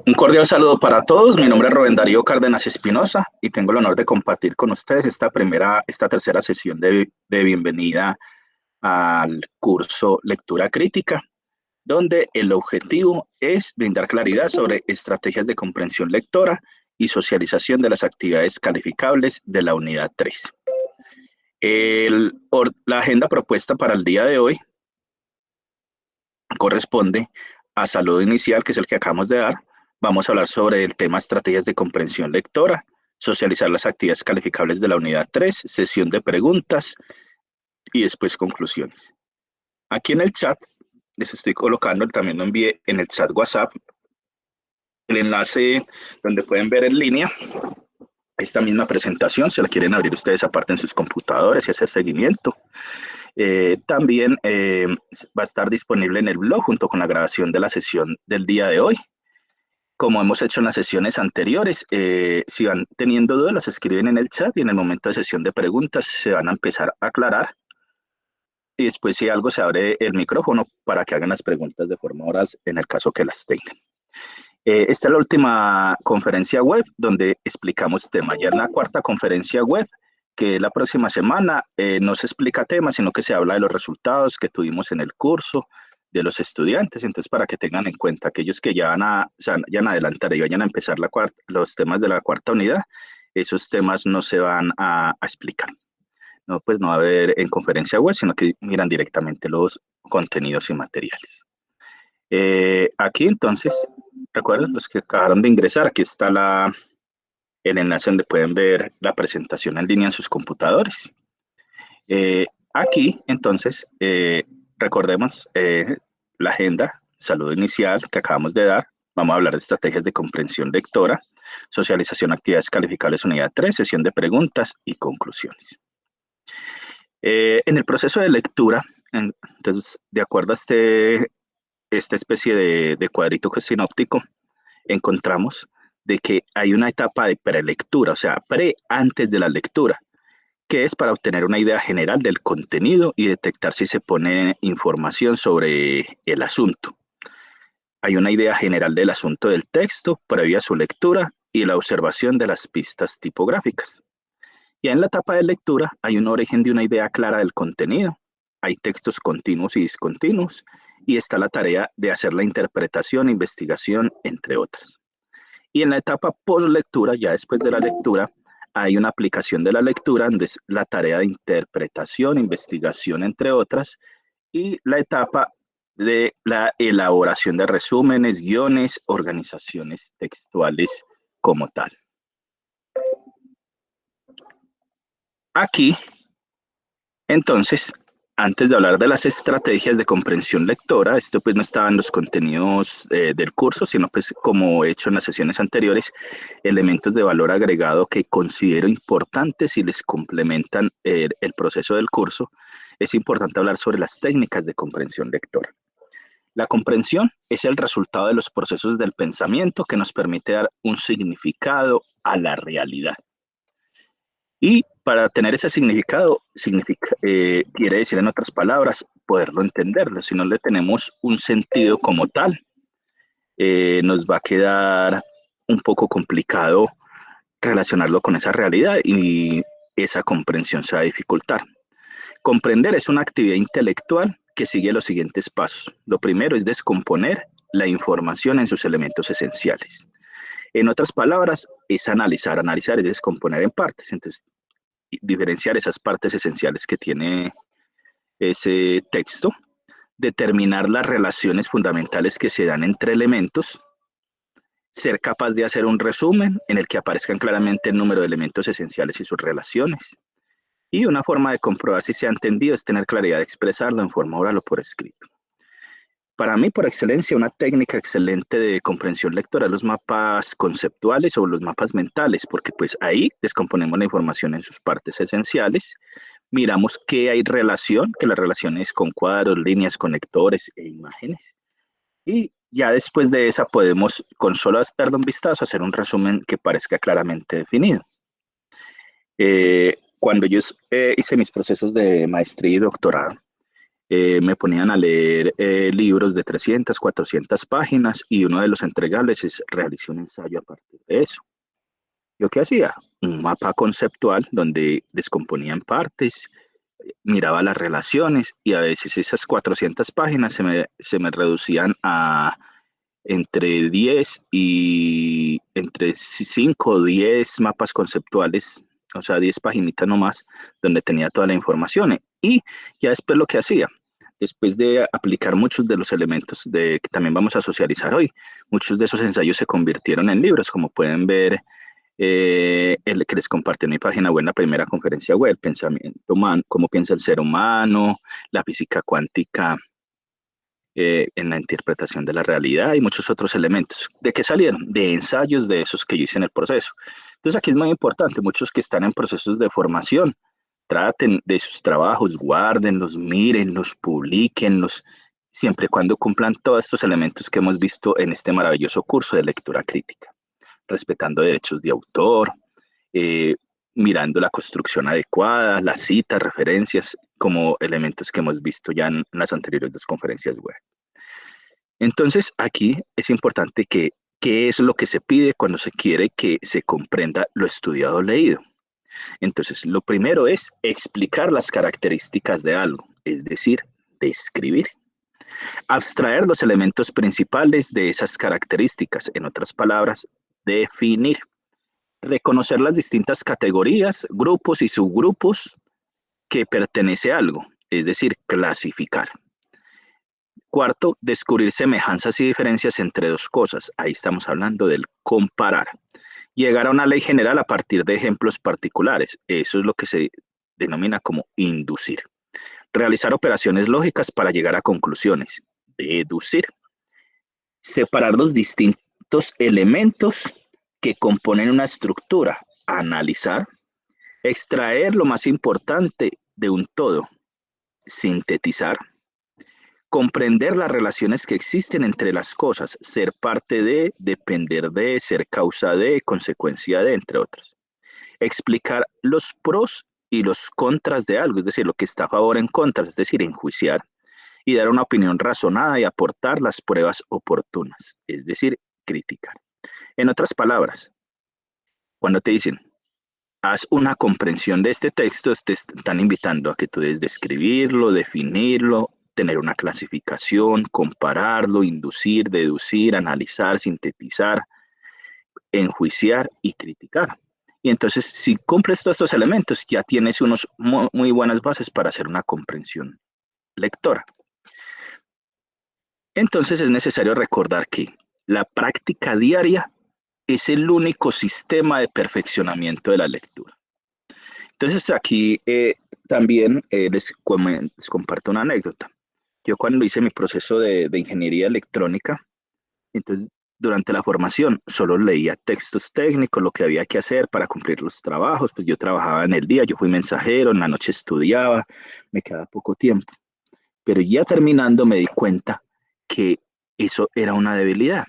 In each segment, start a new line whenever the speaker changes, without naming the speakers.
Un cordial saludo para todos. Mi nombre es Rubén Darío Cárdenas Espinosa y tengo el honor de compartir con ustedes esta tercera sesión de bienvenida al curso Lectura Crítica, donde el objetivo es brindar claridad sobre estrategias de comprensión lectora y socialización de las actividades calificables de la unidad 3. La agenda propuesta para el día de hoy corresponde a saludo inicial, que es el que acabamos de dar. Vamos a hablar sobre el tema estrategias de comprensión lectora, socializar las actividades calificables de la unidad 3, sesión de preguntas y después conclusiones. Aquí en el chat les estoy colocando, también lo envié en el chat WhatsApp, el enlace donde pueden ver en línea esta misma presentación. Si la quieren abrir ustedes aparte en sus computadores y hacer seguimiento. También va a estar disponible en el blog junto con la grabación de la sesión del día de hoy. Como hemos hecho en las sesiones anteriores, si van teniendo dudas, las escriben en el chat y en el momento de sesión de preguntas se van a empezar a aclarar. Y después, si algo, se abre el micrófono para que hagan las preguntas de forma oral en el caso que las tengan. Esta es la última conferencia web donde explicamos temas. Ya en la cuarta conferencia web, que la próxima semana, no se explica temas, sino que se habla de los resultados que tuvimos en el curso, de los estudiantes. Entonces, para que tengan en cuenta aquellos que ya van a adelantar y vayan a empezar los temas de la cuarta unidad, esos temas no se van a explicar. No, pues no va a haber en conferencia web, sino que miran directamente los contenidos y materiales. Aquí entonces, recuerden los que acabaron de ingresar, aquí está el enlace donde pueden ver la presentación en línea en sus computadores. Aquí entonces, recordemos la agenda, saludo inicial que acabamos de dar. Vamos a hablar de estrategias de comprensión lectora, socialización, actividades calificables unidad 3, sesión de preguntas y conclusiones. En el proceso de lectura, entonces, de acuerdo a esta especie de cuadrito sinóptico, encontramos de que hay una etapa de prelectura, o sea, antes de la lectura, que es para obtener una idea general del contenido y detectar si se pone información sobre el asunto. Hay una idea general del asunto del texto previa a su lectura y la observación de las pistas tipográficas. Ya en la etapa de lectura hay un origen de una idea clara del contenido. Hay textos continuos y discontinuos y está la tarea de hacer la interpretación, investigación, entre otras. Y en la etapa post-lectura, ya después de la lectura, hay una aplicación de la lectura, donde es la tarea de interpretación, investigación, entre otras, y la etapa de la elaboración de resúmenes, guiones, organizaciones textuales como tal. Aquí, entonces, antes de hablar de las estrategias de comprensión lectora, esto pues no estaba en los contenidos del curso, sino pues como he hecho en las sesiones anteriores, elementos de valor agregado que considero importantes y les complementan el proceso del curso. Es importante hablar sobre las técnicas de comprensión lectora. La comprensión es el resultado de los procesos del pensamiento que nos permite dar un significado a la realidad. Y para tener ese significado, quiere decir en otras palabras, poderlo entenderlo. Si no le tenemos un sentido como tal, nos va a quedar un poco complicado relacionarlo con esa realidad y esa comprensión se va a dificultar. Comprender es una actividad intelectual que sigue los siguientes pasos. Lo primero es descomponer la información en sus elementos esenciales. En otras palabras, es analizar es descomponer en partes. Entonces, diferenciar esas partes esenciales que tiene ese texto, determinar las relaciones fundamentales que se dan entre elementos, ser capaz de hacer un resumen en el que aparezcan claramente el número de elementos esenciales y sus relaciones. Y una forma de comprobar si se ha entendido es tener claridad de expresarlo en forma oral o por escrito. Para mí, por excelencia, una técnica excelente de comprensión lectora, los mapas conceptuales o los mapas mentales, porque pues ahí descomponemos la información en sus partes esenciales, miramos que hay relación, que la relación es con cuadros, líneas, conectores e imágenes, y ya después de esa podemos, con solo darle un vistazo, hacer un resumen que parezca claramente definido. Cuando yo hice mis procesos de maestría y doctorado, Me ponían a leer libros de 300, 400 páginas y uno de los entregables es realizar un ensayo a partir de eso. ¿Yo qué hacía? Un mapa conceptual donde descomponía en partes, miraba las relaciones y a veces esas 400 páginas se me reducían a entre 10 y entre 5 o 10 mapas conceptuales, o sea, 10 paginitas nomás, donde tenía toda la información. Y ya después lo que hacía, después de aplicar muchos de los elementos que también vamos a socializar hoy, muchos de esos ensayos se convirtieron en libros, como pueden ver, el que les compartí en mi página web en la primera conferencia web, Pensamiento Humano, cómo piensa el ser humano, la física cuántica en la interpretación de la realidad y muchos otros elementos. ¿De qué salieron? De ensayos de esos que yo hice en el proceso. Entonces aquí es muy importante, muchos que están en procesos de formación, traten de sus trabajos, guárdenlos, mírenlos, publiquenlos, siempre y cuando cumplan todos estos elementos que hemos visto en este maravilloso curso de lectura crítica, respetando derechos de autor, eh, mirando la construcción adecuada, las citas, referencias, como elementos que hemos visto ya en las anteriores dos conferencias web. Entonces, aquí es importante qué es lo que se pide cuando se quiere que se comprenda lo estudiado o leído. Entonces, lo primero es explicar las características de algo, es decir, describir. Abstraer los elementos principales de esas características, en otras palabras, definir. Reconocer las distintas categorías, grupos y subgrupos que pertenece a algo, es decir, clasificar. Cuarto, descubrir semejanzas y diferencias entre dos cosas. Ahí estamos hablando del comparar. Llegar a una ley general a partir de ejemplos particulares. Eso es lo que se denomina como inducir. Realizar operaciones lógicas para llegar a conclusiones. Deducir. Separar los distintos elementos que componen una estructura. Analizar. Extraer lo más importante de un todo. Sintetizar. Comprender las relaciones que existen entre las cosas, ser parte de, depender de, ser causa de, consecuencia de, entre otros. Explicar los pros y los contras de algo, es decir, lo que está a favor o en contra, es decir, enjuiciar, y dar una opinión razonada y aportar las pruebas oportunas, es decir, criticar. En otras palabras, cuando te dicen, haz una comprensión de este texto, te están invitando a que tú debes describirlo, definirlo, tener una clasificación, compararlo, inducir, deducir, analizar, sintetizar, enjuiciar y criticar. Y entonces, si cumples todos estos elementos, ya tienes unos muy buenas bases para hacer una comprensión lectora. Entonces es necesario recordar que la práctica diaria es el único sistema de perfeccionamiento de la lectura. Entonces aquí también les comparto una anécdota. Yo cuando hice mi proceso de ingeniería electrónica, entonces durante la formación solo leía textos técnicos, lo que había que hacer para cumplir los trabajos, pues yo trabajaba en el día, yo fui mensajero, en la noche estudiaba, me quedaba poco tiempo. Pero ya terminando me di cuenta que eso era una debilidad.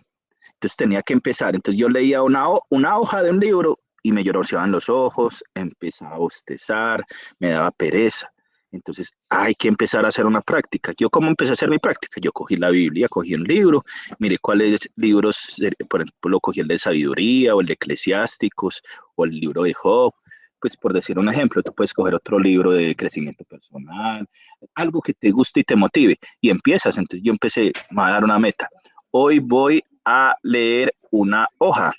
Entonces tenía que empezar. Entonces yo leía una hoja de un libro y me lloroseaban los ojos, empezaba a bostezar, me daba pereza. Entonces hay que empezar a hacer una práctica. ¿Yo cómo empecé a hacer mi práctica? Yo cogí la Biblia, cogí un libro, miré cuáles libros, por ejemplo, cogí el de sabiduría o el de eclesiásticos o el libro de Job. Pues por decir un ejemplo, tú puedes coger otro libro de crecimiento personal, algo que te guste y te motive y empiezas. Entonces yo empecé a dar una meta. Hoy voy a leer una hoja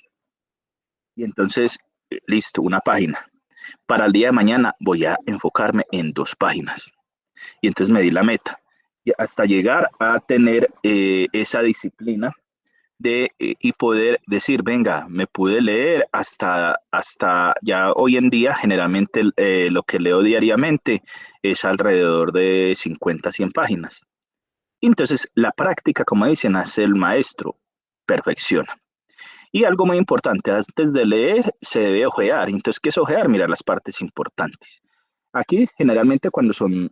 y entonces, listo, una página. Para el día de mañana voy a enfocarme en 2 páginas. Y entonces me di la meta. Y hasta llegar a tener esa disciplina y poder decir, venga, me pude leer hasta ya hoy en día, generalmente lo que leo diariamente es alrededor de 50, 100 páginas. Entonces, la práctica, como dicen, hace el maestro, perfecciona. Y algo muy importante, antes de leer se debe ojear. Entonces, ¿qué es ojear? Mirar las partes importantes. Aquí, generalmente,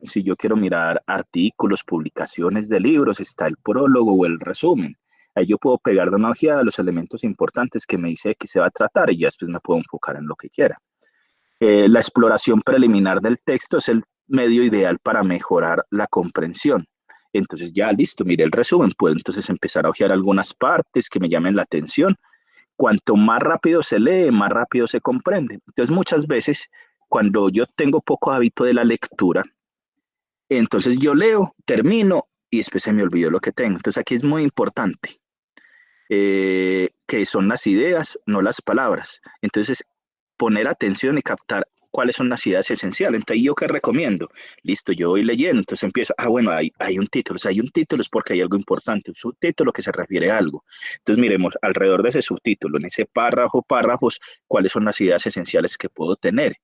si yo quiero mirar artículos, publicaciones de libros, está el prólogo o el resumen. Ahí yo puedo pegar de una ojeada los elementos importantes que me dice de qué se va a tratar y ya después me puedo enfocar en lo que quiera. La exploración preliminar del texto es el medio ideal para mejorar la comprensión. Entonces ya listo, mire el resumen, puedo entonces empezar a hojear algunas partes que me llamen la atención. Cuanto más rápido se lee, más rápido se comprende. Entonces muchas veces cuando yo tengo poco hábito de la lectura, entonces yo leo, termino y después se me olvidó lo que tengo. Entonces aquí es muy importante que son las ideas, no las palabras. Entonces poner atención y captar cuáles son las ideas esenciales. Entonces, ¿yo qué recomiendo? Listo, yo voy leyendo, entonces empiezo, bueno, hay un título, o sea, hay un título es porque hay algo importante, un subtítulo que se refiere a algo. Entonces, miremos alrededor de ese subtítulo, en ese párrafos, cuáles son las ideas esenciales que puedo tener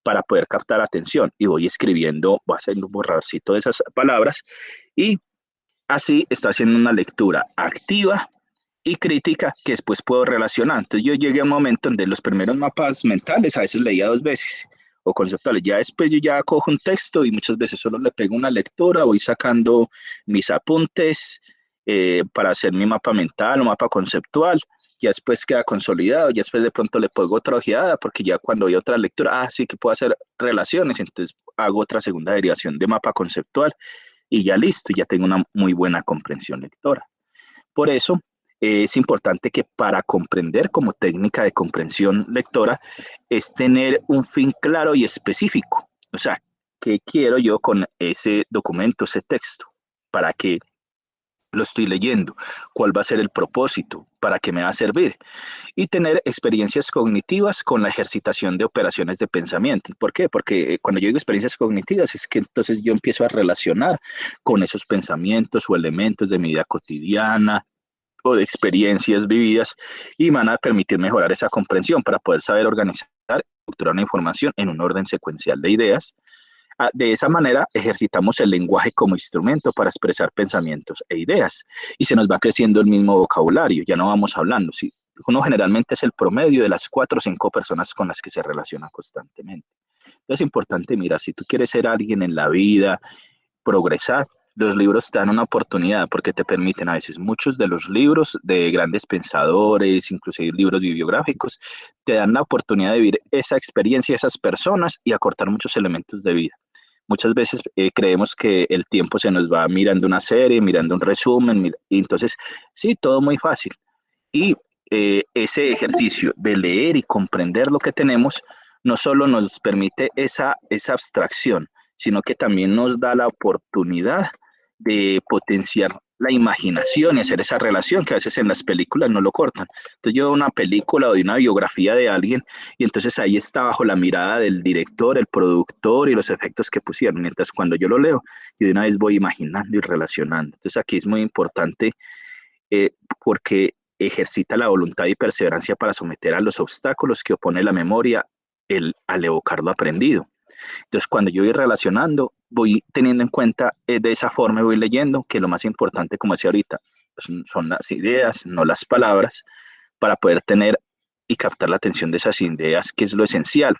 para poder captar atención. Y voy escribiendo, voy a hacer un borradorcito de esas palabras y así estoy haciendo una lectura activa y crítica que después puedo relacionar. Entonces yo llegué a un momento donde los primeros mapas mentales a veces leía 2 veces o conceptuales. Ya después yo ya cojo un texto y muchas veces solo le pego una lectura, voy sacando mis apuntes para hacer mi mapa mental o mapa conceptual. Ya después queda consolidado, ya después de pronto le pongo otra ojeada porque ya cuando hay otra lectura, sí que puedo hacer relaciones, entonces hago otra segunda derivación de mapa conceptual y ya listo, ya tengo una muy buena comprensión lectora. Por eso es importante que para comprender como técnica de comprensión lectora es tener un fin claro y específico. O sea, ¿qué quiero yo con ese documento, ese texto? ¿Para qué lo estoy leyendo? ¿Cuál va a ser el propósito? ¿Para qué me va a servir? Y tener experiencias cognitivas con la ejercitación de operaciones de pensamiento. ¿Por qué? Porque cuando yo digo experiencias cognitivas es que entonces yo empiezo a relacionar con esos pensamientos o elementos de mi vida cotidiana o de experiencias vividas y van a permitir mejorar esa comprensión para poder saber organizar y estructurar una información en un orden secuencial de ideas. De esa manera ejercitamos el lenguaje como instrumento para expresar pensamientos e ideas y se nos va creciendo el mismo vocabulario, ya no vamos hablando. ¿Sí? Uno generalmente es el promedio de las 4 o 5 personas con las que se relaciona constantemente. Entonces es importante mirar, si tú quieres ser alguien en la vida, progresar, los libros te dan una oportunidad porque te permiten a veces muchos de los libros de grandes pensadores, inclusive libros bibliográficos, te dan la oportunidad de vivir esa experiencia, esas personas y acortar muchos elementos de vida. Muchas veces creemos que el tiempo se nos va mirando una serie, mirando un resumen, y entonces sí, todo muy fácil. Y ese ejercicio de leer y comprender lo que tenemos no solo nos permite esa abstracción, sino que también nos da la oportunidad de potenciar la imaginación y hacer esa relación que a veces en las películas no lo cortan. Entonces yo veo una película o de una biografía de alguien y entonces ahí está bajo la mirada del director, el productor y los efectos que pusieron. Mientras cuando yo lo leo, yo de una vez voy imaginando y relacionando. Entonces aquí es muy importante porque ejercita la voluntad y perseverancia para someter a los obstáculos que opone la memoria al evocar lo aprendido. Entonces, cuando yo voy relacionando, voy teniendo en cuenta de esa forma, voy leyendo que lo más importante, como decía ahorita, son las ideas, no las palabras, para poder tener y captar la atención de esas ideas, que es lo esencial,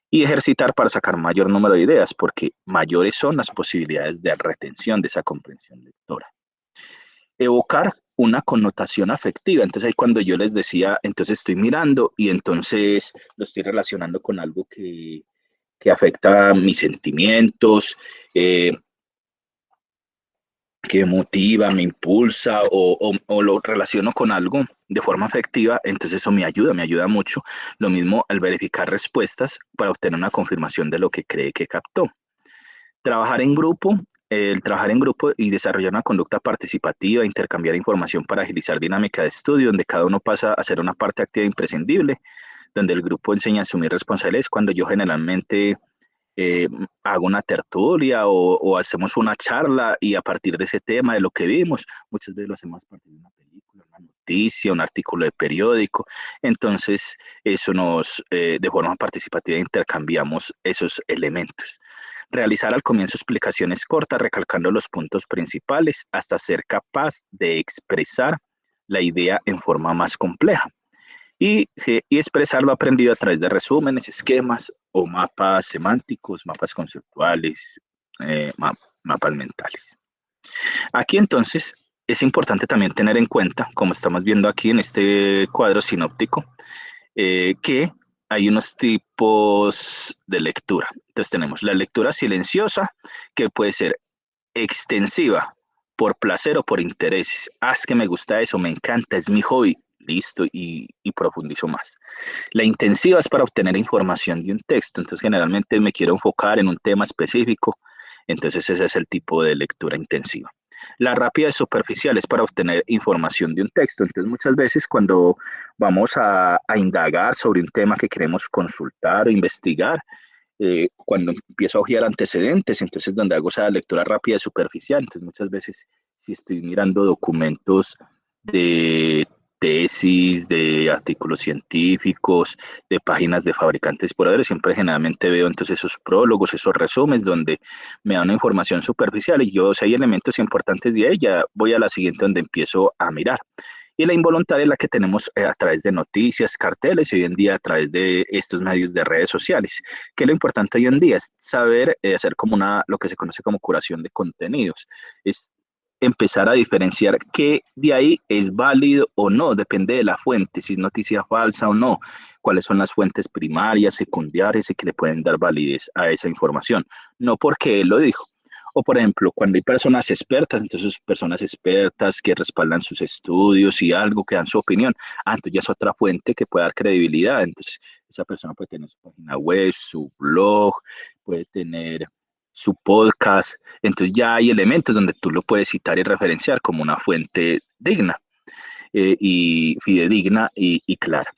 y ejercitar para sacar mayor número de ideas, porque mayores son las posibilidades de retención de esa comprensión lectora. Evocar una connotación afectiva. Entonces ahí cuando yo les decía, entonces estoy mirando y entonces lo estoy relacionando con algo que afecta mis sentimientos, eh, que me motiva, me impulsa o lo relaciono con algo de forma afectiva, entonces eso me ayuda mucho. Lo mismo al verificar respuestas para obtener una confirmación de lo que cree que captó. Trabajar en grupo, el trabajar en grupo y desarrollar una conducta participativa, intercambiar información para agilizar dinámica de estudio, donde cada uno pasa a ser una parte activa e imprescindible, donde el grupo enseña a asumir responsabilidades, cuando yo generalmente eh, hago una tertulia o hacemos una charla y a partir de ese tema, de lo que vimos, muchas veces lo hacemos a partir de una película, una noticia, un artículo de periódico, entonces eso de forma participativa intercambiamos esos elementos. Realizar al comienzo explicaciones cortas, recalcando los puntos principales hasta ser capaz de expresar la idea en forma más compleja y expresar lo aprendido a través de resúmenes, esquemas o mapas semánticos, mapas conceptuales, mapas mentales. Aquí entonces es importante también tener en cuenta, como estamos viendo aquí en este cuadro sinóptico, que hay unos tipos de lectura. Entonces tenemos la lectura silenciosa, que puede ser extensiva por placer o por intereses. Ah, es que me gusta eso, me encanta, es mi hobby. Listo, y profundizo más. La intensiva es para obtener información de un texto, entonces generalmente me quiero enfocar en un tema específico, entonces ese es el tipo de lectura intensiva. La rápida es superficial, es para obtener información de un texto, entonces muchas veces cuando vamos a indagar sobre un tema que queremos consultar o investigar, cuando empiezo a hojear antecedentes, entonces donde hago esa lectura rápida y superficial, entonces muchas veces si estoy mirando documentos de tesis, de artículos científicos, de páginas de fabricantes proveedores, siempre generalmente veo entonces esos prólogos, esos resúmenes donde me dan una información superficial y yo, si hay elementos importantes de ella, voy a la siguiente donde empiezo a mirar. Y la involuntaria es la que tenemos a través de noticias, carteles y hoy en día a través de estos medios de redes sociales, que lo importante hoy en día es saber hacer como lo que se conoce como curación de contenidos, es empezar a diferenciar qué de ahí es válido o no, depende de la fuente, si es noticia falsa o no, cuáles son las fuentes primarias, secundarias y que le pueden dar validez a esa información, no porque él lo dijo. O por ejemplo, cuando hay personas expertas, entonces personas expertas que respaldan sus estudios y algo, que dan su opinión, entonces ya es otra fuente que puede dar credibilidad, entonces esa persona puede tener su página web, su blog, puede tener su podcast, entonces ya hay elementos donde tú lo puedes citar y referenciar como una fuente digna y fidedigna y clara.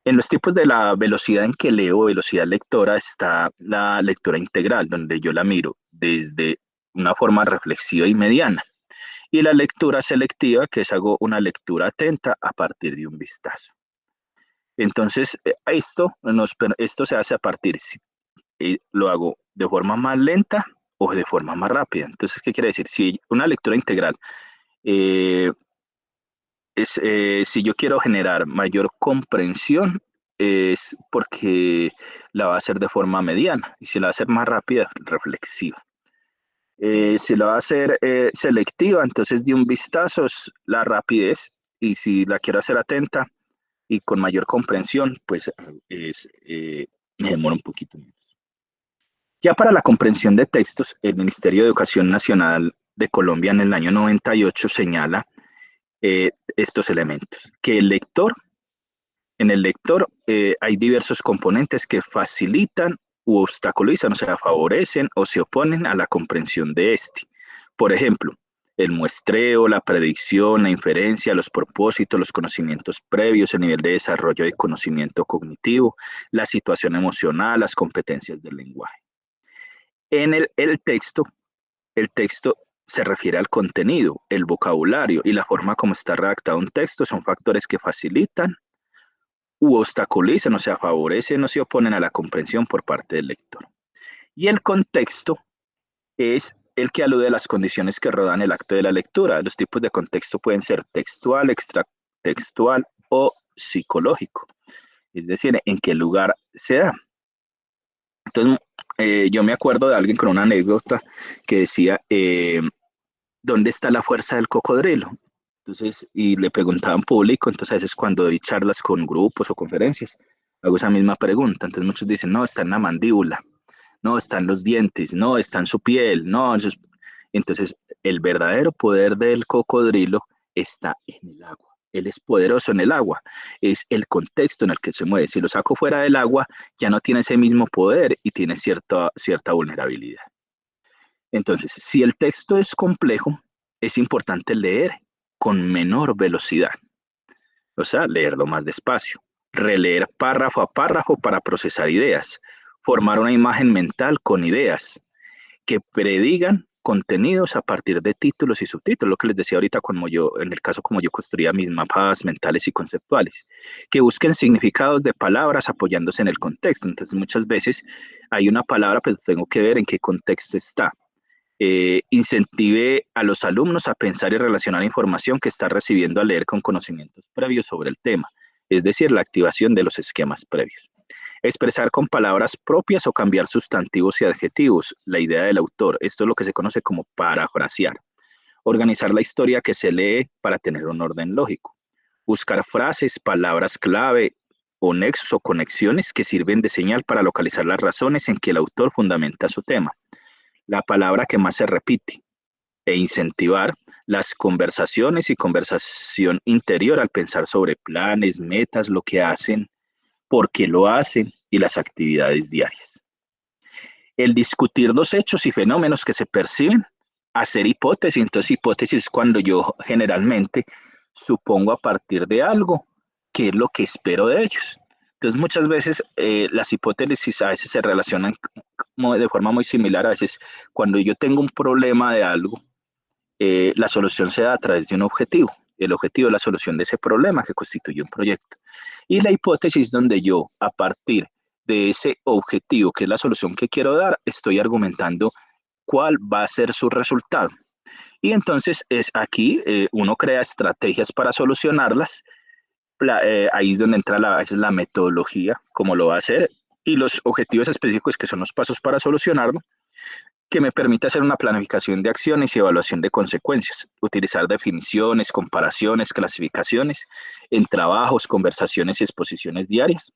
En los tipos de la velocidad en que leo, velocidad lectora, está la lectura integral, donde yo la miro desde una forma reflexiva y mediana. Y la lectura selectiva, que es hago una lectura atenta a partir de un vistazo. Entonces, esto se hace a partir, si lo hago de forma más lenta o de forma más rápida. Entonces, ¿qué quiere decir? Si una lectura integral eh, si yo quiero generar mayor comprensión, es porque la va a hacer de forma mediana y si la va a hacer más rápida, reflexiva. Si la va a hacer selectiva, entonces de un vistazo es la rapidez y si la quiero hacer atenta y con mayor comprensión, pues me demora un poquito menos. Ya para la comprensión de textos, el Ministerio de Educación Nacional de Colombia en el año 98 señala estos elementos, que en el lector hay diversos componentes que facilitan u obstaculizan, o sea, favorecen o se oponen a la comprensión de este. Por ejemplo, el muestreo, la predicción, la inferencia, los propósitos, los conocimientos previos, el nivel de desarrollo de conocimiento cognitivo, la situación emocional, las competencias del lenguaje. En el texto se refiere al contenido, el vocabulario y la forma como está redactado un texto son factores que facilitan u obstaculizan, o sea, favorecen o se oponen a la comprensión por parte del lector. Y el contexto es el que alude a las condiciones que rodean el acto de la lectura. Los tipos de contexto pueden ser textual, extratextual o psicológico, es decir, en qué lugar se da. Entonces, yo me acuerdo de alguien con una anécdota que decía, ¿dónde está la fuerza del cocodrilo? Entonces, y le preguntaban público, entonces a veces cuando doy charlas con grupos o conferencias, hago esa misma pregunta. Entonces muchos dicen, no, está en la mandíbula, no, está en los dientes, no, está en su piel, no. Entonces, el verdadero poder del cocodrilo está en el agua. Él es poderoso en el agua, es el contexto en el que se mueve. Si lo saco fuera del agua, ya no tiene ese mismo poder y tiene cierta vulnerabilidad. Entonces, si el texto es complejo, es importante leer con menor velocidad, o sea, leerlo más despacio, releer párrafo a párrafo para procesar ideas, formar una imagen mental con ideas que predigan contenidos a partir de títulos y subtítulos, lo que les decía ahorita como yo, en el caso como yo construía mis mapas mentales y conceptuales, que busquen significados de palabras apoyándose en el contexto. Entonces muchas veces hay una palabra, pero tengo que ver en qué contexto está. Incentive a los alumnos a pensar y relacionar información que está recibiendo al leer con conocimientos previos sobre el tema, es decir, la activación de los esquemas previos. Expresar con palabras propias o cambiar sustantivos y adjetivos, la idea del autor, esto es lo que se conoce como parafrasear. Organizar la historia que se lee para tener un orden lógico. Buscar frases, palabras clave o nexos o conexiones que sirven de señal para localizar las razones en que el autor fundamenta su tema. La palabra que más se repite, e incentivar las conversaciones y conversación interior al pensar sobre planes, metas, lo que hacen, por qué lo hacen y las actividades diarias. El discutir los hechos y fenómenos que se perciben, hacer hipótesis. Entonces, hipótesis es cuando yo generalmente supongo a partir de algo qué es lo que espero de ellos. Entonces, muchas veces las hipótesis a veces se relacionan de forma muy similar. A veces, cuando yo tengo un problema de algo, la solución se da a través de un objetivo. El objetivo es la solución de ese problema que constituye un proyecto. Y la hipótesis donde yo, a partir de ese objetivo, que es la solución que quiero dar, estoy argumentando cuál va a ser su resultado. Y entonces es aquí uno crea estrategias para solucionarlas. Ahí es donde entra la metodología, cómo lo va a hacer, y los objetivos específicos, que son los pasos para solucionarlo, que me permite hacer una planificación de acciones y evaluación de consecuencias, utilizar definiciones, comparaciones, clasificaciones en trabajos, conversaciones y exposiciones diarias.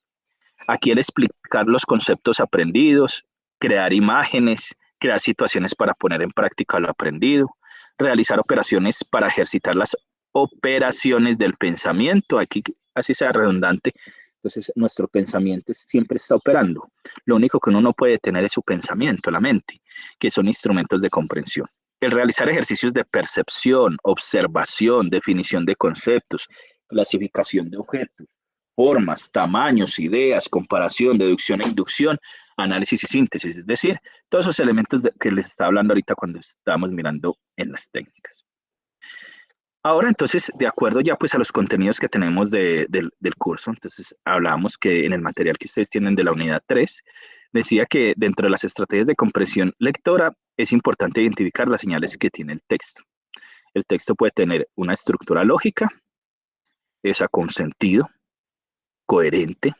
Aquí el explicar los conceptos aprendidos, crear imágenes, crear situaciones para poner en práctica lo aprendido, realizar operaciones para ejercitar las operaciones del pensamiento, aquí así sea redundante. Entonces, nuestro pensamiento siempre está operando. Lo único que uno no puede tener es su pensamiento, la mente, que son instrumentos de comprensión. El realizar ejercicios de percepción, observación, definición de conceptos, clasificación de objetos, formas, tamaños, ideas, comparación, deducción e inducción, análisis y síntesis, es decir, todos esos elementos que les estaba hablando ahorita cuando estábamos mirando en las técnicas. Ahora, entonces, de acuerdo ya pues a los contenidos que tenemos del curso, entonces hablamos que en el material que ustedes tienen de la unidad 3, decía que dentro de las estrategias de comprensión lectora es importante identificar las señales que tiene el texto. El texto puede tener una estructura lógica, esa con sentido, coherente,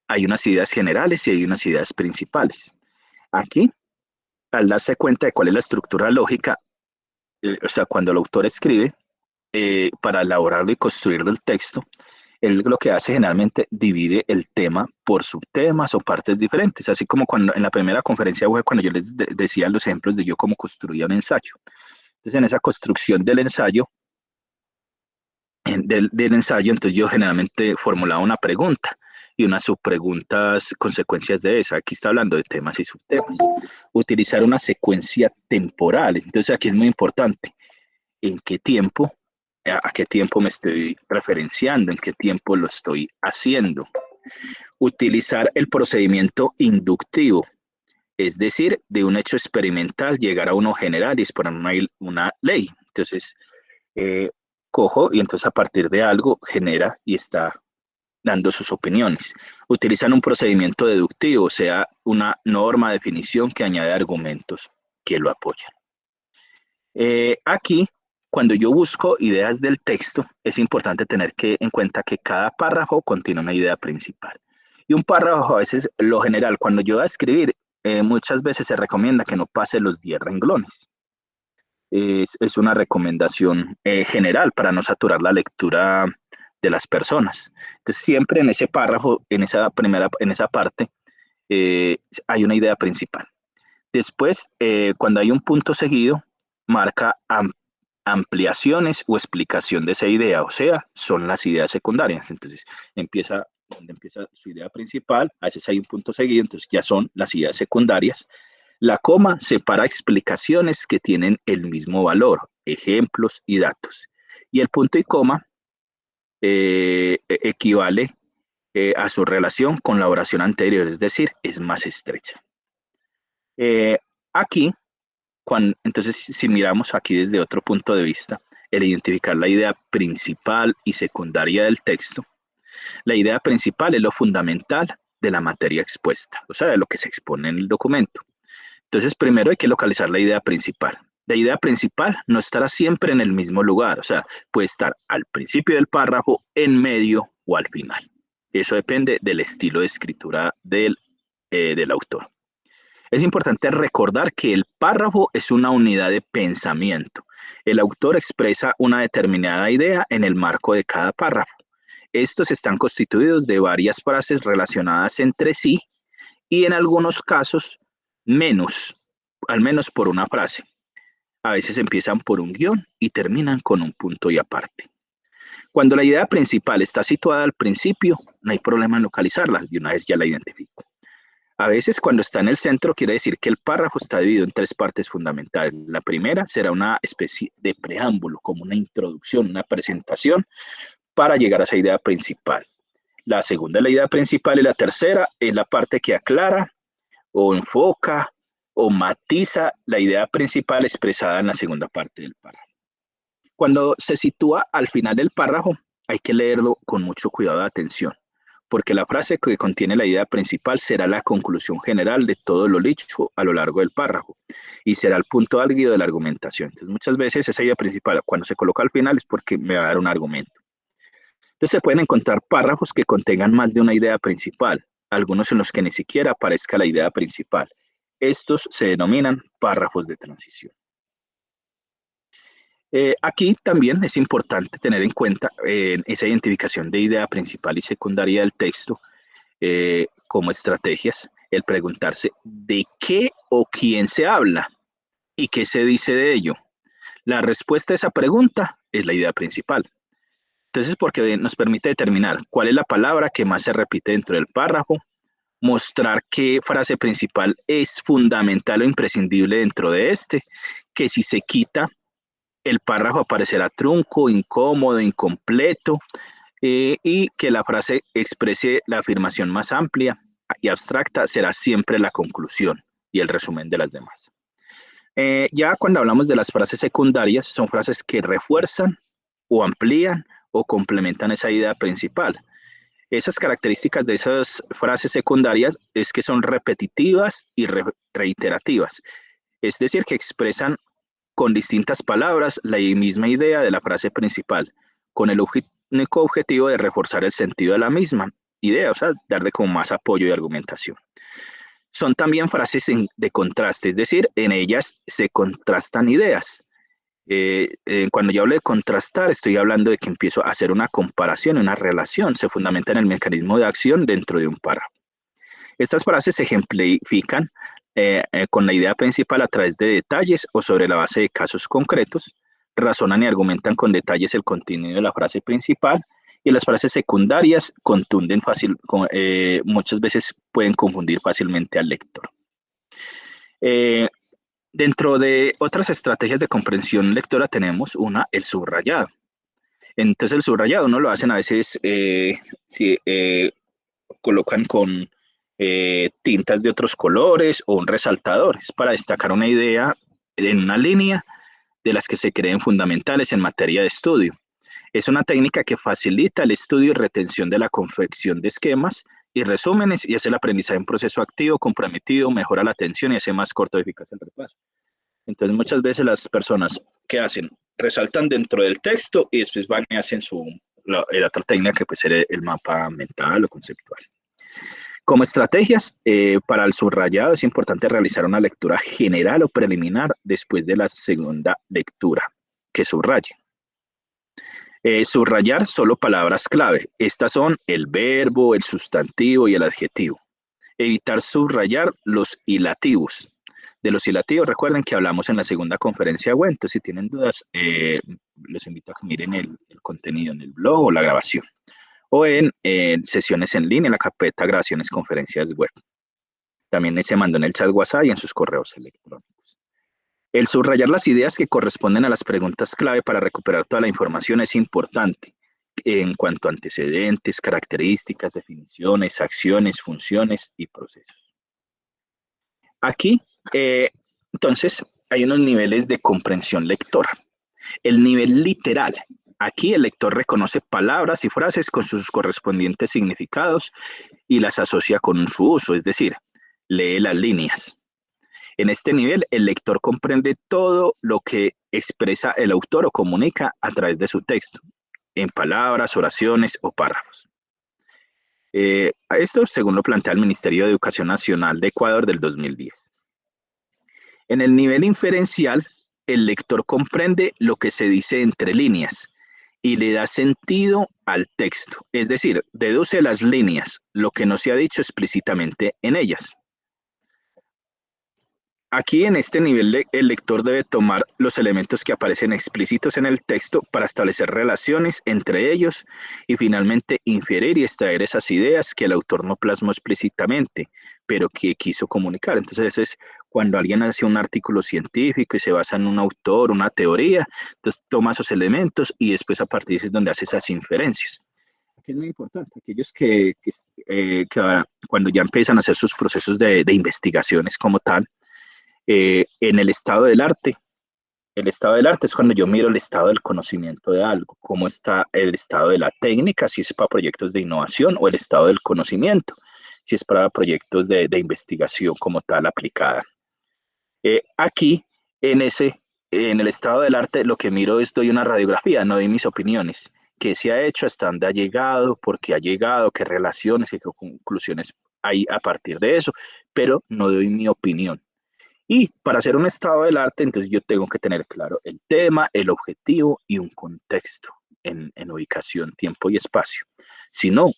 hay unas ideas generales y hay unas ideas principales. Aquí, al darse cuenta de cuál es la estructura lógica, o sea, cuando el autor escribe, para elaborarlo y construirlo el texto, él lo que hace generalmente divide el tema por subtemas o partes diferentes, así como cuando en la primera conferencia web, cuando yo les decía los ejemplos de yo cómo construía un ensayo. Entonces, en esa construcción del ensayo, entonces yo generalmente formulaba una pregunta y unas subpreguntas, consecuencias de esa. Aquí está hablando de temas y subtemas. Utilizar una secuencia temporal. Entonces aquí es muy importante. ¿En qué tiempo? ¿A qué tiempo me estoy referenciando? ¿En qué tiempo lo estoy haciendo? Utilizar el procedimiento inductivo, es decir, de un hecho experimental llegar a uno general y exponer una ley. Entonces, cojo y entonces a partir de algo genera y está dando sus opiniones. Utilizan un procedimiento deductivo, o sea, una norma, definición que añade argumentos que lo apoyan. Aquí, cuando yo busco ideas del texto, es importante tener en cuenta que cada párrafo contiene una idea principal. Y un párrafo a veces, lo general, cuando yo voy a escribir, muchas veces se recomienda que no pase los 10 renglones. Es una recomendación general para no saturar la lectura de las personas. Entonces, siempre en ese párrafo, en esa parte, hay una idea principal. Después, cuando hay un punto seguido, marca ampliaciones o explicación de esa idea, o sea, son las ideas secundarias. Entonces, donde empieza su idea principal, a veces hay un punto seguido, entonces ya son las ideas secundarias. La coma separa explicaciones que tienen el mismo valor, ejemplos y datos. Y el punto y coma equivale a su relación con la oración anterior, es decir, es más estrecha. Aquí, entonces, si miramos aquí desde otro punto de vista, el identificar la idea principal y secundaria del texto, la idea principal es lo fundamental de la materia expuesta, o sea, de lo que se expone en el documento. Entonces, primero hay que localizar la idea principal. La idea principal no estará siempre en el mismo lugar, o sea, puede estar al principio del párrafo, en medio o al final. Eso depende del estilo de escritura del autor. Es importante recordar que el párrafo es una unidad de pensamiento. El autor expresa una determinada idea en el marco de cada párrafo. Estos están constituidos de varias frases relacionadas entre sí y en algunos casos al menos por una frase. A veces empiezan por un guión y terminan con un punto y aparte. Cuando la idea principal está situada al principio, no hay problema en localizarla, de una vez ya la identifico. A veces cuando está en el centro quiere decir que el párrafo está dividido en tres partes fundamentales. La primera será una especie de preámbulo, como una introducción, una presentación para llegar a esa idea principal. La segunda es la idea principal y la tercera es la parte que aclara o enfoca o matiza la idea principal expresada en la segunda parte del párrafo. Cuando se sitúa al final del párrafo, hay que leerlo con mucho cuidado de atención, porque la frase que contiene la idea principal será la conclusión general de todo lo dicho a lo largo del párrafo y será el punto álgido de la argumentación. Entonces, muchas veces esa idea principal, cuando se coloca al final, es porque me va a dar un argumento. Entonces, se pueden encontrar párrafos que contengan más de una idea principal, algunos en los que ni siquiera aparezca la idea principal. Estos se denominan párrafos de transición. Aquí también es importante tener en cuenta esa identificación de idea principal y secundaria del texto como estrategias, el preguntarse de qué o quién se habla y qué se dice de ello. La respuesta a esa pregunta es la idea principal. Entonces, porque nos permite determinar cuál es la palabra que más se repite dentro del párrafo, mostrar qué frase principal es fundamental o imprescindible dentro de este, que si se quita, el párrafo aparecerá trunco, incómodo, incompleto, y que la frase exprese la afirmación más amplia y abstracta será siempre la conclusión y el resumen de las demás. Ya cuando hablamos de las frases secundarias, son frases que refuerzan o amplían o complementan esa idea principal. Esas características de esas frases secundarias es que son repetitivas y reiterativas, es decir, que expresan con distintas palabras la misma idea de la frase principal, con el único objetivo de reforzar el sentido de la misma idea, o sea, darle como más apoyo y argumentación. Son también frases de contraste, es decir, en ellas se contrastan ideas. Cuando yo hablo de contrastar, estoy hablando de que empiezo a hacer una comparación, una relación, se fundamenta en el mecanismo de acción dentro de un párrafo. Estas frases se ejemplifican con la idea principal a través de detalles o sobre la base de casos concretos, razonan y argumentan con detalles el contenido de la frase principal y las frases secundarias contunden muchas veces pueden confundir fácilmente al lector. Eh, Dentro de otras estrategias de comprensión lectora tenemos una, el subrayado. Entonces el subrayado uno lo hacen a veces si colocan con tintas de otros colores o un resaltador. Es para destacar una idea en una línea de las que se creen fundamentales en materia de estudio. Es una técnica que facilita el estudio y retención de la confección de esquemas y resúmenes y hace el aprendizaje un proceso activo, comprometido, mejora la atención y hace más corto y eficaz el repaso. Entonces muchas veces las personas que hacen resaltan dentro del texto y después van y hacen la otra técnica que puede ser el mapa mental o conceptual. Como estrategias, para el subrayado es importante realizar una lectura general o preliminar después de la segunda lectura que subraye. Subrayar solo palabras clave. Estas son el verbo, el sustantivo y el adjetivo. Evitar subrayar los hilativos. De los hilativos, recuerden que hablamos en la segunda conferencia web, entonces si tienen dudas, los invito a que miren el contenido en el blog o la grabación, o en sesiones en línea, en la carpeta grabaciones conferencias web. También se mandó en el chat WhatsApp y en sus correos electrónicos. El subrayar las ideas que corresponden a las preguntas clave para recuperar toda la información es importante en cuanto a antecedentes, características, definiciones, acciones, funciones y procesos. Aquí, entonces, hay unos niveles de comprensión lectora. El nivel literal. Aquí el lector reconoce palabras y frases con sus correspondientes significados y las asocia con su uso, es decir, lee las líneas. En este nivel, el lector comprende todo lo que expresa el autor o comunica a través de su texto, en palabras, oraciones o párrafos. Esto según lo plantea el Ministerio de Educación Nacional de Ecuador del 2010. En el nivel inferencial, el lector comprende lo que se dice entre líneas y le da sentido al texto, es decir, deduce las líneas, lo que no se ha dicho explícitamente en ellas. Aquí en este nivel el lector debe tomar los elementos que aparecen explícitos en el texto para establecer relaciones entre ellos y finalmente inferir y extraer esas ideas que el autor no plasmó explícitamente, pero que quiso comunicar. Entonces eso es cuando alguien hace un artículo científico y se basa en un autor, una teoría, entonces toma esos elementos y después a partir de ahí es donde hace esas inferencias. Aquí es muy importante, aquellos que cuando ya empiezan a hacer sus procesos de investigaciones como tal, en el estado del arte es cuando yo miro el estado del conocimiento de algo, cómo está el estado de la técnica, si es para proyectos de innovación, o el estado del conocimiento, si es para proyectos de investigación como tal aplicada. Aquí, en, ese, en el estado del arte, lo que miro es, doy una radiografía, no doy mis opiniones. ¿Qué se ha hecho? ¿Hasta dónde ha llegado? ¿Por qué ha llegado? ¿Qué relaciones y qué conclusiones hay a partir de eso? Pero no doy mi opinión. Y para hacer un estado del arte, entonces yo tengo que tener claro el tema, el objetivo y un contexto en ubicación, tiempo y espacio. Si no,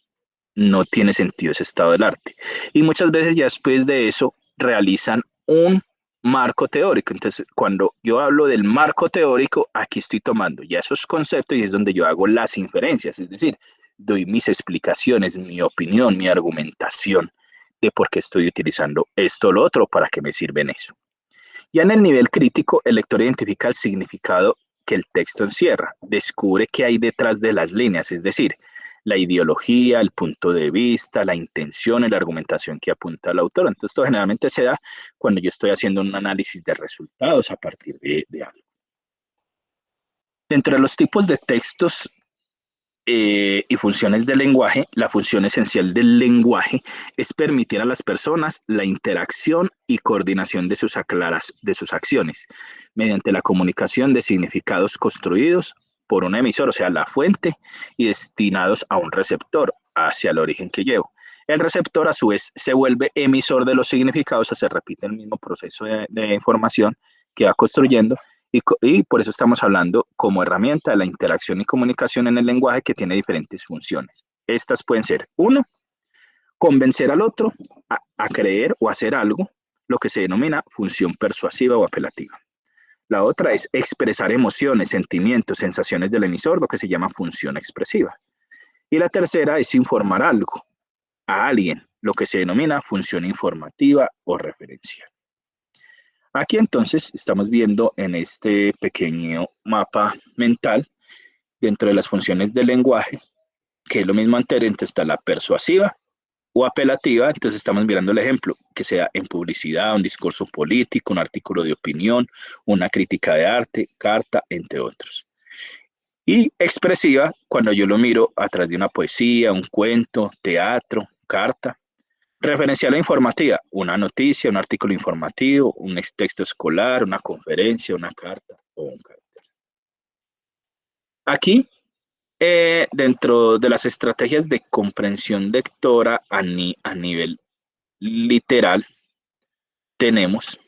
no tiene sentido ese estado del arte. Y muchas veces ya después de eso realizan un marco teórico. Entonces, cuando yo hablo del marco teórico, aquí estoy tomando ya esos conceptos y es donde yo hago las inferencias, es decir, doy mis explicaciones, mi opinión, mi argumentación de por qué estoy utilizando esto o lo otro, para qué me sirven eso. Ya en el nivel crítico, el lector identifica el significado que el texto encierra, descubre qué hay detrás de las líneas, es decir, la ideología, el punto de vista, la intención y la argumentación que apunta el autor. Entonces, esto generalmente se da cuando yo estoy haciendo un análisis de resultados a partir de algo. Dentro de los tipos de textos y funciones del lenguaje, la función esencial del lenguaje es permitir a las personas la interacción y coordinación de sus acciones mediante la comunicación de significados construidos por un emisor, o sea, la fuente, y destinados a un receptor hacia el origen que llevo. El receptor a su vez se vuelve emisor de los significados, o sea, se repite el mismo proceso de información que va construyendo y por eso estamos hablando como herramienta de la interacción y comunicación en el lenguaje, que tiene diferentes funciones. Estas pueden ser, uno, convencer al otro a creer o hacer algo, lo que se denomina función persuasiva o apelativa. La otra es expresar emociones, sentimientos, sensaciones del emisor, lo que se llama función expresiva. Y la tercera es informar algo a alguien, lo que se denomina función informativa o referencial. Aquí entonces estamos viendo en este pequeño mapa mental, dentro de las funciones del lenguaje, que es lo mismo anterior, entonces está la persuasiva o apelativa. Entonces estamos mirando el ejemplo, que sea en publicidad, un discurso político, un artículo de opinión, una crítica de arte, carta, entre otros. Y expresiva, cuando yo lo miro a través de una poesía, un cuento, teatro, carta. Referencial o informativa, una noticia, un artículo informativo, un texto escolar, una conferencia, una carta o un cartel. Aquí, dentro de las estrategias de comprensión lectora a nivel literal, tenemos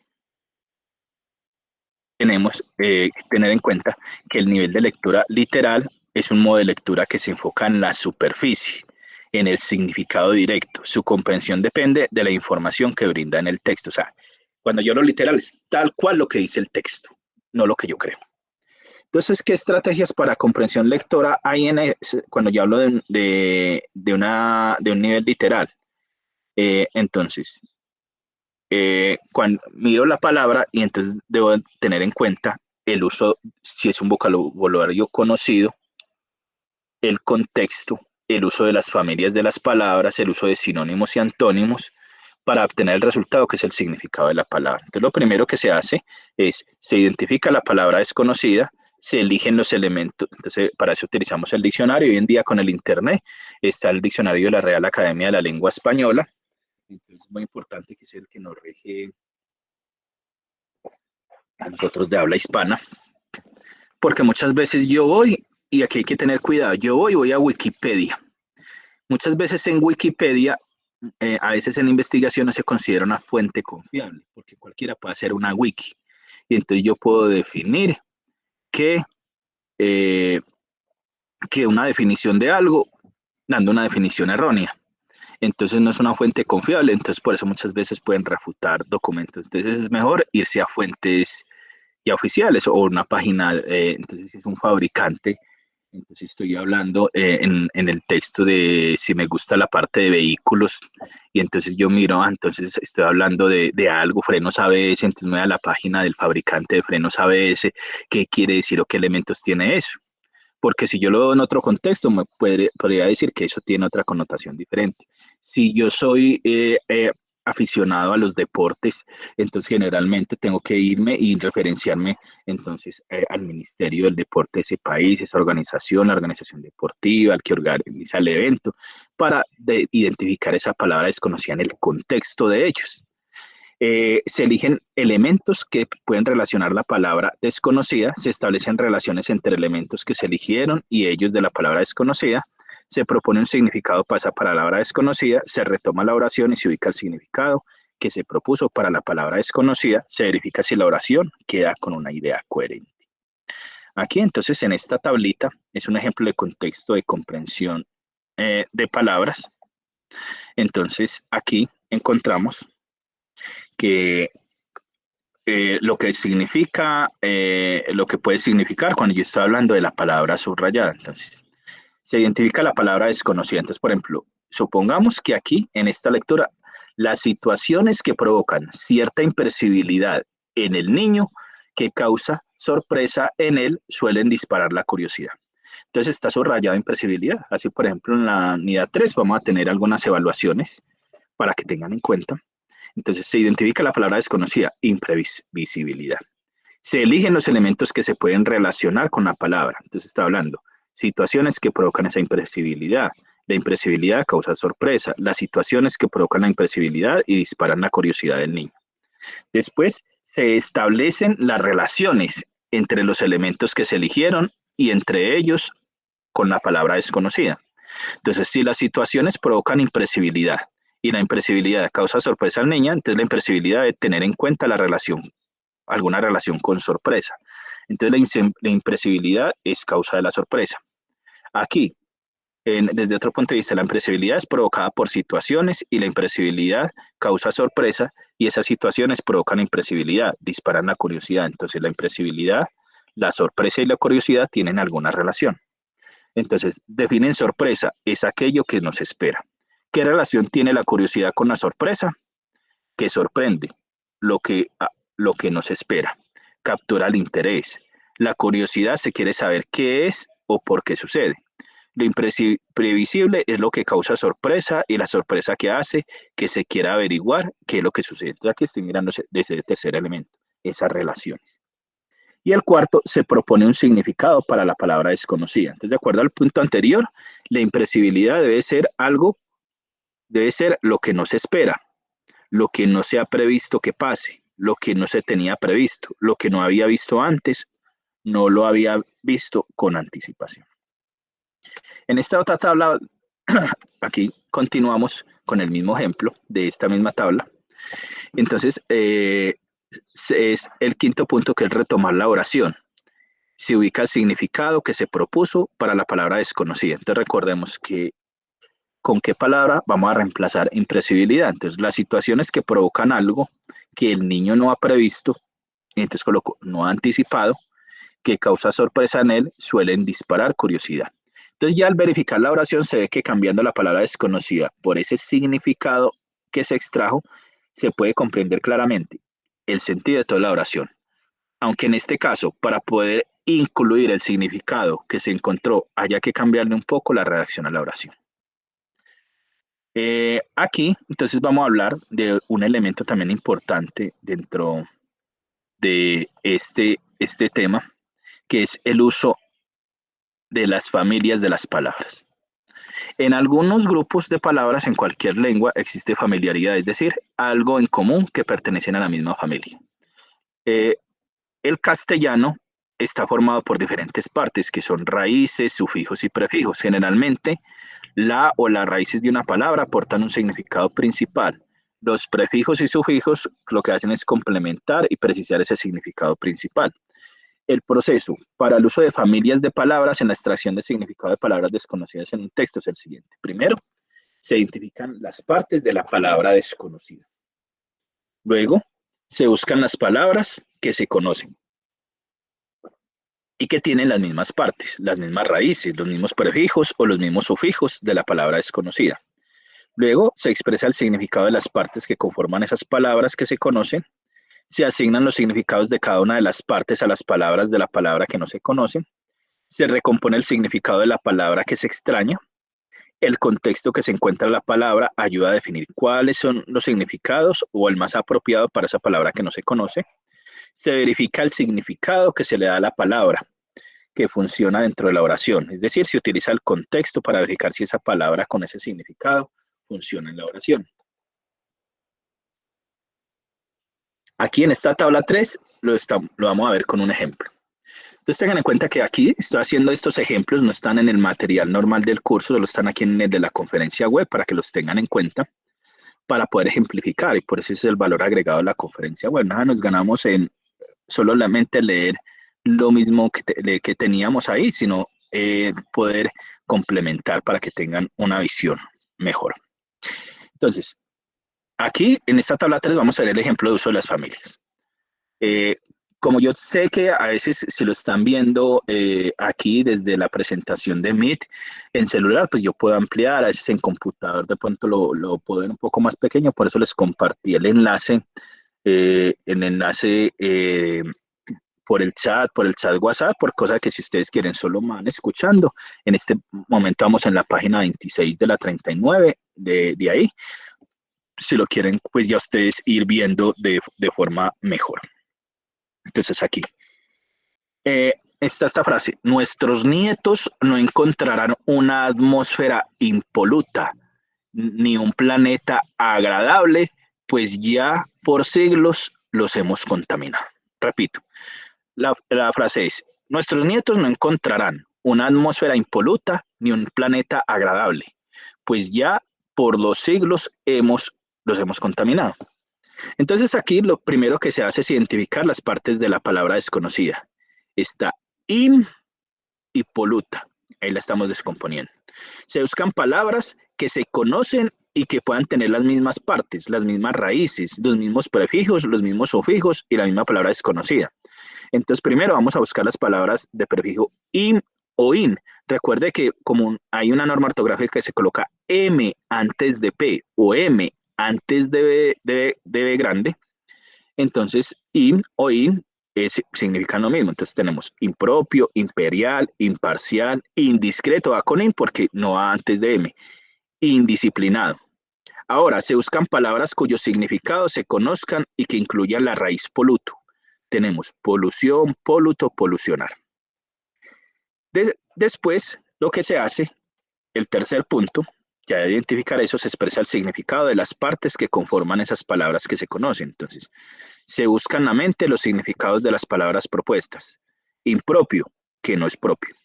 tener en cuenta que el nivel de lectura literal es un modo de lectura que se enfoca en la superficie, en el significado directo. Su comprensión depende de la información que brinda en el texto. O sea, cuando yo lo literal es tal cual lo que dice el texto, no lo que yo creo. Entonces, ¿qué estrategias para comprensión lectora hay cuando yo hablo de un nivel literal? Entonces, cuando miro la palabra y entonces debo tener en cuenta el uso, si es un vocabulario conocido, el contexto, el uso de las familias de las palabras, el uso de sinónimos y antónimos para obtener el resultado que es el significado de la palabra. Entonces lo primero que se hace es, se identifica la palabra desconocida, se eligen los elementos, entonces para eso utilizamos el diccionario. Hoy en día con el internet está el diccionario de la Real Academia de la Lengua Española. Entonces es muy importante que sea el que nos rige a nosotros de habla hispana, porque muchas veces yo voy, y aquí hay que tener cuidado, yo voy a Wikipedia. Muchas veces en Wikipedia, a veces en investigación no se considera una fuente confiable, porque cualquiera puede hacer una wiki. Y entonces yo puedo definir que, eh, que una definición de algo, dando una definición errónea. entonces no es una fuente confiable, entonces por eso muchas veces pueden refutar documentos. Entonces es mejor irse a fuentes ya oficiales o una página, entonces si es un fabricante, entonces estoy hablando en el texto de si me gusta la parte de vehículos y entonces yo miro, entonces estoy hablando de algo, frenos ABS, entonces me voy a la página del fabricante de frenos ABS, qué quiere decir o qué elementos tiene eso. Porque si yo lo veo en otro contexto, podría decir que eso tiene otra connotación diferente. Si yo soy aficionado a los deportes, entonces generalmente tengo que irme y referenciarme entonces al Ministerio del Deporte de ese país, esa organización, la organización deportiva, el que organiza el evento, para identificar esa palabra desconocida en el contexto de ellos. Se eligen elementos que pueden relacionar la palabra desconocida, se establecen relaciones entre elementos que se eligieron y ellos de la palabra desconocida, se propone un significado para esa palabra desconocida, se retoma la oración y se ubica el significado que se propuso para la palabra desconocida, se verifica si la oración queda con una idea coherente. Aquí entonces en esta tablita es un ejemplo de contexto de comprensión de palabras. Entonces aquí encontramos que lo que significa, lo que puede significar cuando yo estoy hablando de la palabra subrayada. Entonces, se identifica la palabra desconocida. Entonces, por ejemplo, supongamos que aquí, en esta lectura, las situaciones que provocan cierta impercibilidad en el niño que causa sorpresa en él suelen disparar la curiosidad. Entonces está subrayada impercibilidad. Así, por ejemplo, en la unidad 3 vamos a tener algunas evaluaciones para que tengan en cuenta. Entonces se identifica la palabra desconocida, imprevisibilidad. Se eligen los elementos que se pueden relacionar con la palabra. Entonces está hablando situaciones que provocan esa imprevisibilidad. La imprevisibilidad causa sorpresa. Las situaciones que provocan la imprevisibilidad y disparan la curiosidad del niño. Después se establecen las relaciones entre los elementos que se eligieron y entre ellos con la palabra desconocida. Entonces, si las situaciones provocan imprevisibilidad y la imprevisibilidad causa sorpresa al niño, entonces la imprevisibilidad debe tener en cuenta la relación, alguna relación con sorpresa. Entonces, la imprevisibilidad es causa de la sorpresa. Aquí, desde otro punto de vista, la imprevisibilidad es provocada por situaciones y la imprevisibilidad causa sorpresa y esas situaciones provocan imprevisibilidad, disparan la curiosidad. Entonces, la imprevisibilidad, la sorpresa y la curiosidad tienen alguna relación. Entonces, definen sorpresa, es aquello que nos espera. ¿Qué relación tiene la curiosidad con la sorpresa? Que sorprende, lo que, lo que nos espera. Captura el interés. La curiosidad se quiere saber qué es o por qué sucede. Lo imprevisible es lo que causa sorpresa y la sorpresa que hace que se quiera averiguar qué es lo que sucede. Entonces aquí estoy mirando desde el tercer elemento, esas relaciones. Y el cuarto, se propone un significado para la palabra desconocida. Entonces, de acuerdo al punto anterior, la imprevisibilidad debe ser algo, debe ser lo que no se espera, lo que no se ha previsto que pase, lo que no se tenía previsto, lo que no había visto antes, no lo había visto con anticipación. En esta otra tabla, aquí continuamos con el mismo ejemplo de esta misma tabla. Entonces, es el quinto punto, que es retomar la oración. Se ubica el significado que se propuso para la palabra desconocida. Entonces recordemos que con qué palabra vamos a reemplazar imprevisibilidad. Entonces las situaciones que provocan algo que el niño no ha previsto, entonces coloco no ha anticipado, que causa sorpresa en él, suelen disparar curiosidad. Entonces ya al verificar la oración se ve que cambiando la palabra desconocida por ese significado que se extrajo, se puede comprender claramente el sentido de toda la oración. Aunque en este caso, para poder incluir el significado que se encontró, haya que cambiarle un poco la redacción a la oración. Aquí, entonces, vamos a hablar de un elemento también importante dentro de este tema, que es el uso de las familias de las palabras. En algunos grupos de palabras en cualquier lengua existe familiaridad, es decir, algo en común que pertenecen a la misma familia. Eh, El castellano está formado por diferentes partes que son raíces, sufijos y prefijos. Generalmente, la o las raíces de una palabra aportan un significado principal. Los prefijos y sufijos lo que hacen es complementar y precisar ese significado principal. El proceso para el uso de familias de palabras en la extracción de significado de palabras desconocidas en un texto es el siguiente. Primero, Se identifican las partes de la palabra desconocida. Luego, se buscan las palabras que se conocen y que tienen las mismas partes, las mismas raíces, los mismos prefijos o los mismos sufijos de la palabra desconocida. Luego, se expresa el significado de las partes que conforman esas palabras que se conocen. Se asignan los significados de cada una de las partes a las palabras de la palabra que no se conocen. Se recompone el significado de la palabra que se extraña. El contexto que se encuentra la palabra ayuda a definir cuáles son los significados o el más apropiado para esa palabra que no se conoce. Se verifica el significado que se le da a la palabra que funciona dentro de la oración. Es decir, se utiliza el contexto para verificar si esa palabra con ese significado funciona en la oración. Aquí en esta tabla 3 lo vamos a ver con un ejemplo. Entonces tengan en cuenta que aquí estoy haciendo estos ejemplos, no están en el material normal del curso, solo están aquí en el de la conferencia web para que los tengan en cuenta para poder ejemplificar, y por eso ese es el valor agregado de la conferencia web. Nada nos ganamos en solamente leer lo mismo que teníamos ahí, sino poder complementar para que tengan una visión mejor. Entonces, aquí en esta tabla 3 vamos a ver el ejemplo de uso de las familias. Como yo sé que a veces si lo están viendo aquí desde la presentación de Meet en celular, pues yo puedo ampliar, a veces en computador de pronto lo puedo ver un poco más pequeño, por eso les compartí el enlace por el chat WhatsApp, por cosa que si ustedes quieren solo van escuchando. En este momento vamos en la página 26 de la 39 de ahí. Si lo quieren, pues ya ustedes ir viendo de forma mejor. Entonces aquí está esta frase: nuestros nietos no encontrarán una atmósfera impoluta ni un planeta agradable, pues ya por siglos los hemos contaminado. Repito, la frase es: nuestros nietos no encontrarán una atmósfera impoluta ni un planeta agradable, pues ya por los siglos los hemos contaminado. Entonces aquí lo primero que se hace es identificar las partes de la palabra desconocida. Está in y poluta. Ahí la estamos descomponiendo. Se buscan palabras que se conocen y que puedan tener las mismas partes, las mismas raíces, los mismos prefijos, los mismos sufijos y la misma palabra desconocida. Entonces primero vamos a buscar las palabras de prefijo in o in. Recuerde que como hay una norma ortográfica que se coloca M antes de P o M antes de B grande, entonces in o in significan lo mismo. Entonces tenemos impropio, imperial, imparcial, indiscreto, va con in porque no va antes de M, indisciplinado. Ahora, se buscan palabras cuyos significados se conozcan y que incluyan la raíz poluto. Tenemos polución, poluto, polucionar. Después, lo que se hace, el tercer punto, ya de identificar eso, se expresa el significado de las partes que conforman esas palabras que se conocen. Entonces, se busca en la mente los significados de las palabras propuestas. Impropio, que no es propio.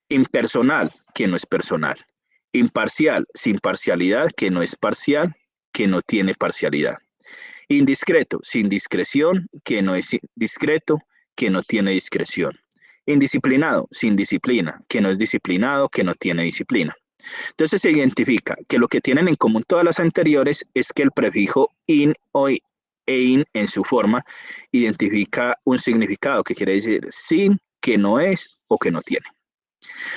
Impersonal, que no es personal. Imparcial, sin parcialidad, que no es parcial, que no tiene parcialidad. Indiscreto, sin discreción, que no es discreto, que no tiene discreción. Indisciplinado, sin disciplina, que no es disciplinado, que no tiene disciplina. Entonces se identifica que lo que tienen en común todas las anteriores es que el prefijo in o e in en su forma identifica un significado que quiere decir sin, que no es o que no tiene.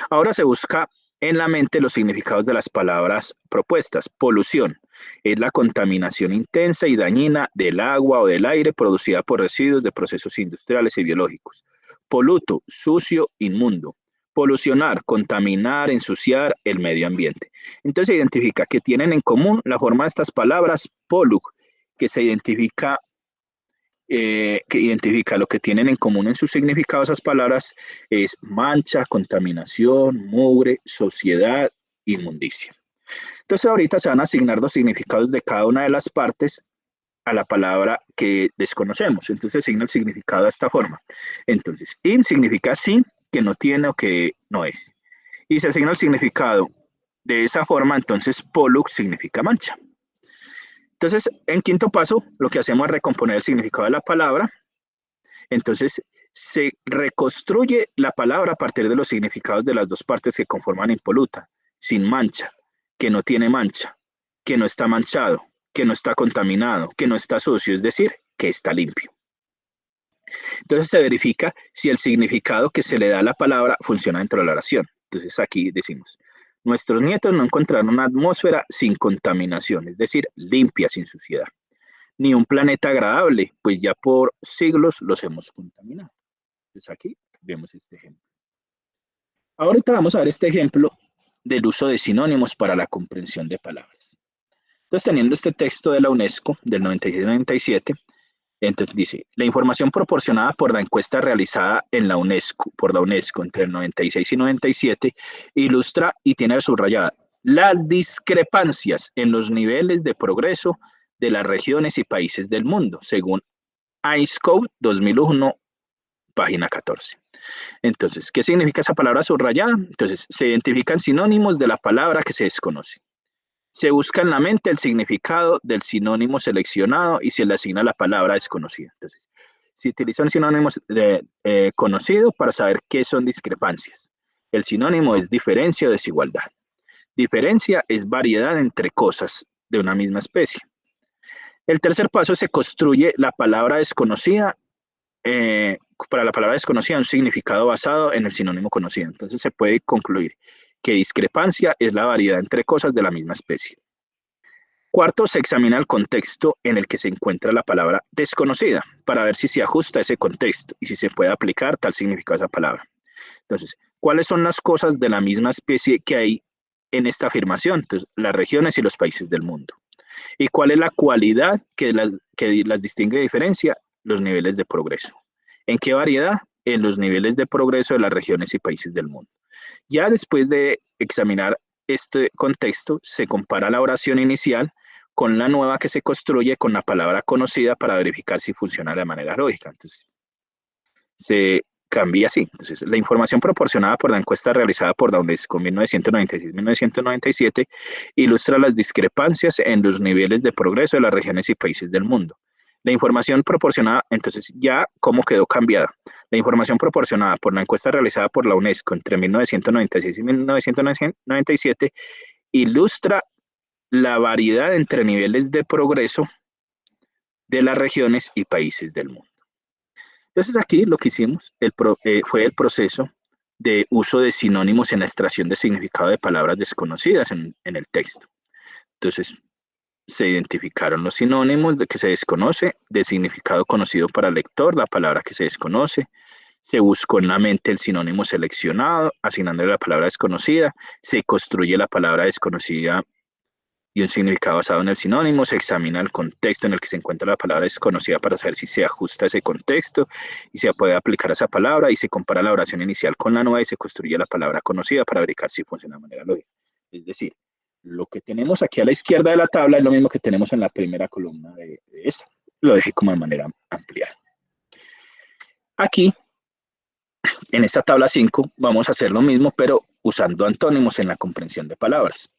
Ahora se busca en la mente los significados de las palabras propuestas. Polución es la contaminación intensa y dañina del agua o del aire producida por residuos de procesos industriales y biológicos. Poluto, sucio, inmundo. Polucionar, contaminar, ensuciar el medio ambiente. Entonces se identifica que tienen en común la forma de estas palabras polluc, que identifica lo que tienen en común en su significado esas palabras es mancha, contaminación, mugre, suciedad, inmundicia. Entonces ahorita se van a asignar los significados de cada una de las partes a la palabra que desconocemos. Entonces se asigna el significado de esta forma. Entonces, in significa sin, que no tiene o que no es. Y se asigna el significado de esa forma, entonces polluc significa mancha. Entonces, en quinto paso, lo que hacemos es recomponer el significado de la palabra. Entonces, se reconstruye la palabra a partir de los significados de las dos partes que conforman impoluta. Sin mancha, que no tiene mancha, que no está manchado, que no está contaminado, que no está sucio, es decir, que está limpio. Entonces se verifica si el significado que se le da a la palabra funciona dentro de la oración. Entonces aquí decimos, nuestros nietos no encontraron una atmósfera sin contaminación, es decir, limpia, sin suciedad, ni un planeta agradable, pues ya por siglos los hemos contaminado. Entonces aquí vemos este ejemplo. Ahorita vamos a ver este ejemplo del uso de sinónimos para la comprensión de palabras. Entonces, teniendo este texto de la UNESCO del 96-97, entonces dice, la información proporcionada por la encuesta realizada en por la UNESCO entre el 96 y 97 ilustra y tiene subrayada las discrepancias en los niveles de progreso de las regiones y países del mundo, según ICE-Code 2001, página 14. Entonces, ¿qué significa esa palabra subrayada? Entonces, se identifican sinónimos de la palabra que se desconoce. Se busca en la mente el significado del sinónimo seleccionado y se le asigna la palabra desconocida. Entonces, se utiliza un sinónimo conocido para saber qué son discrepancias. El sinónimo es diferencia o desigualdad. Diferencia es variedad entre cosas de una misma especie. El tercer paso se construye la palabra desconocida. Para la palabra desconocida, un significado basado en el sinónimo conocido. Entonces se puede concluir que discrepancia es la variedad entre cosas de la misma especie. Cuarto, se examina el contexto en el que se encuentra la palabra desconocida para ver si se ajusta a ese contexto y si se puede aplicar tal significado a esa palabra. Entonces, ¿cuáles son las cosas de la misma especie que hay en esta afirmación? Entonces, las regiones y los países del mundo. ¿Y cuál es la cualidad que las distingue de diferencia? Los niveles de progreso. ¿En qué variedad? En los niveles de progreso de las regiones y países del mundo. Ya después de examinar este contexto, se compara la oración inicial con la nueva que se construye con la palabra conocida para verificar si funciona de manera lógica. Entonces, se cambia así. Entonces, la información proporcionada por la encuesta realizada por la UNESCO en 1996-1997 ilustra las discrepancias en los niveles de progreso de las regiones y países del mundo. La información proporcionada, entonces ya cómo quedó cambiada. La información proporcionada por la encuesta realizada por la UNESCO entre 1996 y 1997 ilustra la variedad entre niveles de progreso de las regiones y países del mundo. Entonces aquí lo que hicimos fue el proceso de uso de sinónimos en la extracción de significado de palabras desconocidas en el texto. Entonces se identificaron los sinónimos de que se desconoce, de significado conocido para el lector, la palabra que se desconoce. Se buscó en la mente el sinónimo seleccionado, asignándole la palabra desconocida. Se construye la palabra desconocida y un significado basado en el sinónimo. Se examina el contexto en el que se encuentra la palabra desconocida para saber si se ajusta a ese contexto y se puede aplicar a esa palabra, y se compara la oración inicial con la nueva y se construye la palabra conocida para verificar si funciona de manera lógica. Es decir, lo que tenemos aquí a la izquierda de la tabla es lo mismo que tenemos en la primera columna de esta. Lo dejé como de manera ampliada. Aquí, en esta tabla 5, vamos a hacer lo mismo, pero usando antónimos en la comprensión de palabras.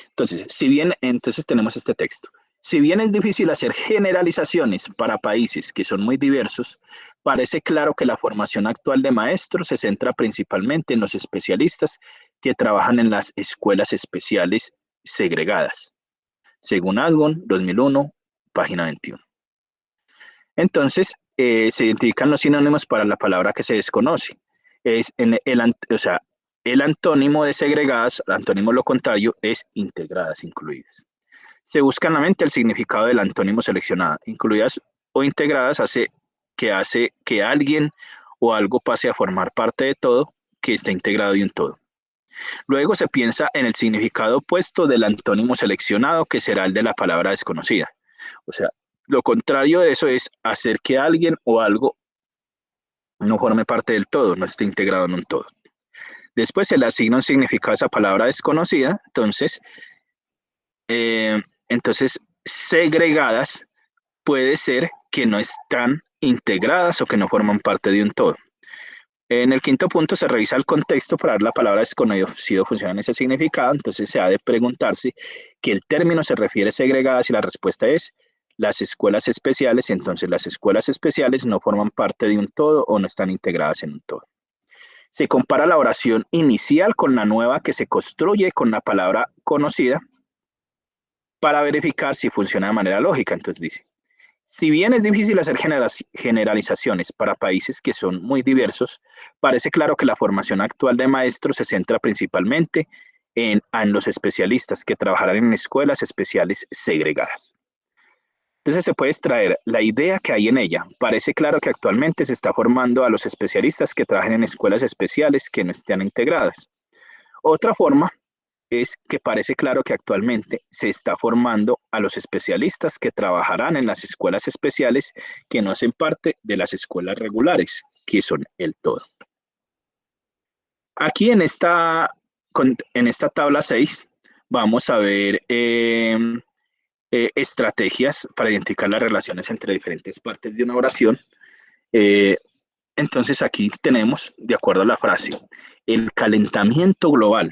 Entonces, entonces tenemos este texto. Si bien es difícil hacer generalizaciones para países que son muy diversos, parece claro que la formación actual de maestros se centra principalmente en los especialistas que trabajan en las escuelas especiales segregadas, según Adgon, 2001, página 21. Entonces, se identifican los sinónimos para la palabra que se desconoce. El antónimo de segregadas, el antónimo lo contrario, es integradas, incluidas. Se busca en la mente el significado del antónimo seleccionado. Incluidas o integradas hace que alguien o algo pase a formar parte de todo que está integrado de un todo. Luego se piensa en el significado opuesto del antónimo seleccionado, que será el de la palabra desconocida. O sea, lo contrario de eso es hacer que alguien o algo no forme parte del todo, no esté integrado en un todo. Después se le asigna un significado a esa palabra desconocida, entonces segregadas puede ser que no están integradas o que no forman parte de un todo. En el quinto punto se revisa el contexto para ver la palabra desconocido funciona en ese significado. Entonces se ha de preguntarse que el término se refiere a segregadas y la respuesta es las escuelas especiales. Entonces las escuelas especiales no forman parte de un todo o no están integradas en un todo. Se compara la oración inicial con la nueva que se construye con la palabra conocida para verificar si funciona de manera lógica. Entonces dice, si bien es difícil hacer generalizaciones para países que son muy diversos, parece claro que la formación actual de maestros se centra principalmente en los especialistas que trabajarán en escuelas especiales segregadas. Entonces se puede extraer la idea que hay en ella. Parece claro que actualmente se está formando a los especialistas que trabajan en escuelas especiales que no estén integradas. Otra forma es que parece claro que actualmente se está formando a los especialistas que trabajarán en las escuelas especiales que no hacen parte de las escuelas regulares, que son el todo. Aquí en esta tabla 6 vamos a ver estrategias para identificar las relaciones entre diferentes partes de una oración. Entonces aquí tenemos, de acuerdo a la frase, el calentamiento global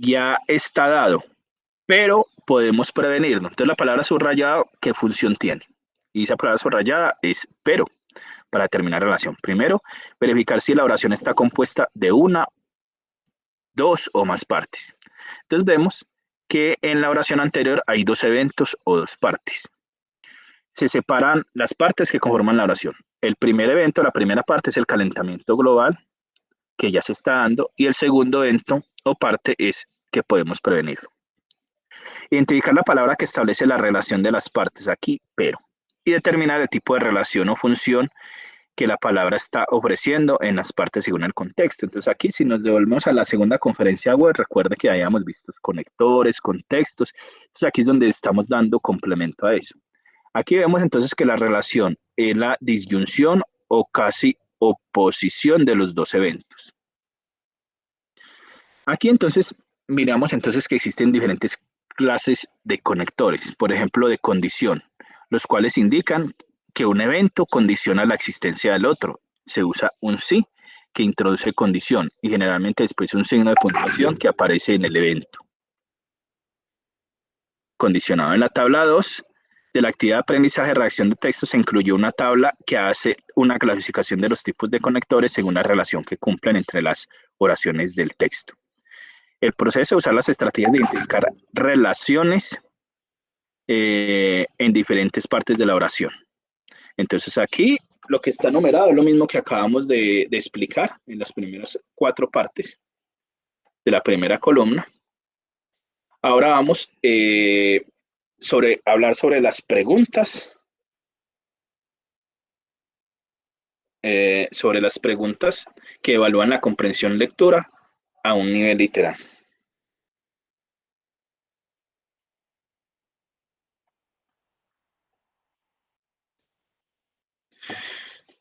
ya está dado, pero podemos prevenirlo. Entonces la palabra subrayada, ¿qué función tiene? Y esa palabra subrayada es pero, para terminar relación. Primero, verificar si la oración está compuesta de una, dos o más partes. Entonces vemos que en la oración anterior hay dos eventos o dos partes. Se separan las partes que conforman la oración. El primer evento, la primera parte es el calentamiento global, que ya se está dando, y el segundo evento o parte es que podemos prevenirlo. Identificar la palabra que establece la relación de las partes aquí, pero, y determinar el tipo de relación o función que la palabra está ofreciendo en las partes según el contexto. Entonces aquí si nos devolvemos a la segunda conferencia web, recuerde que habíamos visto conectores, contextos, entonces aquí es donde estamos dando complemento a eso. Aquí vemos entonces que la relación es la disyunción o casi oposición de los dos eventos. Aquí entonces miramos entonces que existen diferentes clases de conectores, por ejemplo de condición, los cuales indican que un evento condiciona la existencia del otro. Se usa un sí que introduce condición y generalmente después un signo de puntuación que aparece en el evento. Condicionado en la tabla 2 de la actividad de aprendizaje reacción de texto se incluyó una tabla que hace una clasificación de los tipos de conectores según la relación que cumplen entre las oraciones del texto. El proceso de usar las estrategias de identificar relaciones en diferentes partes de la oración. Entonces aquí lo que está numerado es lo mismo que acabamos de explicar en las primeras 4 partes de la primera columna. Ahora vamos hablar sobre las preguntas. Sobre las preguntas que evalúan la comprensión lectora a un nivel literal.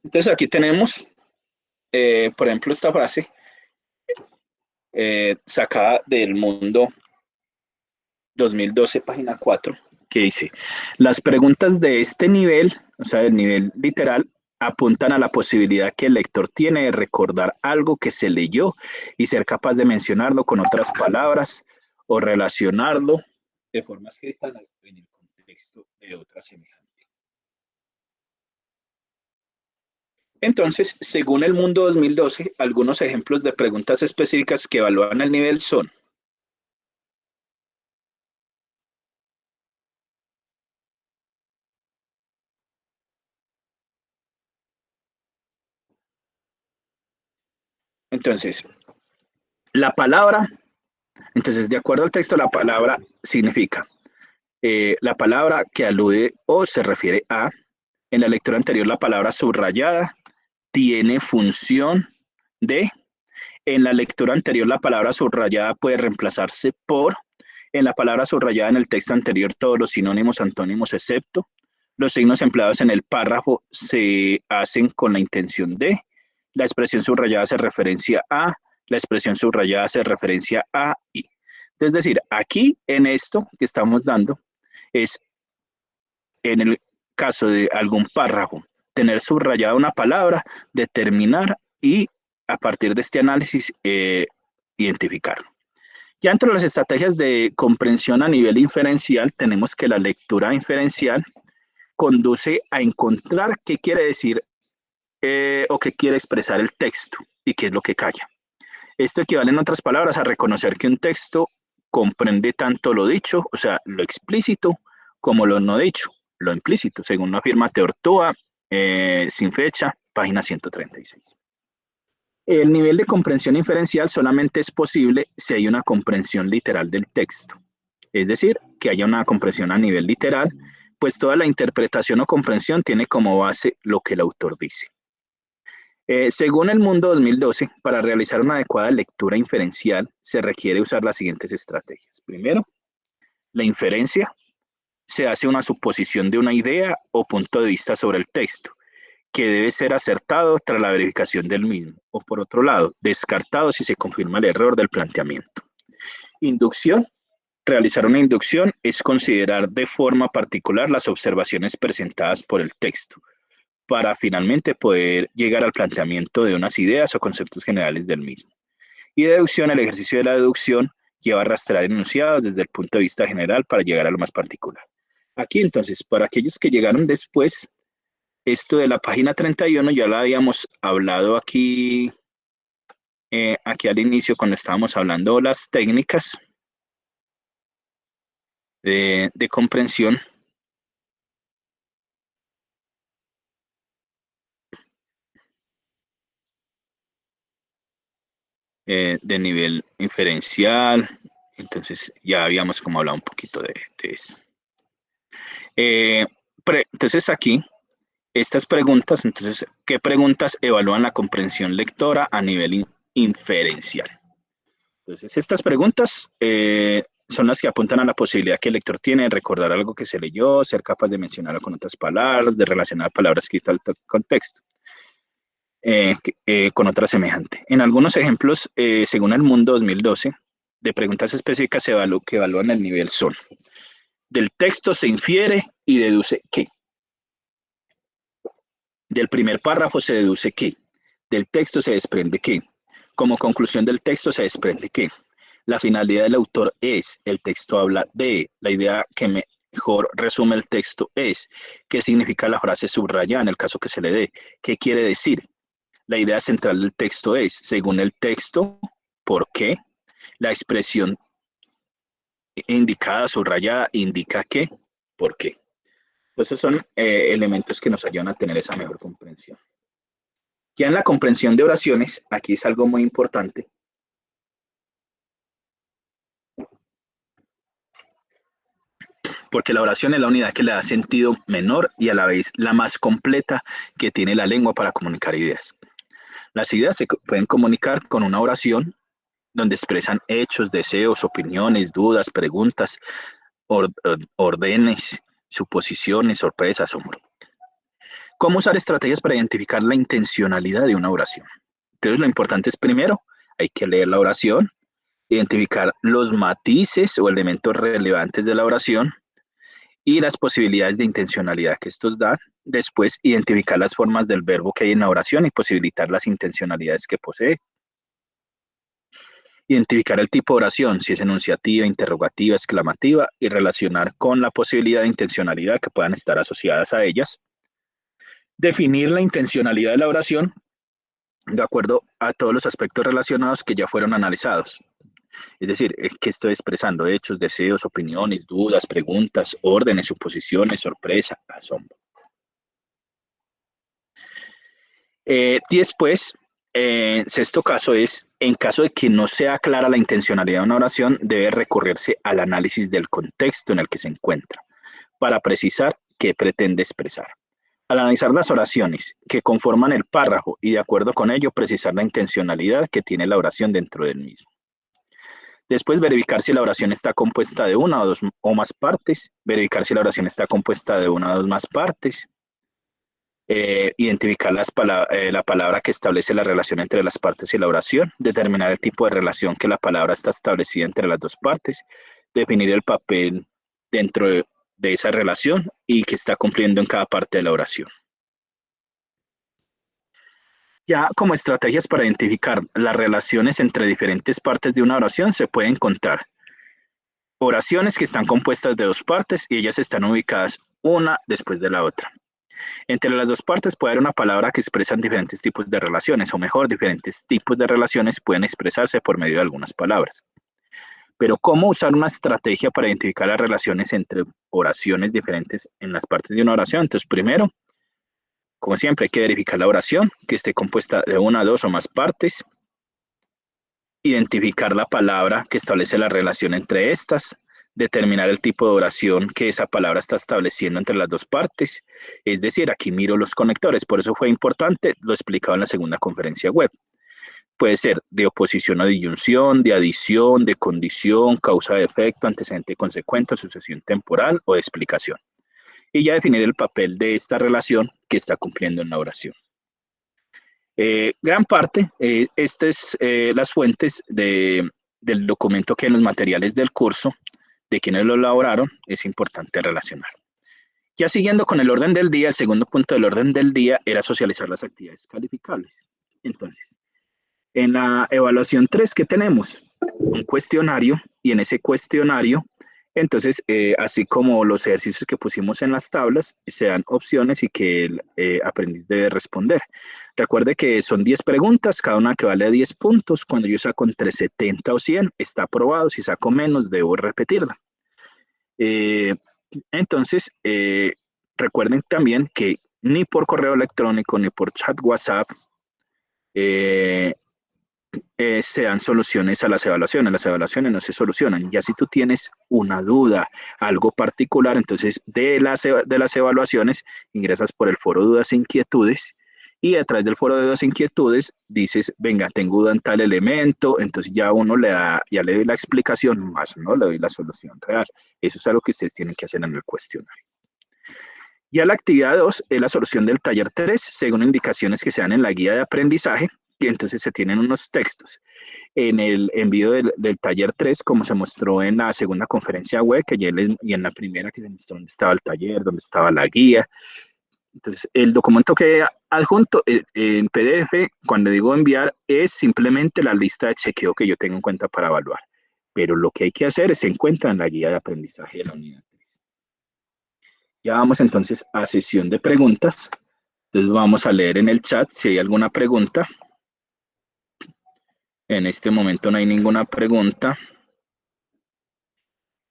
Entonces aquí tenemos, por ejemplo, esta frase sacada del Mundo 2012, página 4, que dice, las preguntas de este nivel, o sea, del nivel literal, apuntan a la posibilidad que el lector tiene de recordar algo que se leyó y ser capaz de mencionarlo con otras palabras o relacionarlo de forma escrita en el contexto de otra semejante. Entonces, según el Mundo 2012, algunos ejemplos de preguntas específicas que evalúan el nivel son: entonces, la palabra, entonces, de acuerdo al texto, la palabra significa la palabra que alude o se refiere a. En la lectura anterior, la palabra subrayada tiene función de. En la lectura anterior, la palabra subrayada puede reemplazarse por. En la palabra subrayada en el texto anterior, todos los sinónimos antónimos excepto. Los signos empleados en el párrafo se hacen con la intención de. La expresión subrayada hace referencia a. La expresión subrayada hace referencia a y. Es decir, aquí en esto que estamos dando es en el caso de algún párrafo, tener subrayada una palabra, determinar y a partir de este análisis identificarlo. Ya entre las estrategias de comprensión a nivel inferencial, tenemos que la lectura inferencial conduce a encontrar qué quiere decir o qué quiere expresar el texto y qué es lo que calla. Esto equivale, en otras palabras, a reconocer que un texto comprende tanto lo dicho, o sea, lo explícito, como lo no dicho, lo implícito, según lo afirma Teortúa, sin fecha, página 136. El nivel de comprensión inferencial solamente es posible si hay una comprensión literal del texto, es decir, que haya una comprensión a nivel literal, pues toda la interpretación o comprensión tiene como base lo que el autor dice. Según el Mundo 2012, para realizar una adecuada lectura inferencial se requiere usar las siguientes estrategias. Primero, la inferencia se hace una suposición de una idea o punto de vista sobre el texto, que debe ser acertado tras la verificación del mismo, o por otro lado, descartado si se confirma el error del planteamiento. Inducción. Realizar una inducción es considerar de forma particular las observaciones presentadas por el texto, para finalmente poder llegar al planteamiento de unas ideas o conceptos generales del mismo. Y deducción, el ejercicio de la deducción lleva a rastrear enunciados desde el punto de vista general para llegar a lo más particular. Aquí entonces, para aquellos que llegaron después, esto de la página 31 ya la habíamos hablado aquí, aquí al inicio cuando estábamos hablando de las técnicas de comprensión. De nivel inferencial, entonces ya habíamos como hablado un poquito de eso. Entonces aquí, estas preguntas, entonces, ¿qué preguntas evalúan la comprensión lectora a nivel inferencial? Entonces, estas preguntas son las que apuntan a la posibilidad que el lector tiene de recordar algo que se leyó, ser capaz de mencionarlo con otras palabras, de relacionar palabras escritas al contexto. Con otra semejante. En algunos ejemplos, según el Mundo 2012, de preguntas específicas que evalúan el nivel son: del texto se infiere y deduce que. Del primer párrafo se deduce que. Del texto se desprende que. Como conclusión del texto se desprende que. La finalidad del autor es, el texto habla de, la idea que mejor resume el texto es, qué significa la frase subrayada en el caso que se le dé, qué quiere decir. La idea central del texto es, según el texto, ¿por qué? La expresión indicada, subrayada, indica que, ¿por qué? Esos son elementos que nos ayudan a tener esa mejor comprensión. Ya en la comprensión de oraciones, aquí es algo muy importante. Porque la oración es la unidad que le da sentido menor y a la vez la más completa que tiene la lengua para comunicar ideas. Las ideas se pueden comunicar con una oración donde expresan hechos, deseos, opiniones, dudas, preguntas, órdenes, suposiciones, sorpresas, asombro. ¿Cómo usar estrategias para identificar la intencionalidad de una oración? Entonces, lo importante es primero, hay que leer la oración, identificar los matices o elementos relevantes de la oración y las posibilidades de intencionalidad que estos dan. Después, identificar las formas del verbo que hay en la oración y posibilitar las intencionalidades que posee. Identificar el tipo de oración, si es enunciativa, interrogativa, exclamativa, y relacionar con la posibilidad de intencionalidad que puedan estar asociadas a ellas. Definir la intencionalidad de la oración de acuerdo a todos los aspectos relacionados que ya fueron analizados. Es decir, que estoy expresando hechos, deseos, opiniones, dudas, preguntas, órdenes, suposiciones, sorpresa, asombro. Después, sexto caso es, en caso de que no sea clara la intencionalidad de una oración, debe recurrirse al análisis del contexto en el que se encuentra, para precisar qué pretende expresar. Al analizar las oraciones que conforman el párrafo y de acuerdo con ello, precisar la intencionalidad que tiene la oración dentro del mismo. Después, verificar si la oración está compuesta de una o dos o más partes, verificar si la oración está compuesta de una o dos más partes, identificar la palabra que establece la relación entre las partes y la oración, determinar el tipo de relación que la palabra está establecida entre las dos partes, definir el papel dentro de esa relación y que está cumpliendo en cada parte de la oración. Ya como estrategias para identificar las relaciones entre diferentes partes de una oración se puede encontrar oraciones que están compuestas de dos partes y ellas están ubicadas una después de la otra. Entre las dos partes puede haber una palabra que expresan diferentes tipos de relaciones, o mejor, diferentes tipos de relaciones pueden expresarse por medio de algunas palabras. Pero ¿cómo usar una estrategia para identificar las relaciones entre oraciones diferentes en las partes de una oración? Entonces, primero, como siempre, hay que verificar la oración, que esté compuesta de una, dos o más partes, identificar la palabra que establece la relación entre estas, determinar el tipo de oración que esa palabra está estableciendo entre las dos partes. Es decir, aquí miro los conectores, por eso fue importante, lo explicaba en la segunda conferencia web. Puede ser de oposición o disyunción, de adición, de condición, causa de efecto, antecedente y consecuente, sucesión temporal o de explicación. Y ya definir el papel de esta relación que está cumpliendo en la oración. Gran parte, estas es las fuentes del documento que en los materiales del curso, de quienes lo elaboraron, es importante relacionar. Ya siguiendo con el orden del día, el segundo punto del orden del día era socializar las actividades calificables. Entonces, en la evaluación 3, ¿qué tenemos? Un cuestionario, y en ese cuestionario, entonces, así como los ejercicios que pusimos en las tablas, se dan opciones y que el aprendiz debe responder. Recuerde que son 10 preguntas, cada una que vale 10 puntos. Cuando yo saco entre 70 o 100, está aprobado. Si saco menos, debo repetirla. Entonces, recuerden también que ni por correo electrónico ni por chat WhatsApp se dan soluciones a las evaluaciones no se solucionan. Ya si tú tienes una duda, algo particular, entonces de las evaluaciones ingresas por el foro de dudas e inquietudes y a través del foro de dudas e inquietudes dices, venga, tengo duda en tal elemento, entonces ya uno ya le doy la explicación, más no le doy la solución real. Eso es algo que ustedes tienen que hacer en el cuestionario. Ya la actividad 2 es la solución del taller 3, según indicaciones que se dan en la guía de aprendizaje, y entonces se tienen unos textos. En el envío del taller 3, como se mostró en la segunda conferencia web, y en la primera que se mostró dónde estaba el taller, dónde estaba la guía. Entonces, el documento que adjunto en PDF, cuando digo enviar, es simplemente la lista de chequeo que yo tengo en cuenta para evaluar. Pero lo que hay que hacer se encuentra en la guía de aprendizaje de la unidad 3. Ya vamos entonces a sesión de preguntas. Entonces vamos a leer en el chat si hay alguna pregunta. En este momento no hay ninguna pregunta.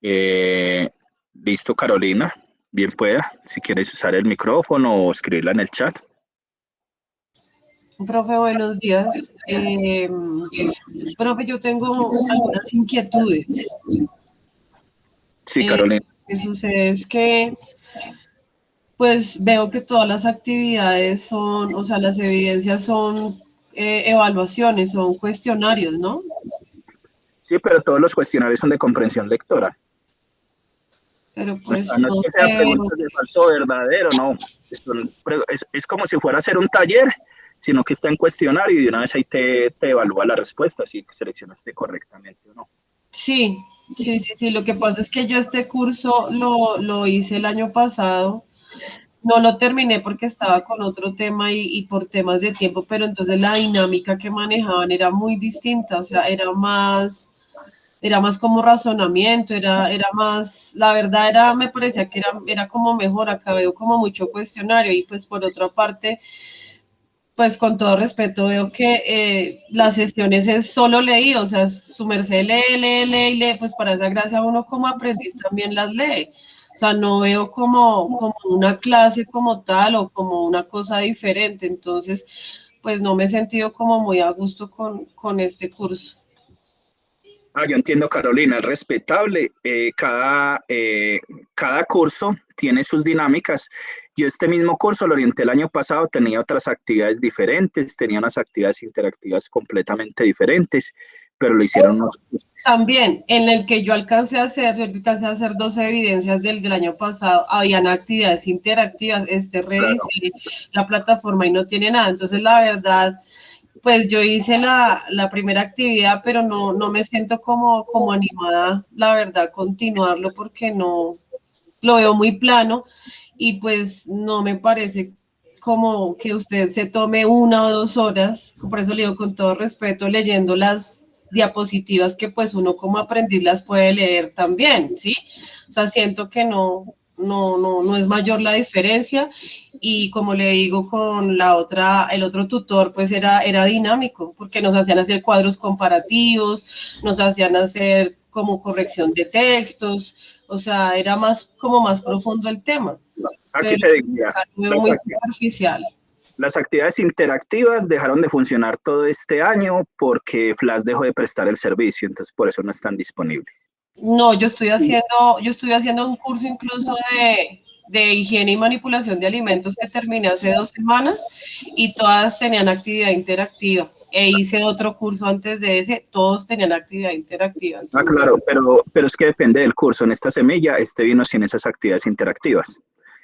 Listo, Carolina. Bien pueda, si quieres usar el micrófono o escribirla en el chat.
Profe, buenos días. Profe, yo tengo algunas inquietudes.
Sí, Carolina.
Lo que sucede es que, pues, veo que todas las actividades son, o sea, las evidencias son evaluaciones, son cuestionarios, ¿no?
Sí, pero todos los cuestionarios son de comprensión lectora.
Pero
O sea,
pues,
no es
no
que sean
sé,
preguntas de falso o verdadero, no. Es como si fuera a hacer un taller, sino que está en cuestionario y de una vez ahí te evalúa la respuesta, si seleccionaste correctamente o no.
sí, sí. Lo que pasa es que yo este curso lo hice el año pasado. No lo terminé porque estaba con otro tema y por temas de tiempo, pero entonces la dinámica que manejaban era muy distinta, o sea, era más como razonamiento, era más, la verdad era, me parecía que era como mejor, acá veo como mucho cuestionario y pues por otra parte, pues con todo respeto veo que las sesiones es solo leí, o sea, su merced lee, pues para esa gracia uno como aprendiz también las lee. O sea, no veo como una clase como tal o como una cosa diferente. Entonces, pues no me he sentido como muy a gusto con este curso.
Yo entiendo, Carolina, es respetable. Cada curso tiene sus dinámicas. Yo este mismo curso lo orienté el año pasado, tenía otras actividades diferentes, tenía unas actividades interactivas completamente diferentes, pero lo hicieron unos cursos.
También, en el que yo alcancé a hacer 12 evidencias del año pasado, habían actividades interactivas, revisé
Claro.
la plataforma y no tiene nada. Entonces, la verdad, pues yo hice la primera actividad, pero no me siento como animada, la verdad, a continuarlo porque no lo veo muy plano y pues no me parece como que usted se tome 1 o 2 horas, por eso le digo con todo respeto, leyendo las diapositivas que pues uno como aprendiz las puede leer también, ¿sí? O sea, siento que no es mayor la diferencia y como le digo con el otro tutor, pues era dinámico, porque nos hacían hacer cuadros comparativos, nos hacían hacer como corrección de textos, o sea, era más como más profundo el tema.
Aquí
Pero
te diría,
muy superficial.
las actividades interactivas dejaron de funcionar todo este año porque Flash dejó de prestar el servicio, entonces por eso no están disponibles.
No, yo estoy haciendo un curso incluso de higiene y manipulación de alimentos que terminé hace 2 semanas y todas tenían actividad interactiva. E hice otro curso antes de ese, todos tenían actividad interactiva.
Ah,
Entonces,
claro, pero es que depende del curso. En esta semilla, este vino sin esas actividades interactivas.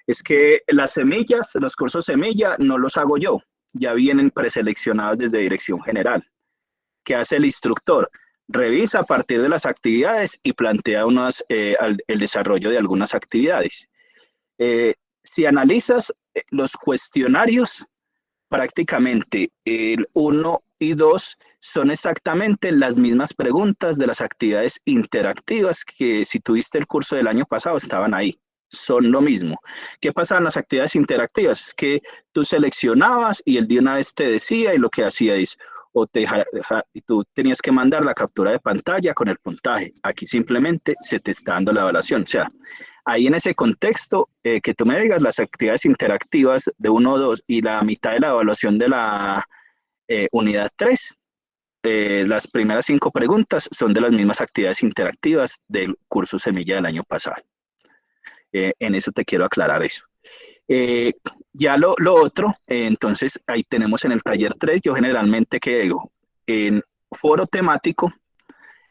Es que las semillas, los cursos semilla, no los hago yo, ya vienen preseleccionados desde Dirección General. ¿Qué hace el instructor? Revisa a partir de las actividades y plantea el desarrollo de algunas actividades. Si analizas los cuestionarios, prácticamente el 1 y 2 son exactamente las mismas preguntas de las actividades interactivas que si tuviste el curso del año pasado estaban ahí. Son lo mismo. ¿Qué pasa en las actividades interactivas? Es que tú seleccionabas y él de una vez te decía y lo que hacía es, y tú tenías que mandar la captura de pantalla con el puntaje. Aquí simplemente se te está dando la evaluación. O sea, ahí en ese contexto, que tú me digas las actividades interactivas de 1 o 2 y la mitad de la evaluación de la unidad 3, las primeras 5 preguntas son de las mismas actividades interactivas del curso Semilla del año pasado. En eso te quiero aclarar eso. Ya lo otro, entonces ahí tenemos en el taller 3, yo generalmente, ¿qué digo? En foro temático,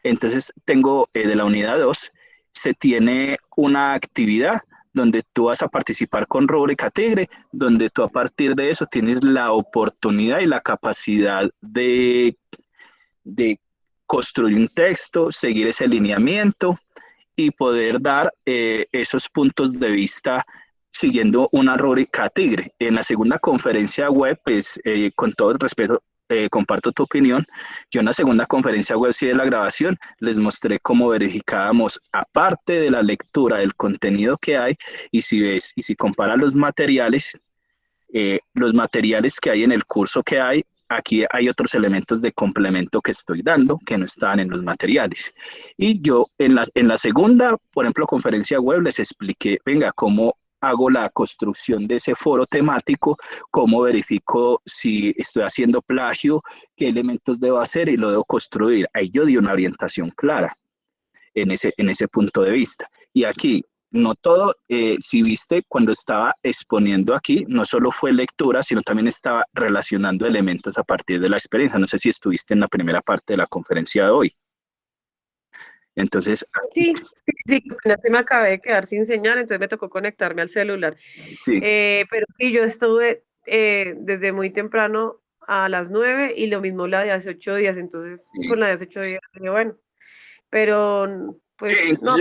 entonces tengo de la unidad 2, se tiene una actividad donde tú vas a participar con Rúbrica Tigre, donde tú a partir de eso tienes la oportunidad y la capacidad de construir un texto, seguir ese lineamiento y poder dar esos puntos de vista siguiendo una rúbrica tigre. En la segunda conferencia web, pues con todo el respeto, comparto tu opinión. Yo en la segunda conferencia web, sí, de la grabación, les mostré cómo verificábamos, aparte de la lectura del contenido que hay, y si ves, y si comparas los materiales que hay en el curso que hay, aquí hay otros elementos de complemento que estoy dando que no estaban en los materiales. Y yo en la segunda, por ejemplo, conferencia web les expliqué, venga, cómo hago la construcción de ese foro temático, cómo verifico si estoy haciendo plagio, qué elementos debo hacer y lo debo construir. Ahí yo di una orientación clara en ese punto de vista. Y aquí, no todo, si viste, cuando estaba exponiendo aquí, no solo fue lectura, sino también estaba relacionando elementos a partir de la experiencia. No sé si estuviste en la primera parte de la conferencia de hoy. Entonces,
sí, sí, apenas me acabé de quedar sin señal, entonces me tocó conectarme al celular.
sí,
Pero sí, yo estuve desde muy temprano a las 9 y lo mismo la de hace 8 días, entonces
sí.
con la de hace 8 días, dije, bueno, pero
Sí,
pues no,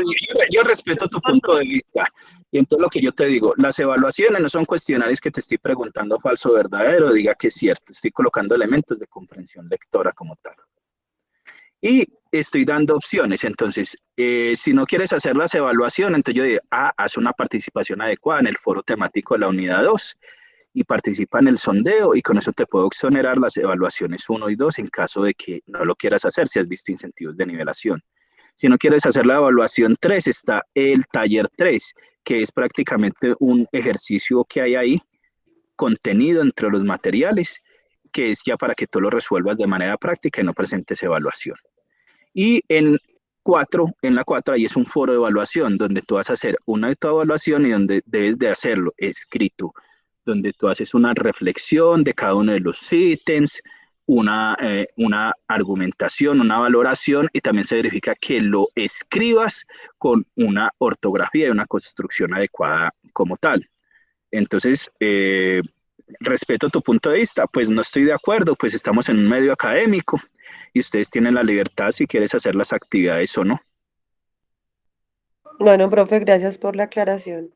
yo respeto tu punto de vista. Y entonces lo que yo te digo, las evaluaciones no son cuestionarios que te estoy preguntando falso o verdadero, diga que es cierto, estoy colocando elementos de comprensión lectora como tal. Y estoy dando opciones. Entonces, si no quieres hacer las evaluaciones, entonces yo digo, haz una participación adecuada en el foro temático de la unidad 2 y participa en el sondeo y con eso te puedo exonerar las evaluaciones 1 y 2 en caso de que no lo quieras hacer si has visto incentivos de nivelación. Si no quieres hacer la evaluación 3, está el taller 3, que es prácticamente un ejercicio que hay ahí, contenido entre los materiales, que es ya para que tú lo resuelvas de manera práctica y no presentes evaluación. Y en la 4 ahí es un foro de evaluación donde tú vas a hacer una autoevaluación y donde debes de hacerlo escrito, donde tú haces una reflexión de cada uno de los ítems, una argumentación, una valoración y también se verifica que lo escribas con una ortografía y una construcción adecuada como tal. Entonces, respeto tu punto de vista, pues no estoy de acuerdo, pues estamos en un medio académico y ustedes tienen la libertad si quieres hacer las actividades o no.
bueno, profe, gracias por la aclaración.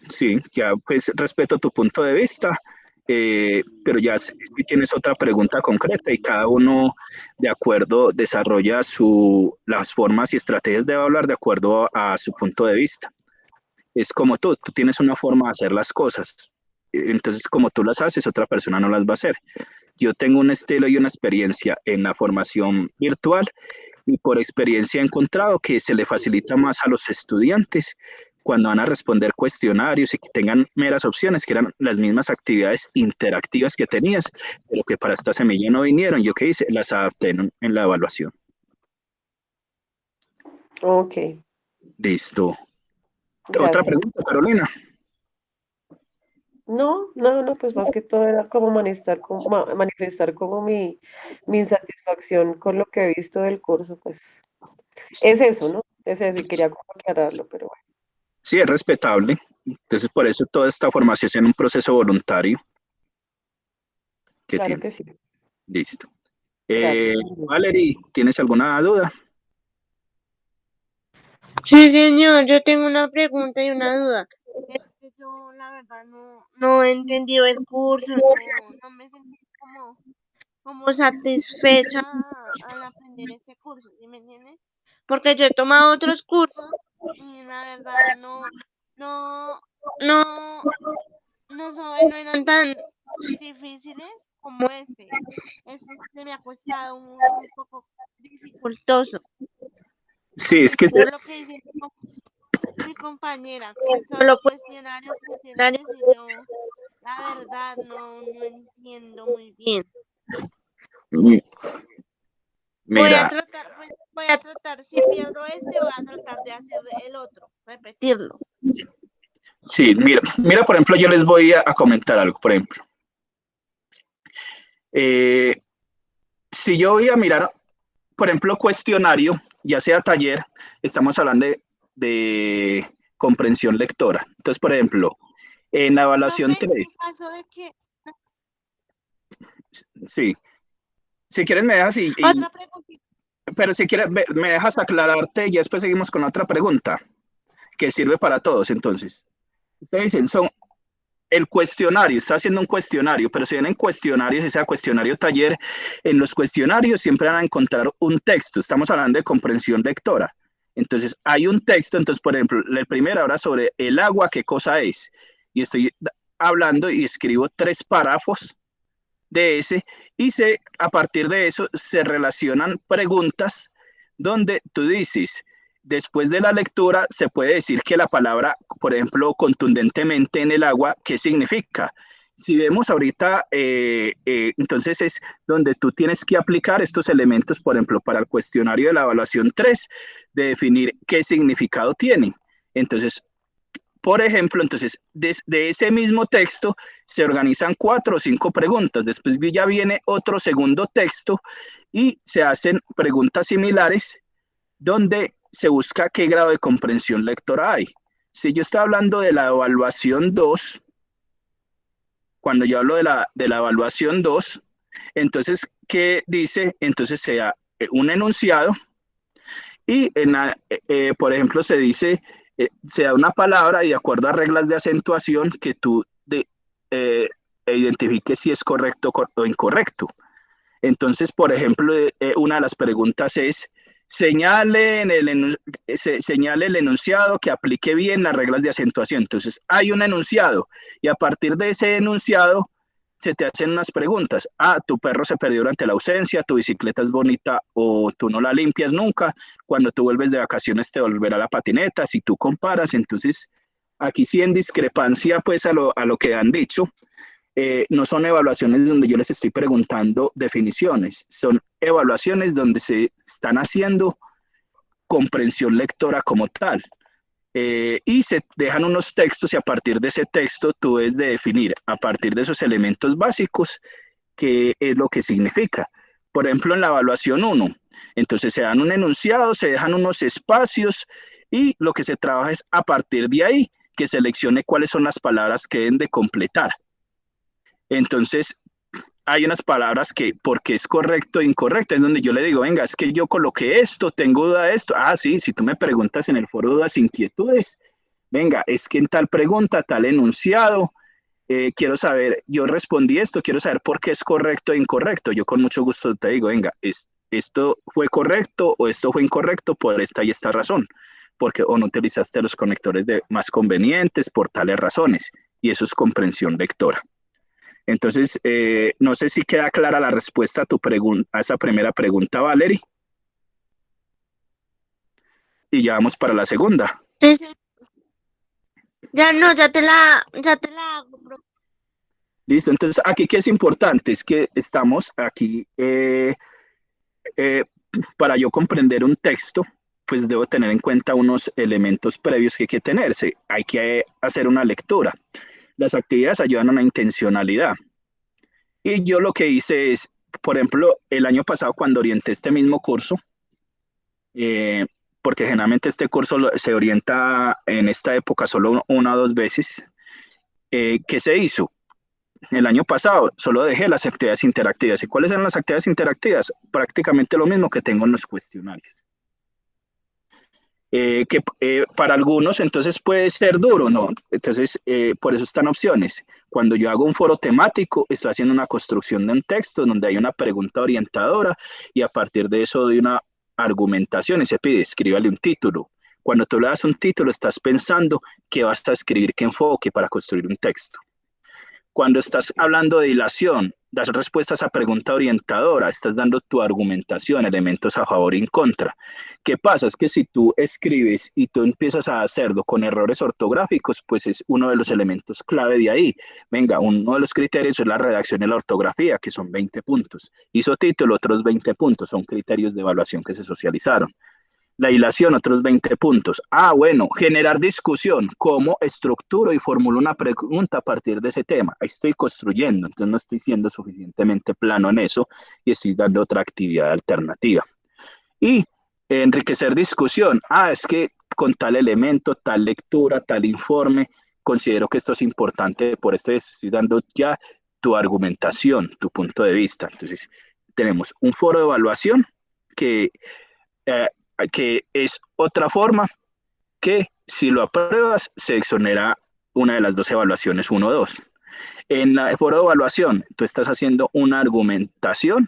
Sí, ya pues respeto tu punto de vista, pero ya si tienes otra pregunta concreta y cada uno de acuerdo desarrolla las formas y estrategias de hablar de acuerdo a su punto de vista. Es como tú tienes una forma de hacer las cosas, entonces como tú las haces, otra persona no las va a hacer. Yo tengo un estilo y una experiencia en la formación virtual y por experiencia he encontrado que se le facilita más a los estudiantes cuando van a responder cuestionarios y que tengan meras opciones, que eran las mismas actividades interactivas que tenías, pero que para esta semilla no vinieron. Yo qué hice, las adapté en la evaluación.
Ok,
Listo. Otra
gracias.
pregunta, Carolina.
No, pues más que todo era como manifestar como mi insatisfacción con lo que he visto del curso, pues es eso, ¿no? Es eso, y quería como aclararlo, pero bueno,
Sí, es respetable. Entonces, por eso toda esta formación es en un proceso voluntario que
claro que
tienes.
sí.
Listo.
Gracias.
Valerie, ¿tienes alguna duda?
Sí, señor, yo tengo una pregunta y una duda. Es que yo, la verdad, no he entendido el curso, no me sentí como satisfecha al aprender este curso, ¿sí me entiende? Porque yo he tomado otros cursos y la verdad no, no, no eran tan difíciles como este. Este se me ha costado un poco dificultoso.
Sí, es que
Eso es lo que dice mi compañera, que solo cuestionarios y yo, la verdad, no entiendo muy bien.
mira,
Voy a tratar, si pierdo este, voy a tratar de hacer el otro, repetirlo.
sí, mira, por ejemplo, yo les voy a comentar algo, por ejemplo. Si yo voy a mirar, por ejemplo, cuestionario, ya sea taller, estamos hablando de comprensión lectora. Entonces, por ejemplo, en la evaluación
Profe, en
3,
caso de que,
sí, si quieres me dejas
otra pregunta,
pero si quieres me dejas aclararte y después seguimos con otra pregunta que sirve para todos. Entonces, ustedes dicen, el cuestionario, está haciendo un cuestionario, pero si vienen cuestionarios, ese cuestionario taller, en los cuestionarios siempre van a encontrar un texto, estamos hablando de comprensión lectora. Entonces, hay un texto, entonces, por ejemplo, el primero habla sobre el agua, qué cosa es, y estoy hablando y escribo 3 párrafos de ese, y a partir de eso se relacionan preguntas donde tú dices, después de la lectura se puede decir que la palabra, por ejemplo, contundentemente en el agua, ¿qué significa? Si vemos ahorita, entonces es donde tú tienes que aplicar estos elementos, por ejemplo, para el cuestionario de la evaluación 3 de definir qué significado tiene. Entonces, por ejemplo, entonces, de ese mismo texto se organizan 4 o 5 preguntas. Después ya viene otro segundo texto y se hacen preguntas similares donde se busca qué grado de comprensión lectora hay. Si yo estoy hablando de la evaluación 2, cuando yo hablo de la evaluación 2, entonces, ¿qué dice? Entonces se da un enunciado y, por ejemplo, se da una palabra y de acuerdo a reglas de acentuación que tú eh, identifiques si es correcto o incorrecto. Entonces, por ejemplo, una de las preguntas es, señale el enunciado que aplique bien las reglas de acentuación. Entonces, hay un enunciado y a partir de ese enunciado se te hacen unas preguntas. Ah, tu perro se perdió durante la ausencia, tu bicicleta es bonita o tú no la limpias nunca. Cuando tú vuelves de vacaciones te volverá la patineta. Si tú comparas, entonces aquí sí en discrepancia pues a lo que han dicho, no son evaluaciones donde yo les estoy preguntando definiciones, son evaluaciones donde se están haciendo comprensión lectora como tal. Y se dejan unos textos y a partir de ese texto tú debes de definir, a partir de esos elementos básicos, qué es lo que significa. Por ejemplo, en la evaluación 1, entonces se dan un enunciado, se dejan unos espacios y lo que se trabaja es a partir de ahí que seleccione cuáles son las palabras que deben de completar. Entonces, hay unas palabras que, porque es correcto e incorrecto, es donde yo le digo, venga, es que yo coloqué esto, tengo duda de esto. Ah, sí, si tú me preguntas en el foro dudas, inquietudes, venga, es que en tal pregunta, tal enunciado, quiero saber, yo respondí esto, quiero saber por qué es correcto e incorrecto. Yo con mucho gusto te digo, venga, esto fue correcto o esto fue incorrecto por esta y esta razón, porque o no utilizaste los conectores más convenientes por tales razones, y eso es comprensión lectora. Entonces, no sé si queda clara la respuesta a a esa primera pregunta, Valerie. y ya vamos para la segunda.
Sí, sí. Ya no, ya te la hago, profe.
Listo, entonces aquí qué es importante es que estamos aquí para yo comprender un texto, pues debo tener en cuenta unos elementos previos que hay que tenerse. Hay que hacer una lectura. Las actividades ayudan a una intencionalidad. Y yo lo que hice es, por ejemplo, el año pasado cuando orienté este mismo curso, eh, porque generalmente este curso se orienta en esta época solo una o dos veces, ¿qué se hizo? El año pasado solo dejé las actividades interactivas. ¿Y cuáles eran las actividades interactivas? Prácticamente lo mismo que tengo en los cuestionarios. Que para algunos entonces puede ser duro, ¿no? Entonces, por eso están opciones. Cuando yo hago un foro temático, estoy haciendo una construcción de un texto donde hay una pregunta orientadora y a partir de eso doy una argumentación y se pide, escríbale un título. Cuando tú le das un título, estás pensando que vas a escribir qué enfoque para construir un texto. Cuando estás hablando de dilación, das respuestas a pregunta orientadora, estás dando tu argumentación, elementos a favor y en contra. ¿Qué pasa? Es que si tú escribes y tú empiezas a hacerlo con errores ortográficos, pues es uno de los elementos clave de ahí. Venga, uno de los criterios es la redacción y la ortografía, que son 20 puntos. Hizo título, otros 20 puntos, son criterios de evaluación que se socializaron. La hilación, otros 20 puntos. Bueno, generar discusión. ¿Cómo estructuro y formulo una pregunta a partir de ese tema? Ahí estoy construyendo, entonces no estoy siendo suficientemente plano en eso y estoy dando otra actividad alternativa. Y enriquecer discusión. Es que con tal elemento, tal lectura, tal informe, considero que esto es importante, por esto estoy dando ya tu argumentación, tu punto de vista. Entonces, tenemos un foro de evaluación que eh, que es otra forma que si lo apruebas se exonera una de las dos evaluaciones, 1 o 2. En la foro de evaluación, tú estás haciendo una argumentación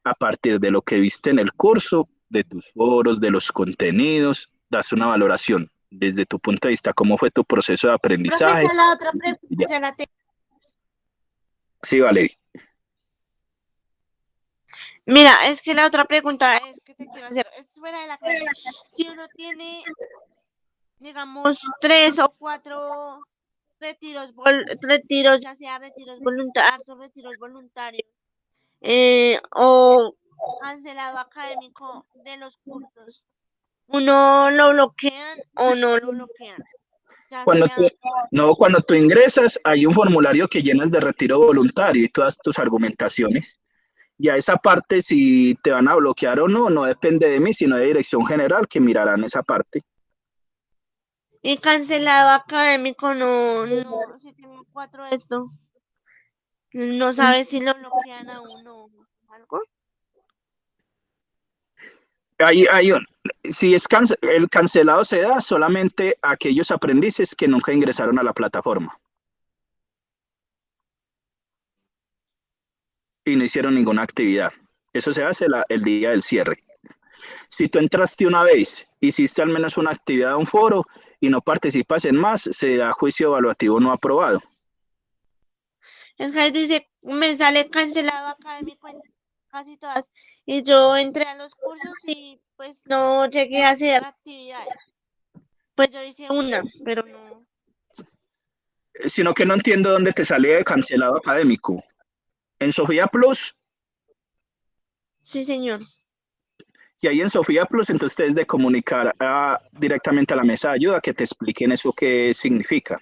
a partir de lo que viste en el curso, de tus foros, de los contenidos, das una valoración desde tu punto de vista, cómo fue tu proceso de aprendizaje.
Profe, la otra pregunta ya la tengo.
Sí, Valeria.
Mira, es que la otra pregunta es que te quiero hacer, es fuera de la clase. Si uno tiene, digamos, 3 o 4 retiros, ya sea retiros voluntarios, o cancelado académico de los cursos, ¿uno lo bloquean o no lo bloquean? Ya
Cuando tú,
sea,
no, cuando tú ingresas, hay un formulario que llenas de retiro voluntario y todas tus argumentaciones. Ya esa parte, si te van a bloquear o no, no depende de mí, sino de Dirección General que mirarán esa parte.
y cancelado académico, si tengo 4 esto, no sabe si lo bloquean a uno o algo.
Si es el cancelado se da solamente a aquellos aprendices que nunca ingresaron a la plataforma y no hicieron ninguna actividad. Eso se hace el día del cierre. Si tú entraste una vez, hiciste al menos una actividad, un foro y no participas en más, se da juicio evaluativo no aprobado.
Es que dice, me sale cancelado académico en casi todas. Y yo entré a los cursos y pues no llegué a hacer actividades. Pues yo hice una, pero no.
Sino que no entiendo dónde te sale de cancelado académico. En Sofía Plus,
Sí, señor.
y ahí en Sofía Plus, entonces es de comunicar directamente a la mesa de ayuda que te expliquen eso qué significa.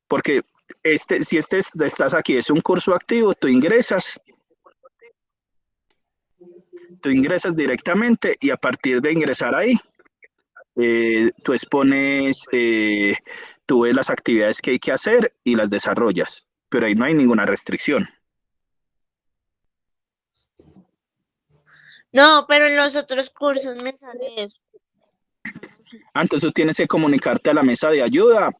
Porque si estás aquí, es un curso activo, tú ingresas directamente y a partir de ingresar ahí, tú expones, tú ves las actividades que hay que hacer y las desarrollas, pero ahí no hay ninguna restricción.
No, pero en los otros cursos me sale eso.
Entonces tú tienes que comunicarte a la mesa de ayuda.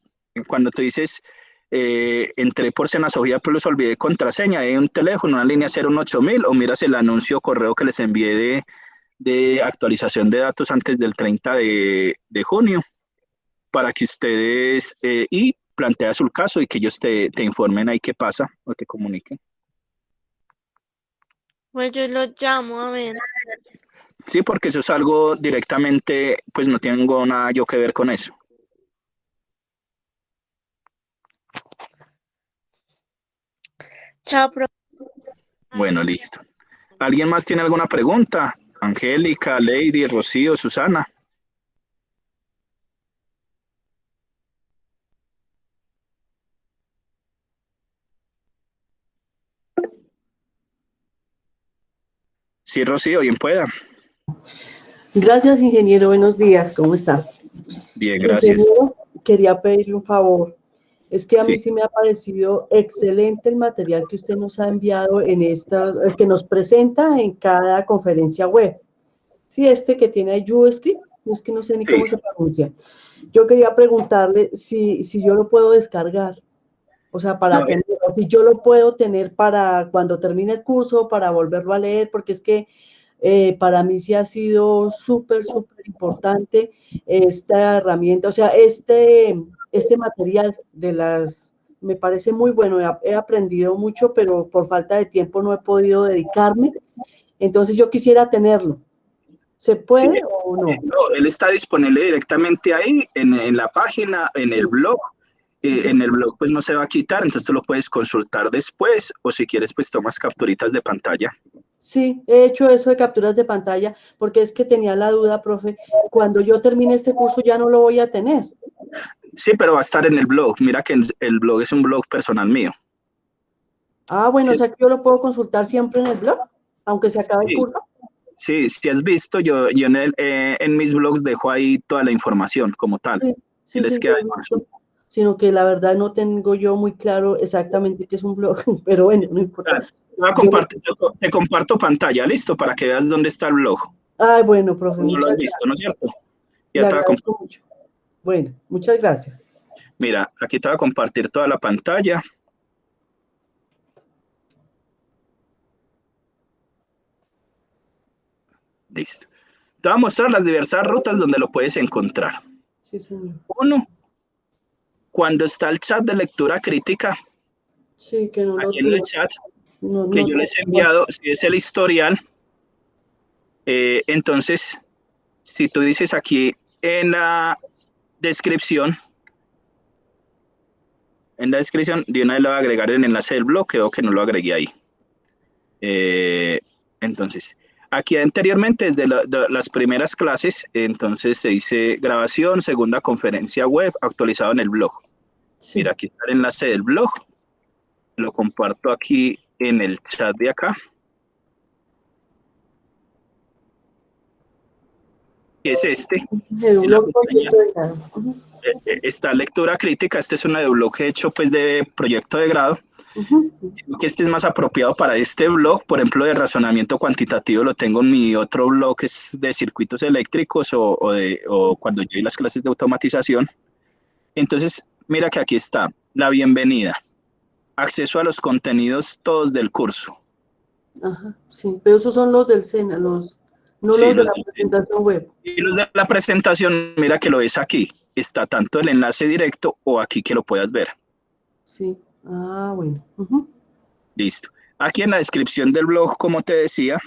Cuando tú dices, entré por Senasogía, pero los olvidé contraseña, hay un teléfono, una línea 08000, o miras el anuncio correo que les envié de actualización de datos antes del 30 de junio, para que ustedes, y planteas el caso y que ellos te informen ahí qué pasa o te comuniquen.
Pues yo lo llamo a ver.
Sí, porque eso es algo directamente, pues no tengo nada yo que ver con eso.
Chao, profe.
Bueno, listo. ¿Alguien más tiene alguna pregunta? Angélica, Lady, Rocío, Susana. Sí, Rocío, bien pueda.
Gracias, ingeniero. Buenos días. ¿Cómo está?
Bien, gracias.
Ingeniero, quería pedirle un favor. Es que a mí
Sí,
sí me ha parecido excelente el material que usted nos ha enviado en estas, el que nos presenta en cada conferencia web. Sí, este que tiene ahí JavaScript, no es que no sé ni
sí.
cómo se pronuncia. Yo quería preguntarle si yo lo puedo descargar, o sea,
No,
para tenerlo, si yo lo puedo tener para cuando termine el curso, para volverlo a leer, porque es que para mí sí ha sido súper, súper importante esta herramienta, o sea, este material me parece muy bueno, he aprendido mucho, pero por falta de tiempo no he podido dedicarme, entonces yo quisiera tenerlo. ¿Se
sí,
puede o no?
no, él está disponible directamente ahí en la página, en el
Sí,
blog.
sí, sí.
En el blog pues no se va a quitar, entonces tú lo puedes consultar después o si quieres pues tomas capturitas de pantalla.
Sí, he hecho eso de capturas de pantalla porque es que tenía la duda, profe, cuando yo termine este curso ya no lo voy a tener.
Sí, pero va a estar en el blog. Mira que el blog es un blog personal mío.
Ah, bueno, o
Sí,
sea que yo lo puedo consultar siempre en el blog, aunque se acabe el
sí,
curso.
sí, si has visto, yo en mis blogs dejo ahí toda la información como tal.
Sí,
Y
sí,
les
sí, yo
queda
he
de
visto,
consulta.
sino que la verdad no tengo yo muy claro exactamente qué es un blog, pero bueno, no importa.
Te voy a
Yo,
te comparto pantalla, listo, para que veas dónde está el blog.
ay, bueno, profe,
No lo
muchas
has visto, ¿no
gracias.
es cierto? Ya
Le
te voy a
agradezco mucho. Bueno, muchas gracias.
Mira, aquí te voy a compartir toda la pantalla. Listo. Te voy a mostrar las diversas rutas donde lo puedes encontrar.
Sí, señor.
Uno, cuando está el chat de lectura crítica,
Sí, que no lo
aquí en el
tuve.
chat
No,
que
no
yo les he
tengo.
enviado, si es el historial, entonces, si tú dices aquí en la descripción, de una vez le voy a agregar el enlace del blog, creo que no lo agregué ahí. Entonces, aquí anteriormente, desde las primeras clases, entonces se dice grabación, segunda conferencia web, actualizado en el blog. Mira,
Sí.
aquí está el enlace del blog, lo comparto aquí en el chat de acá, que es este,
El
en la
blog
pestaña.
proyecto de grado. Ujú,
Está lectura crítica, este es una de blog que he hecho pues de proyecto de grado,
ujú, sí.
que este es más apropiado para este blog, por ejemplo de razonamiento cuantitativo lo tengo en mi otro blog que es de circuitos eléctricos o cuando yo doy las clases de automatización. Entonces, mira que aquí está la bienvenida, acceso a los contenidos todos del curso.
Ajá, sí. Pero esos son los del SENA, no
Sí,
los de
los
la
del tema.
presentación web.
Y los de la presentación, mira que lo ves aquí, está tanto el enlace directo o aquí que lo puedas ver.
Sí. Ah, bueno. Ujú.
Listo. Aquí en la descripción del blog, como te decía,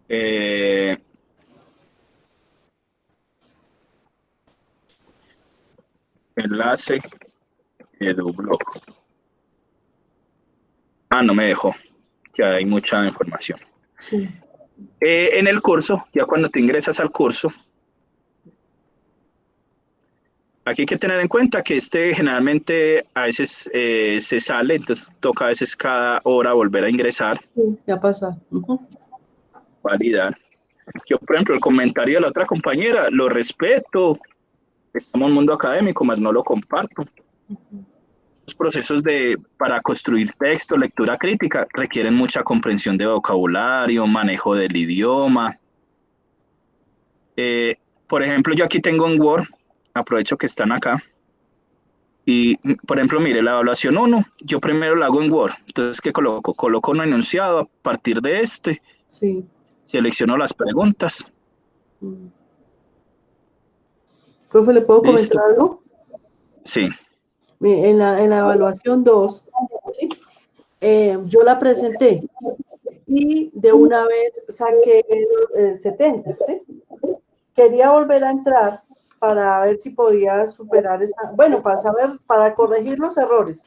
eh, enlace EduBlog. Ah, no me dejó, ya hay mucha información.
Sí.
En el curso, ya cuando te ingresas al curso, aquí hay que tener en cuenta que este generalmente a veces se sale, entonces toca a veces cada hora volver a ingresar,
Sí, ya pasa. Ujú.
validar. Yo, por ejemplo, el comentario de la otra compañera, lo respeto, estamos en un mundo académico, más no lo comparto. Los procesos para construir texto, lectura crítica, requieren mucha comprensión de vocabulario, manejo del idioma. Eh, por ejemplo, yo aquí tengo en Word, aprovecho que están acá, y por ejemplo, mire, la evaluación 1, yo primero la hago en Word. Entonces, ¿qué coloco? Coloco un enunciado a partir de este,
Sí.
selecciono las preguntas,
Mm. Profe, ¿le puedo comentar
listo.
algo?
Sí,
En la evaluación 2, ¿sí? yo la presenté y de una vez saqué 70, ¿sí? Quería volver a entrar para ver si podía superar esa, bueno, para saber, para corregir los errores,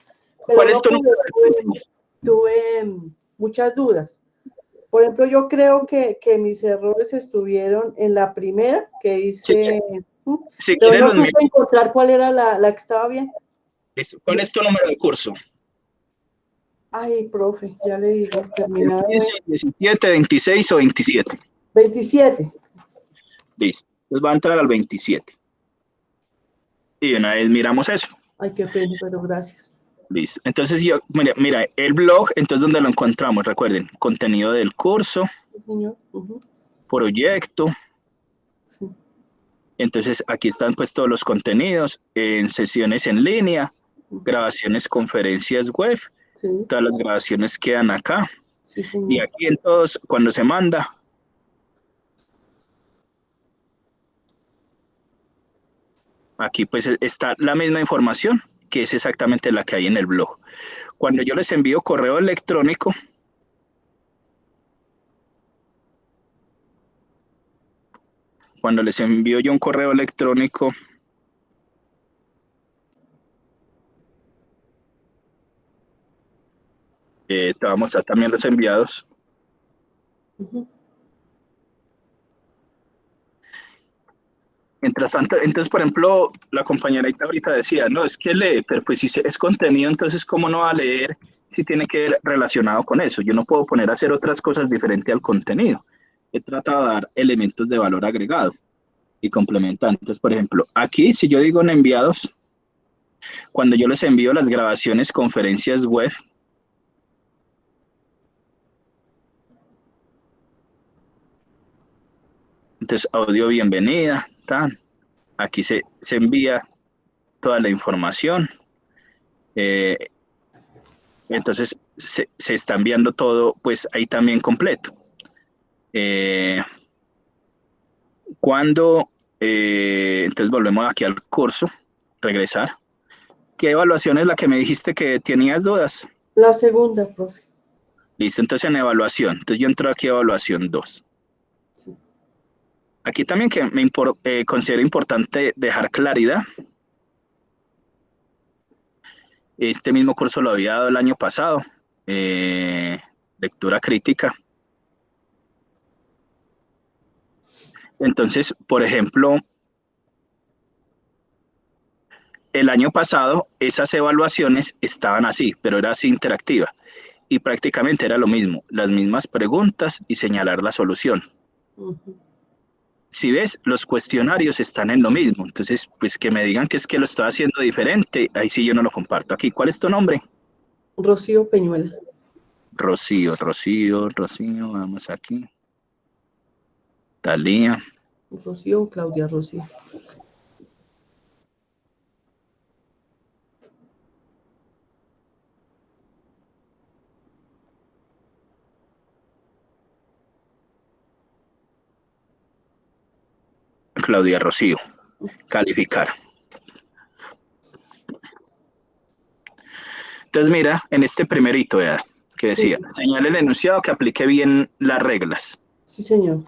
pero
¿Cuál es
no
tu
pude,
número de curso?
tuve muchas dudas. Por ejemplo, yo creo que mis errores estuvieron en la primera, que
Si,
dice,
si
pero
quieres
no
los
supe
mismos.
encontrar cuál era la que estaba bien.
¿Cuál es tu número de curso?
Ay, profe, ya le digo,
¿El
terminado
15, 17, 26 o 27?
27.
Listo. Entonces va a entrar al 27. Y una vez miramos eso.
Ay, qué pena, pero gracias.
Listo. Entonces, mira, el blog, entonces, ¿dónde lo encontramos? Recuerden, contenido del curso,
Sí, señor.
proyecto.
Sí.
Entonces, aquí están pues todos los contenidos en sesiones en línea, grabaciones, conferencias web.
Sí.
Todas las grabaciones quedan acá.
Sí, señor.
Y aquí en todos, cuando se manda, aquí pues está la misma información, que es exactamente la que hay en el blog. Cuando yo les envío correo electrónico, cuando les envío yo un correo electrónico, te vamos a mostrar también los enviados. Mientras tanto, entonces, por ejemplo, la compañera ahorita decía, no, es que lee, pero pues si es contenido, entonces, ¿cómo no va a leer si tiene que ver relacionado con eso? Yo no puedo poner a hacer otras cosas diferentes al contenido. He tratado de dar elementos de valor agregado y complementantes. Por ejemplo, aquí, si yo digo en enviados, cuando yo les envío las grabaciones, conferencias web, entonces, audio bienvenida, tan. Aquí se envía toda la información. Entonces, se está enviando todo, pues ahí también completo. Entonces volvemos aquí al curso, regresar. ¿Qué evaluación es la que me dijiste que tenías dudas?
La segunda, profe.
Listo, entonces en evaluación. Entonces yo entro aquí a evaluación 2.
Sí.
Aquí también que considero importante dejar claridad. Este mismo curso lo había dado el año pasado. Lectura crítica. Entonces, por ejemplo, el año pasado esas evaluaciones estaban así, pero era así interactiva. Y prácticamente era lo mismo, las mismas preguntas y señalar la solución. Si ves, los cuestionarios están en lo mismo. Entonces, pues que me digan que es que lo estoy haciendo diferente, ahí sí yo no lo comparto. Aquí, ¿cuál es tu nombre?
Rocío Peñuela.
Rocío, vamos aquí. Talía.
Rocío, Claudia Rocío.
Claudia Rocío. Calificar. Entonces, mira, en este primerito, que decía, sí, señale el enunciado que aplique bien las reglas.
Sí, señor.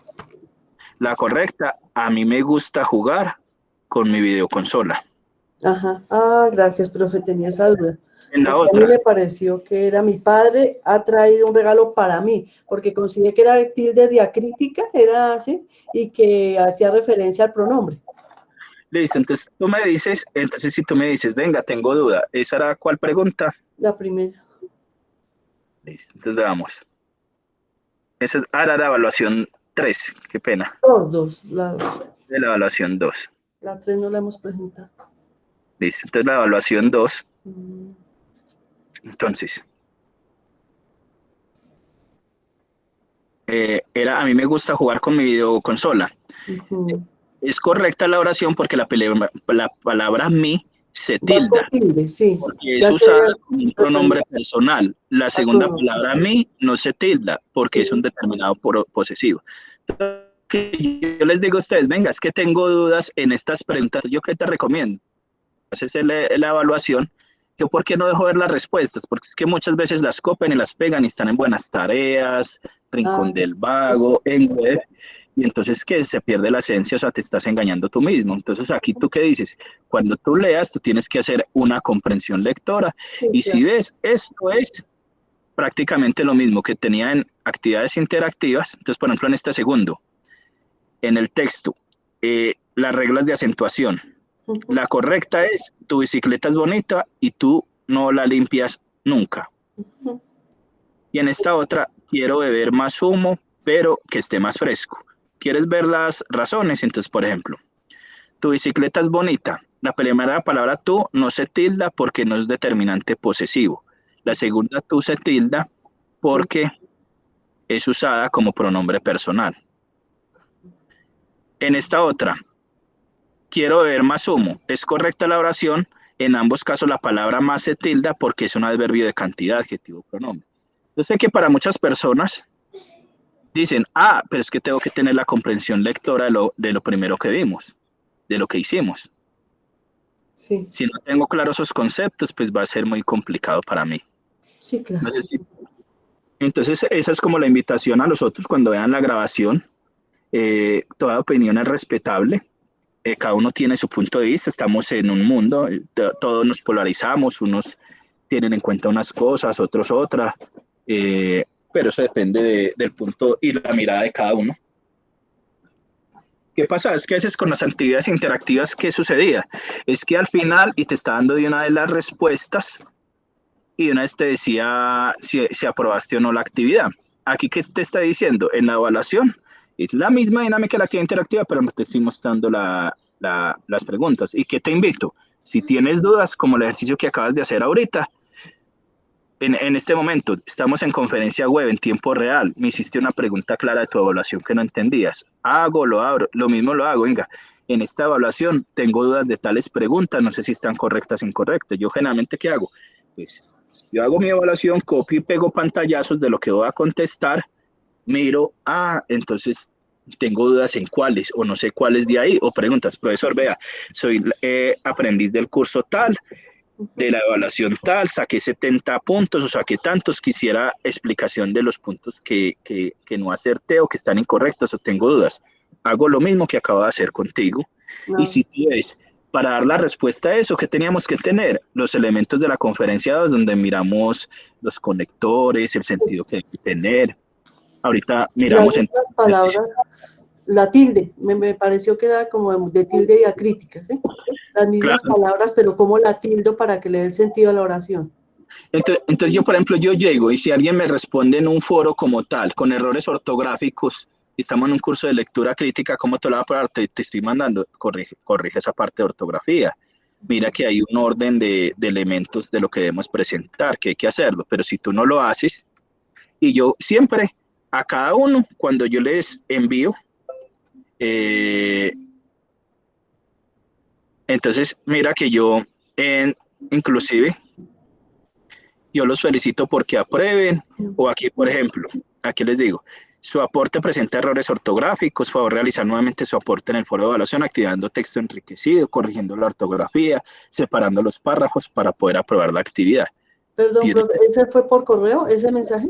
La correcta, a mí me gusta jugar con mi videoconsola.
Ajá. Ah, gracias, profe, tenía esa duda.
En la
porque
otra.
a mí me pareció que era mi padre, ha traído un regalo para mí, porque consideré que era tilde diacrítica, era así, y que hacía referencia al pronombre.
Listo, entonces tú me dices, entonces si tú me dices, venga, tengo duda, ¿esa era cuál pregunta?
La primera.
Listo, entonces veamos. Esa era la evaluación 3, qué pena.
La 2.
De la evaluación 2.
La 3 no la hemos presentado.
Listo, entonces la evaluación 2. Entonces, a mí me gusta jugar con mi videoconsola. Es correcta la oración porque la palabra mi se tilda.
Tilde, sí.
Porque es usada como un pronombre personal. La segunda palabra
sí.
mi no se tilda porque es un determinado posesivo. Que yo les digo a ustedes, venga, es que tengo dudas en estas preguntas, ¿yo qué te recomiendo? Haces la evaluación que por qué no dejo ver las respuestas, porque es que muchas veces las copian y las pegan y están en Buenas Tareas, Rincón
Ya.
del Vago, en web, y entonces que se pierde la esencia, o sea, te estás engañando tú mismo. Entonces aquí tú qué dices, cuando tú leas, tú tienes que hacer una comprensión lectora,
Sí,
y si
claro.
ves, esto es prácticamente lo mismo que tenía en actividades interactivas. Entonces, por ejemplo, en este segundo, en el texto, las reglas de acentuación.
Ujú,
La correcta es, tu bicicleta es bonita y tú no la limpias nunca.
ujú.
Y en
Sí,
esta otra, quiero beber más humo, pero que esté más fresco. ¿Quieres ver las razones? Entonces, por ejemplo, tu bicicleta es bonita. La primera palabra tú no se tilda porque no es determinante posesivo. La segunda tú se tilda
sí,
porque es usada como pronombre personal. En esta otra, quiero beber más humo. Es correcta la oración. En ambos casos la palabra más se tilda porque es un adverbio de cantidad, adjetivo, pronombre. Yo sé que para muchas personas dicen, ah, pero es que tengo que tener la comprensión lectora de lo primero que vimos, de lo que hicimos.
sí,
Si no tengo claros esos conceptos, pues va a ser muy complicado para mí.
sí, claro.
No sé si... Entonces, esa es como la invitación a los otros cuando vean la grabación. Toda opinión es respetable. Cada uno tiene su punto de vista. Estamos en un mundo, todos nos polarizamos, unos tienen en cuenta unas cosas, otros otras, pero eso depende del punto y la mirada de cada uno. ¿Qué pasa? Es que a veces con las actividades interactivas, ¿qué sucedía? Es que al final, y te está dando de una de las respuestas, y de una vez te decía si aprobaste o no la actividad. Aquí, ¿qué te está diciendo? En la evaluación es la misma dinámica de la actividad interactiva, pero no te estoy mostrando las preguntas. ¿Y qué te invito? Si tienes dudas, como el ejercicio que acabas de hacer ahorita, en este momento estamos en conferencia web en tiempo real, me hiciste una pregunta clara de tu evaluación que no entendías, hago, lo abro, lo mismo lo hago, venga, en esta evaluación tengo dudas de tales preguntas, no sé si están correctas o incorrectas, yo generalmente ¿qué hago? Pues yo hago mi evaluación, copio y pego pantallazos de lo que voy a contestar, miro, entonces tengo dudas en cuáles o no sé cuáles de ahí, o preguntas, profesor, vea, soy aprendiz del curso tal, de la evaluación tal, saqué 70 puntos o saqué tantos, quisiera explicación de los puntos que no acerté o que están incorrectos o tengo dudas. Hago lo mismo que acabo de hacer contigo. Y
No,
si tú ves, para dar la respuesta a eso, ¿qué teníamos que tener? Los elementos de la conferencia 2, donde miramos los conectores, el sentido que hay que tener. Ahorita
las
miramos en
mismas
ejercicio.
palabras, la tilde, me pareció que era como de tilde diacrítica, ¿sí? Las mismas
Claro.
palabras, pero como la tildo para que le dé el sentido a la oración.
Entonces yo, por ejemplo, yo llego y si alguien me responde en un foro como tal, con errores ortográficos, y estamos en un curso de lectura crítica, ¿cómo te lo voy a parar? Te estoy mandando, corrige esa parte de ortografía. Mira que hay un orden de elementos de lo que debemos presentar, que hay que hacerlo, pero si tú no lo haces, y yo siempre, a cada uno, cuando yo les envío, eh, entonces mira que yo, inclusive, yo los felicito porque aprueben, o aquí, por ejemplo, aquí les digo, su aporte presenta errores ortográficos, favor realizar nuevamente su aporte en el foro de evaluación, activando texto enriquecido, corrigiendo la ortografía, separando los párrafos para poder aprobar la actividad.
Perdón,
Tiene,
profe, ¿ese fue por correo, ese mensaje?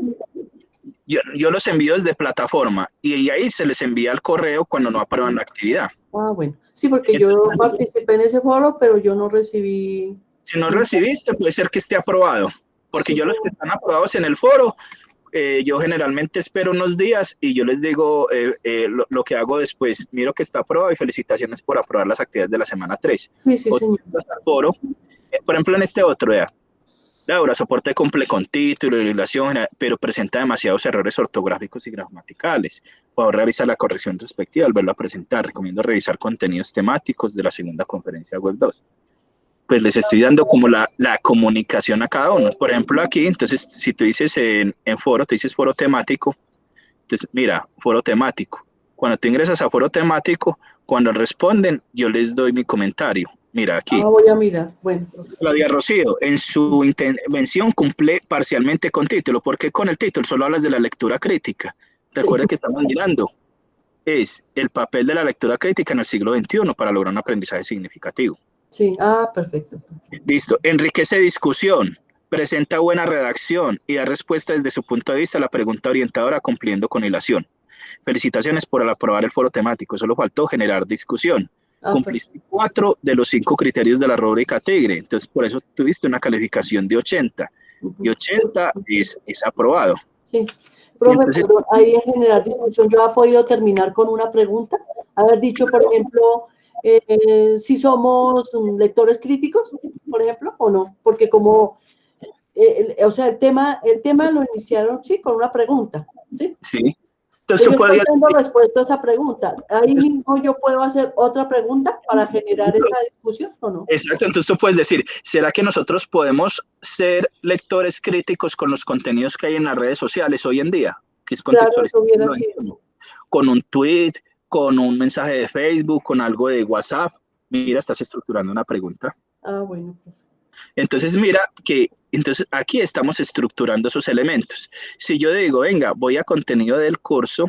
yo los envío desde plataforma y ahí se les envía el correo cuando no aprueban la actividad.
Ah, bueno. Sí, porque yo
Entonces,
participé en ese foro, pero yo no recibí
si no
mensaje.
recibiste, puede ser que esté aprobado, porque
Sí,
yo los que
señor.
están aprobados en el foro, yo generalmente espero unos días y yo les digo lo que hago después. Miro que está aprobado y felicitaciones por aprobar las actividades de la semana 3.
Sí, sí,
Otro
señor.
foro, por ejemplo, en este otro, Laura, soporte cumple con título y legislación, pero presenta demasiados errores ortográficos y gramaticales. Por favor, realiza la corrección respectiva al verlo a presentar. Recomiendo revisar contenidos temáticos de la segunda conferencia web 2. Pues les estoy dando como la comunicación a cada uno. Por ejemplo, aquí, entonces, si tú dices en foro, te dices foro temático, entonces, mira, foro temático. Cuando tú ingresas a foro temático, cuando responden, yo les doy mi comentario. Mira aquí.
Ah, voy a mirar. Bueno, profe.
Claudia Rocío, en su intervención cumple parcialmente con título. ¿Por qué con el título? Solo hablas de la lectura crítica.
Sí,
Recuerda que estamos mirando. Es el papel de la lectura crítica en el siglo XXI para lograr un aprendizaje significativo.
Sí, perfecto.
Listo. Enriquece discusión, presenta buena redacción y da respuesta desde su punto de vista a la pregunta orientadora cumpliendo con hilación. Felicitaciones por aprobar el foro temático. Solo faltó generar discusión.
Perfecto.
Cumpliste 4 de los 5 criterios de la rúbrica Tigre. Entonces, por eso tuviste una calificación de 80. Y 80 es aprobado.
Sí. Profe,
Entonces,
pero ahí en generar discusión, ¿yo he podido terminar con una pregunta? Haber dicho, por ejemplo, si somos lectores críticos, por ejemplo, o no, porque como, o sea, el tema lo iniciaron, sí, con una pregunta, ¿sí?
sí. Entonces,
Yo
tú
estoy
podías...
dando respuesta a esa pregunta. Ahí mismo yo puedo hacer otra pregunta para generar esa discusión, ¿o no?
Exacto, entonces tú puedes decir, ¿será que nosotros podemos ser lectores críticos con los contenidos que hay en las redes sociales hoy en día? Que es
Claro, eso
contextualizado
hubiera sido.
con un tweet, con un mensaje de Facebook, con algo de WhatsApp. Mira, estás estructurando una pregunta.
Bueno.
Entonces, mira que entonces aquí estamos estructurando esos elementos. Si yo digo, venga, voy a contenido del curso,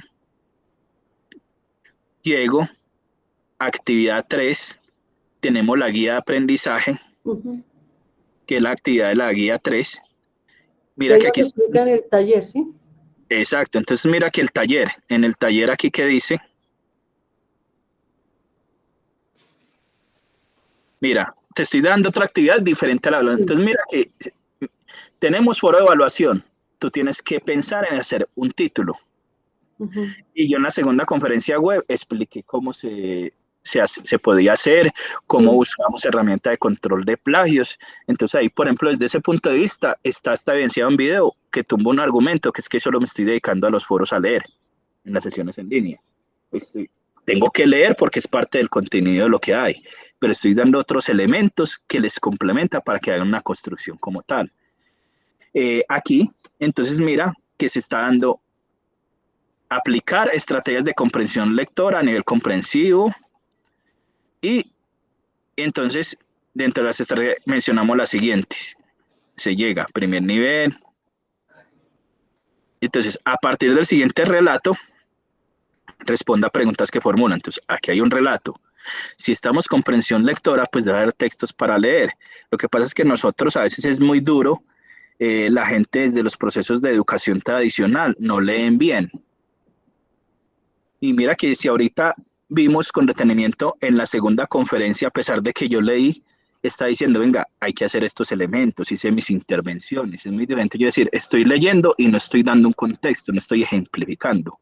llego, actividad 3, tenemos la guía de aprendizaje, que es la actividad de la guía 3.
Y
Mira
ahí
que
nos
aquí...
explican el taller, ¿sí?
Exacto, entonces mira que el taller, en el taller aquí que dice, mira, te estoy dando otra actividad diferente a la hablada. Entonces mira que tenemos foro de evaluación, tú tienes que pensar en hacer un título. Y yo en la segunda conferencia web expliqué cómo se podía hacer, cómo buscamos herramientas de control de plagios. Entonces ahí, por ejemplo, desde ese punto de vista, está evidenciado un video que tumba un argumento, que es que solo me estoy dedicando a los foros a leer en las sesiones en línea. Tengo que leer porque es parte del contenido de lo que hay, pero estoy dando otros elementos que les complementa para que hagan una construcción como tal. Aquí, entonces mira que se está dando aplicar estrategias de comprensión lectora a nivel comprensivo y entonces dentro de las estrategias mencionamos las siguientes. Se llega, primer nivel. Entonces, a partir del siguiente relato, responda a preguntas que formulan. Entonces, aquí hay un relato. Si estamos comprensión lectora, pues debe haber textos para leer. Lo que pasa es que nosotros a veces es muy duro, la gente desde los procesos de educación tradicional no leen bien. Y mira que si ahorita vimos con detenimiento en la segunda conferencia, a pesar de que yo leí, está diciendo, venga, hay que hacer estos elementos, hice mis intervenciones, es muy diferente yo decir, estoy leyendo y no estoy dando un contexto, no estoy ejemplificando.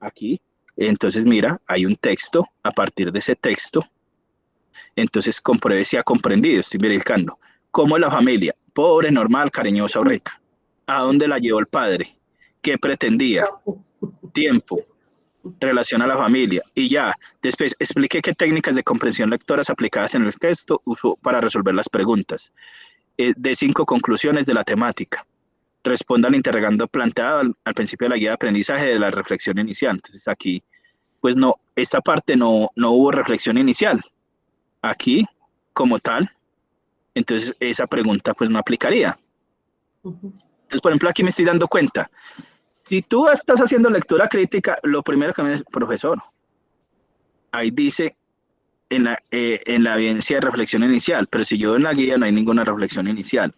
Aquí, entonces mira, hay un texto, a partir de ese texto, entonces compruebe si ha comprendido, estoy verificando. ¿Cómo es la familia? Pobre, normal, cariñosa o rica. ¿A dónde la llevó el padre? ¿Qué pretendía? Tiempo, relación a la familia. Y ya, después explique qué técnicas de comprensión lectoras aplicadas en el texto usó para resolver las preguntas. De 5 conclusiones de la temática. Responda al interrogante planteado al principio de la guía de aprendizaje de la reflexión inicial. Entonces aquí, pues no, esta parte no hubo reflexión inicial. Aquí, como tal, entonces esa pregunta pues no aplicaría. Entonces, por ejemplo, aquí me estoy dando cuenta. Si tú estás haciendo lectura crítica, lo primero que me dice, profesor, ahí dice en la evidencia de reflexión inicial, pero si yo en la guía no hay ninguna reflexión inicial.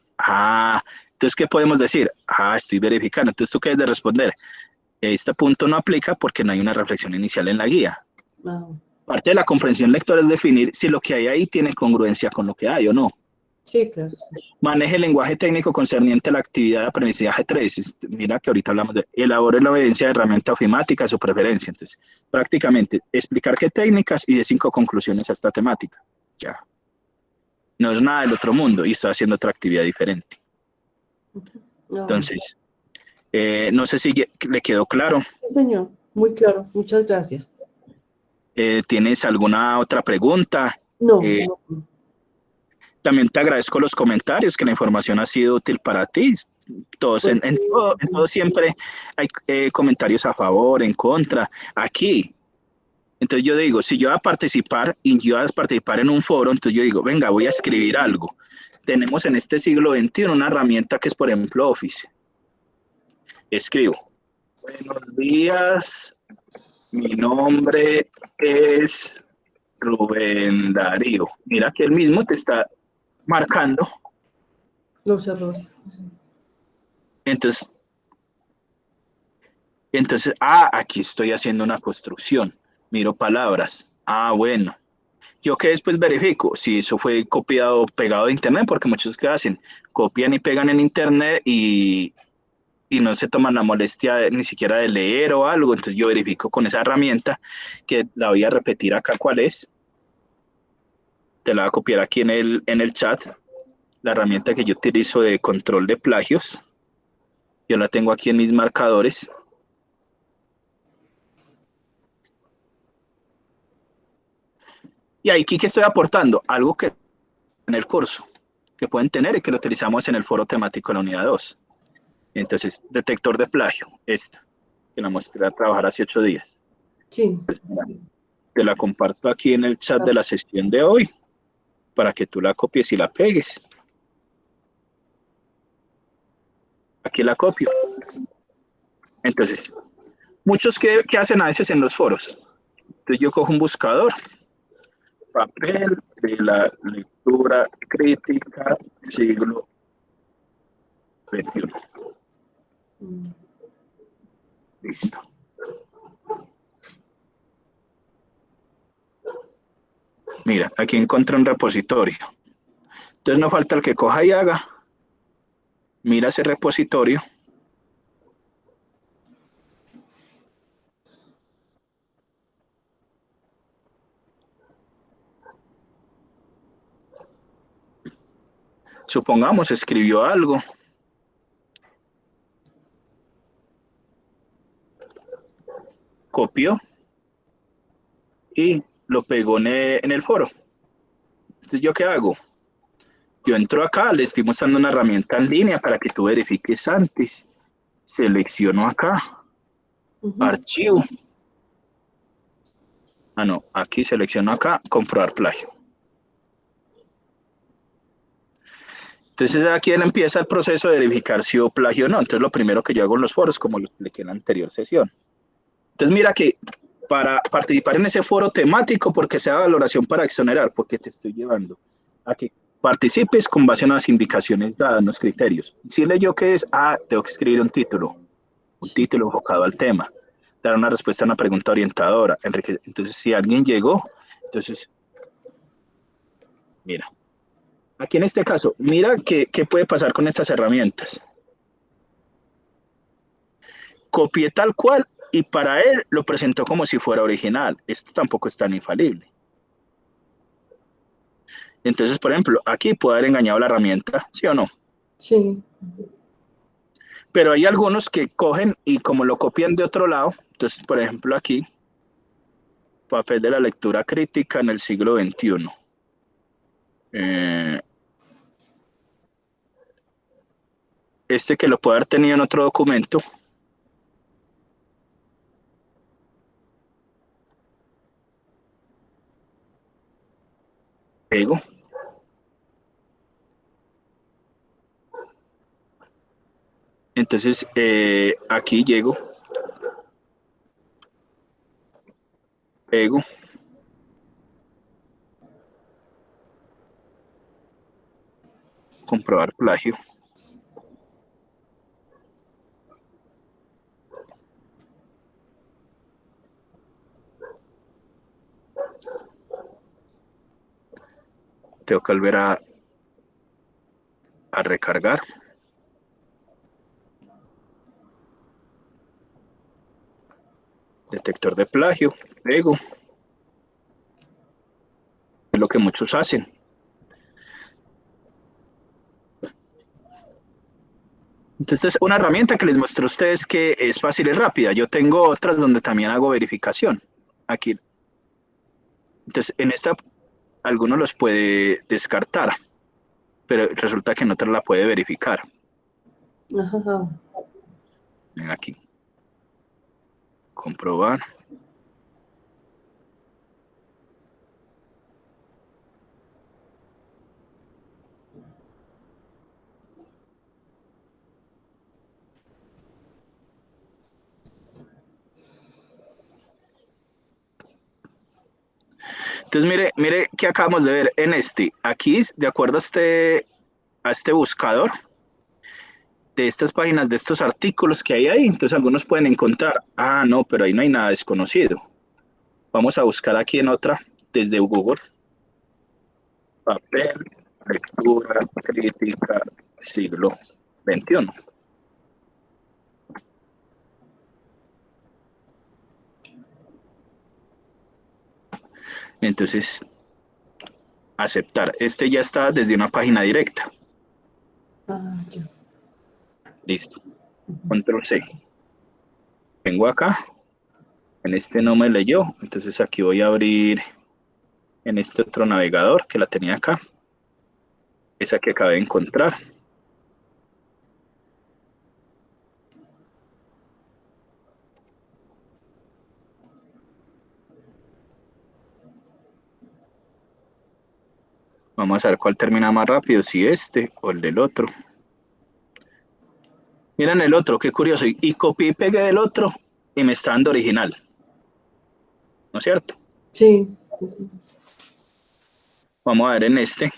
Entonces, ¿qué podemos decir? Estoy verificando. Entonces, ¿tú qué debes de responder? Este punto no aplica porque no hay una reflexión inicial en la guía. Parte de la comprensión lectora es definir si lo que hay ahí tiene congruencia con lo que hay o no.
Sí, claro. Sí.
Maneje el lenguaje técnico concerniente a la actividad de aprendizaje 3. Mira que ahorita hablamos de elabore la evidencia de herramienta ofimática a su preferencia. Entonces, prácticamente explicar qué técnicas y de 5 conclusiones a esta temática. Ya. No es nada del otro mundo y estoy haciendo otra actividad diferente. Entonces, no sé si le quedó claro.
Sí, señor. Muy claro. Muchas gracias.
¿Tienes alguna otra pregunta?
No.
También te agradezco los comentarios, que la información ha sido útil para ti. Todos,
Pues
en todo siempre hay comentarios a favor, en contra. Aquí, entonces yo digo, si yo voy a participar y yo voy a participar en un foro, entonces yo digo, venga, voy a escribir algo. Tenemos en este siglo XXI una herramienta que es, por ejemplo, Office. Escribo, buenos días, mi nombre es Rubén Darío. Mira que él mismo te está marcando.
Los errores.
Entonces, aquí estoy haciendo una construcción. Miro palabras. Bueno. Yo que después verifico si eso fue copiado o pegado de internet, porque muchos que hacen, copian y pegan en internet y no se toman la molestia ni siquiera de leer o algo. Entonces yo verifico con esa herramienta que la voy a repetir acá cuál es. Te la voy a copiar aquí en el chat. La herramienta que yo utilizo de control de plagios. Yo la tengo aquí en mis marcadores. Y aquí que estoy aportando algo que en el curso que pueden tener y que lo utilizamos en el foro temático de la unidad 2. Entonces, detector de plagio, esta, que la mostré a trabajar hace 8 días.
Sí.
Pues, te la comparto aquí en el chat de la sesión de hoy para que tú la copies y la pegues. Aquí la copio. Entonces, muchos que hacen a veces en los foros. Entonces yo cojo un buscador, papel de la lectura crítica siglo XXI. Listo. Mira, aquí encontré un repositorio. Entonces no falta el que coja y haga. Mira ese repositorio. Supongamos escribió algo. Copió y lo pegó en el foro. Entonces, ¿yo qué hago? Yo entro acá, le estoy mostrando una herramienta en línea para que tú verifiques antes. Selecciono acá, archivo. No, aquí selecciono acá, comprobar plagio. Entonces aquí él empieza el proceso de verificar si hubo plagio o no. Entonces lo primero que yo hago en los foros, como lo expliqué en la anterior sesión. Entonces mira que para participar en ese foro temático, porque sea valoración para exonerar, porque te estoy llevando a que participes con base en las indicaciones dadas, en los criterios. Si leyó que es, tengo que escribir un título enfocado al tema, dar una respuesta a una pregunta orientadora. Entonces, si alguien llegó, entonces, mira, aquí en este caso, mira qué puede pasar con estas herramientas. Copié tal cual y para él lo presentó como si fuera original. Esto tampoco es tan infalible. Entonces, por ejemplo, aquí puede haber engañado la herramienta, ¿sí o no?
Sí.
Pero hay algunos que cogen y como lo copian de otro lado, entonces, por ejemplo, aquí, papel de la lectura crítica en el siglo XXI. Este que lo puede haber tenido en otro documento. Pego. Entonces, aquí llego. Pego. Comprobar plagio. Tengo que volver a recargar. Detector de plagio. Pego. Es lo que muchos hacen. Entonces, una herramienta que les muestro a ustedes que es fácil y rápida. Yo tengo otras donde también hago verificación. Aquí. Entonces, en esta, algunos los puede descartar, pero resulta que en otra la puede verificar.
Ajá.
Ven aquí. Comprobar. Entonces Entonces, mire que acabamos de ver en aquí, de acuerdo a este buscador, de estas páginas, de estos artículos que hay ahí, entonces algunos pueden encontrar, no, pero ahí no hay nada desconocido. Vamos a buscar aquí en otra, desde Google, papel, lectura crítica, siglo XXI. Entonces, aceptar. Este ya está desde una página directa.
Ya.
Listo. Control C. Vengo acá. En este no me leyó. Entonces aquí voy a abrir en este otro navegador que la tenía acá. Esa que acabé de encontrar. Vamos a ver cuál termina más rápido, si este o el del otro. Miren el otro, qué curioso. Y copié y pegué del otro y me está dando original. ¿No es cierto?
Sí.
Vamos a ver en este.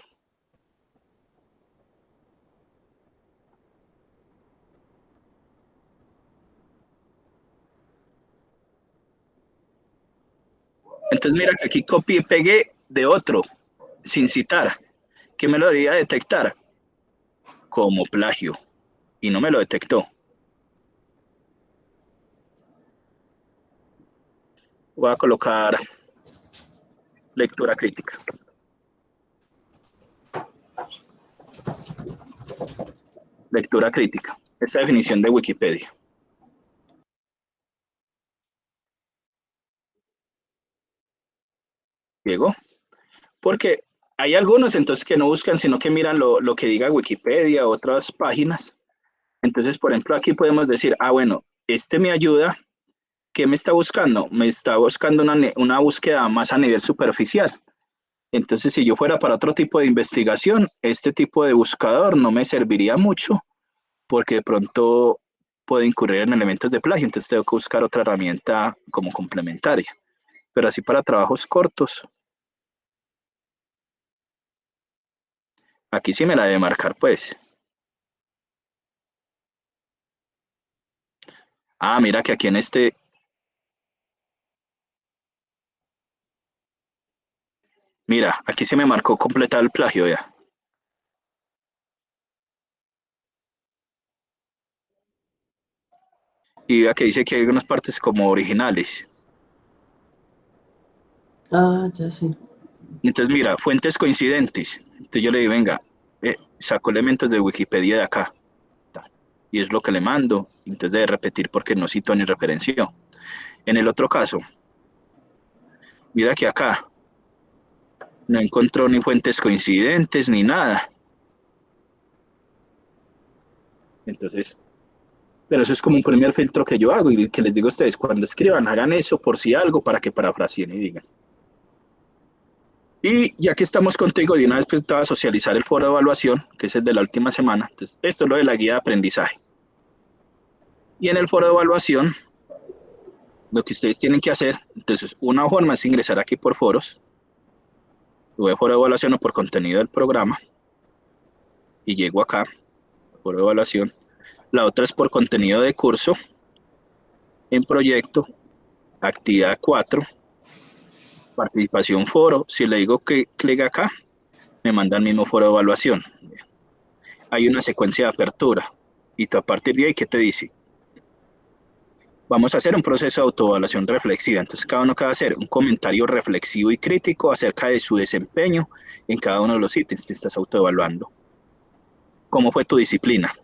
Entonces mira que aquí copié y pegué de otro, sin citar. ¿Qué me lo debería detectar? Como plagio. Y no me lo detectó. Voy a colocar lectura crítica. Lectura crítica. Esa definición de Wikipedia. Llegó. Porque hay algunos entonces que no buscan, sino que miran lo que diga Wikipedia, otras páginas. Entonces, por ejemplo, aquí podemos decir, bueno, este me ayuda. ¿Qué me está buscando? Me está buscando una búsqueda más a nivel superficial. Entonces, si yo fuera para otro tipo de investigación, este tipo de buscador no me serviría mucho porque de pronto puede incurrir en elementos de plagio. Entonces, tengo que buscar otra herramienta como complementaria. Pero así para trabajos cortos, aquí sí me la debe marcar, pues. Mira que aquí en este... Mira, aquí se me marcó completar el plagio ya. Y vea que dice que hay unas partes como originales.
Ya sí.
Entonces, mira, fuentes coincidentes. Entonces yo le digo, venga, saco elementos de Wikipedia de acá. Y es lo que le mando. Entonces debe repetir porque no cito ni referenció. En el otro caso, mira que acá no encontró ni fuentes coincidentes ni nada. Entonces, pero eso es como un primer filtro que yo hago y que les digo a ustedes, cuando escriban, hagan eso por si algo para que parafraseen y digan. Y ya que estamos contigo, de una vez pues te voy a socializar el foro de evaluación, que es el de la última semana. Entonces, esto es lo de la guía de aprendizaje. Y en el foro de evaluación, lo que ustedes tienen que hacer, entonces una forma es ingresar aquí por foros, voy a foro de evaluación o por contenido del programa, y llego acá, foro de evaluación. La otra es por contenido de curso, en proyecto, actividad 4, participación foro. Si le digo que clic acá, me manda al mismo foro de evaluación. Hay una secuencia de apertura, y tú a partir de ahí, ¿qué te dice? Vamos a hacer un proceso de autoevaluación reflexiva. Entonces, cada uno que va a hacer un comentario reflexivo y crítico acerca de su desempeño en cada uno de los ítems que estás autoevaluando. ¿Cómo fue tu disciplina?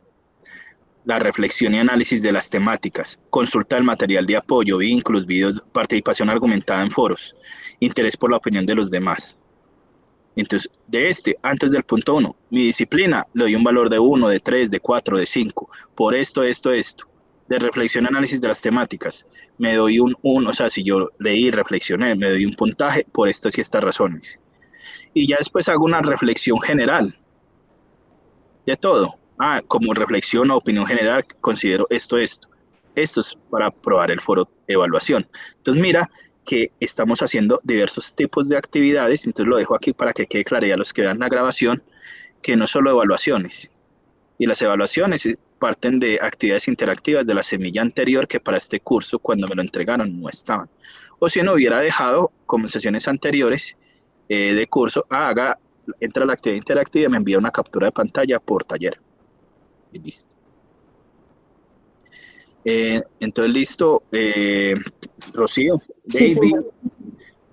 La reflexión y análisis de las temáticas, consulta del material de apoyo, vínculos, videos, participación argumentada en foros, interés por la opinión de los demás. Entonces, antes del punto 1, mi disciplina, le doy un valor de 1, de 3, de 4, de 5, por esto. De reflexión y análisis de las temáticas, me doy un 1, o sea, si yo leí y reflexioné, me doy un puntaje por estas y estas razones. Y ya después hago una reflexión general de todo. Como reflexión o opinión general, considero esto. Esto es para probar el foro de evaluación. Entonces, mira que estamos haciendo diversos tipos de actividades, entonces lo dejo aquí para que quede claridad a los que vean la grabación, que no solo evaluaciones, y las evaluaciones parten de actividades interactivas de la semilla anterior que para este curso cuando me lo entregaron no estaban. O si no hubiera dejado, como en sesiones anteriores de curso, entra a la actividad interactiva y me envía una captura de pantalla por taller. Y listo. Entonces, listo. Rocío,
Sí,
David,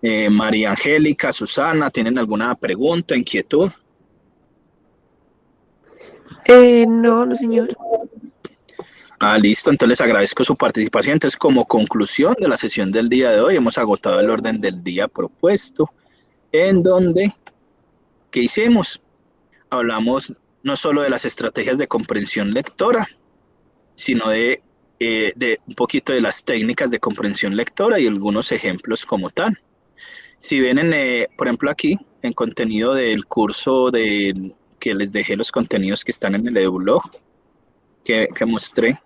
señor.
María Angélica, Susana, ¿tienen alguna pregunta, inquietud?
No, no, señor.
Listo, entonces les agradezco su participación. Entonces, como conclusión de la sesión del día de hoy, hemos agotado el orden del día propuesto, en donde, ¿qué hicimos? Hablamos no solo de las estrategias de comprensión lectora, sino de un poquito de las técnicas de comprensión lectora y algunos ejemplos como tal. Si ven, por ejemplo, aquí, en contenido del curso que les dejé los contenidos que están en el EduBlog que mostré,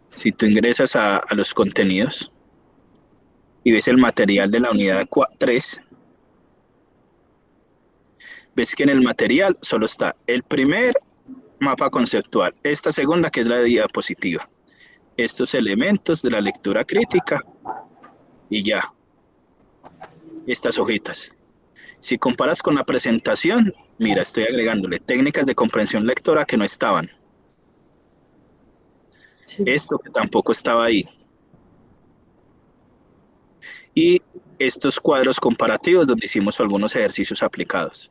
si tú ingresas a los contenidos y ves el material de la unidad 3, ves que en el material solo está el primer mapa conceptual, esta segunda que es la diapositiva, estos elementos de la lectura crítica y ya, estas hojitas. Si comparas con la presentación, mira, estoy agregándole técnicas de comprensión lectora que no estaban.
Sí.
Esto que tampoco estaba ahí. Y estos cuadros comparativos donde hicimos algunos ejercicios aplicados.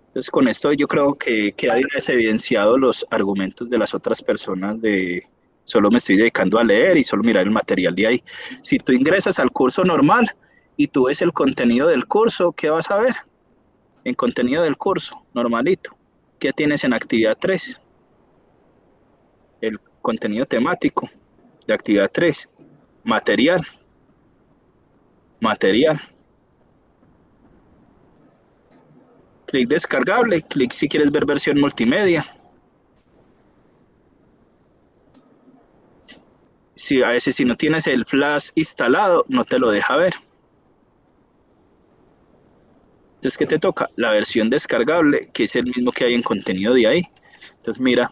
Entonces, con esto yo creo que queda evidenciado los argumentos de las otras personas de solo me estoy dedicando a leer y solo mirar el material de ahí. Si tú ingresas al curso normal y tú ves el contenido del curso, ¿qué vas a ver? En contenido del curso, normalito. ¿Qué tienes en actividad 3? El contenido temático de actividad 3. Material. Clic descargable, clic si quieres ver versión multimedia. Si a veces si no tienes el flash instalado, no te lo deja ver. Entonces, ¿qué te toca? La versión descargable, que es el mismo que hay en contenido de ahí. Entonces, mira,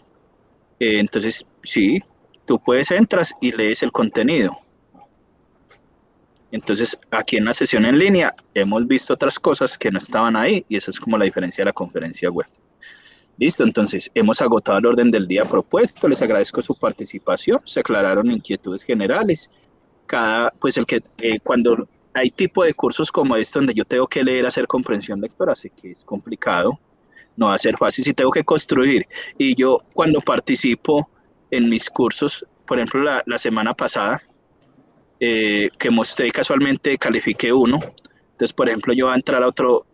entonces, sí, tú entras y lees el contenido. Entonces, aquí en la sesión en línea hemos visto otras cosas que no estaban ahí y esa es como la diferencia de la conferencia web. Listo, entonces hemos agotado el orden del día propuesto. Les agradezco su participación. Se aclararon inquietudes generales. Cuando hay tipo de cursos como este donde yo tengo que leer, hacer comprensión lectora, sé que es complicado, no va a ser fácil si tengo que construir. Y yo cuando participo en mis cursos, por ejemplo, la semana pasada, que mostré casualmente, califiqué 1. Entonces, por ejemplo, yo voy a entrar a otro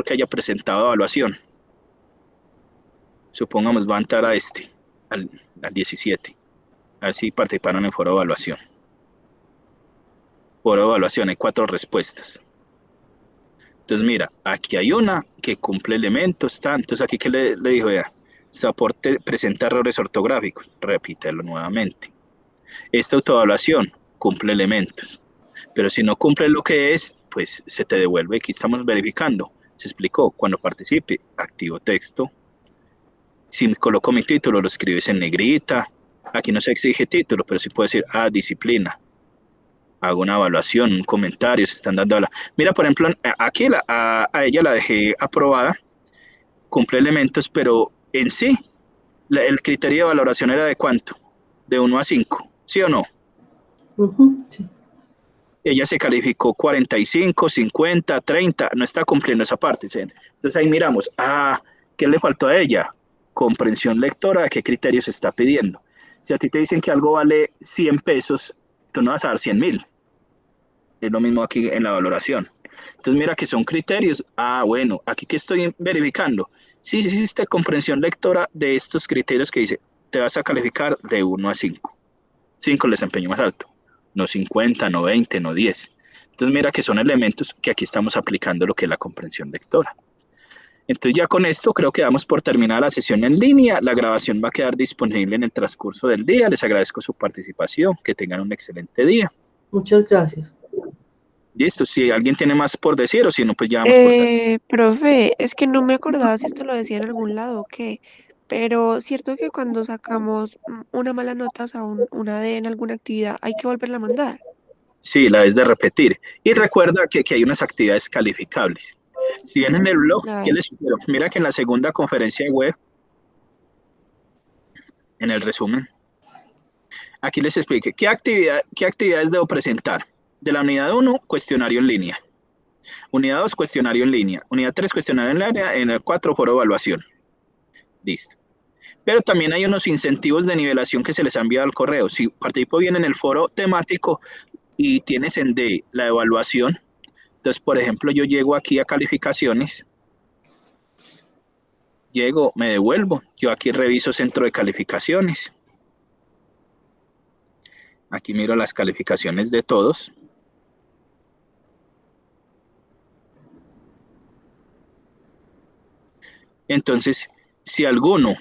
que haya presentado evaluación. Supongamos, va a entrar a al 17. A ver si participaron en foro de evaluación. Foro de evaluación, hay 4 respuestas. Entonces, mira, aquí hay una que cumple elementos, entonces aquí que le dijo, vea, soporte presenta errores ortográficos, repítelo nuevamente. Esta autoevaluación cumple elementos, pero si no cumple lo que es, pues se te devuelve. Aquí estamos verificando, se explicó, cuando participe, activo texto. Si me coloco mi título, lo escribes en negrita. Aquí no se exige título, pero sí puedo decir, disciplina. Hago una evaluación, un comentario, se están dando Mira, por ejemplo, aquí a ella la dejé aprobada, cumple elementos, pero en sí, el criterio de valoración era de ¿cuánto? De 1 a 5, ¿sí o no?
Sí.
Ella se calificó 45, 50, 30, no está cumpliendo esa parte. ¿Sí? Entonces ahí miramos, ¿qué le faltó a ella? Comprensión lectora, ¿a qué criterios se está pidiendo? Si a ti te dicen que algo vale 100 pesos, tú no vas a dar 100.000. Es lo mismo aquí en la valoración. Entonces mira que son criterios. Bueno, aquí que estoy verificando. Sí, hiciste comprensión lectora de estos criterios que dice, te vas a calificar de 1 a 5. 5 el desempeño más alto. No 50, no 20, no 10. Entonces mira que son elementos que aquí estamos aplicando lo que es la comprensión lectora. Entonces ya con esto creo que damos por terminada la sesión en línea. La grabación va a quedar disponible en el transcurso del día. Les agradezco su participación. Que tengan un excelente día.
Muchas gracias.
Listo, si alguien tiene más por decir o si no, pues ya vamos por tal.
Profe, es que no me acordaba si esto lo decía en algún lado o qué, pero cierto que cuando sacamos una mala nota, o sea, una D en alguna actividad, hay que volverla a mandar.
Sí, la es de repetir. Y recuerda que hay unas actividades calificables. Si ven en el blog, ¿qué
Dale.
les sugiero? Mira que en la segunda conferencia de web, en el resumen, aquí les expliqué qué actividades debo presentar. De la unidad 1, cuestionario en línea. Unidad 2, cuestionario en línea. Unidad 3, cuestionario en línea. En el 4, foro de evaluación. Listo. Pero también hay unos incentivos de nivelación que se les ha enviado al correo. Si participo bien en el foro temático y tienes en D la evaluación, entonces, por ejemplo, yo llego aquí a calificaciones, llego, me devuelvo, yo aquí reviso centro de calificaciones, aquí miro las calificaciones de todos. Entonces, si alguno,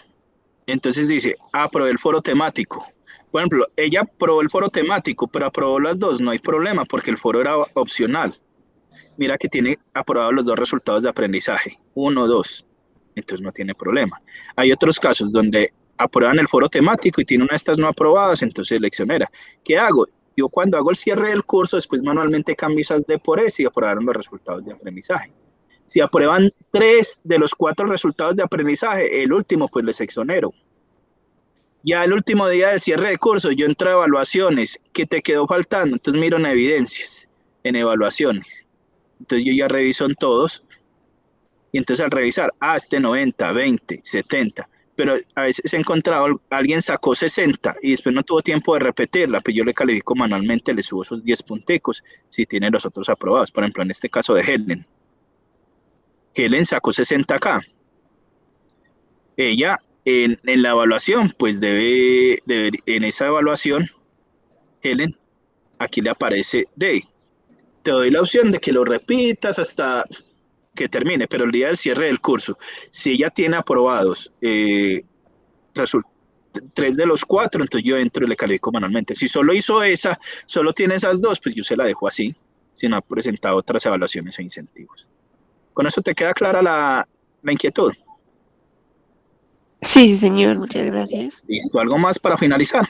entonces dice, aprobé el foro temático. Por ejemplo, ella aprobó el foro temático, pero aprobó las dos, no hay problema porque el foro era opcional. Mira que tiene aprobados los dos resultados de aprendizaje, 1, 2, entonces no tiene problema. Hay otros casos donde aprueban el foro temático y tiene una de estas no aprobadas, entonces leccionera. ¿Qué hago? Yo cuando hago el cierre del curso, después manualmente cambio esas D por S y aprobaron los resultados de aprendizaje. Si aprueban 3 de los 4 resultados de aprendizaje, el último pues les exonero. Ya el último día de cierre de curso, yo entro a evaluaciones, ¿qué te quedó faltando? Entonces miro en evidencias, en evaluaciones. Entonces yo ya reviso en todos y entonces al revisar, este 90, 20, 70, pero a veces he encontrado, alguien sacó 60 y después no tuvo tiempo de repetirla, pues yo le califico manualmente, le subo esos 10 punticos si tiene los otros aprobados. Por ejemplo, en este caso de Helen. Helen sacó 60 acá. Ella en la evaluación, pues debe, en esa evaluación, Helen, aquí le aparece D. Te doy la opción de que lo repitas hasta que termine, pero el día del cierre del curso, si ella tiene aprobados 3 de los 4, entonces yo entro y le califico manualmente. Si solo hizo esa, solo tiene esas dos, pues yo se la dejo así, si no ha presentado otras evaluaciones e incentivos. ¿Con eso te queda clara la inquietud?
Sí, sí, señor, muchas gracias.
¿Listo? ¿Algo más para finalizar?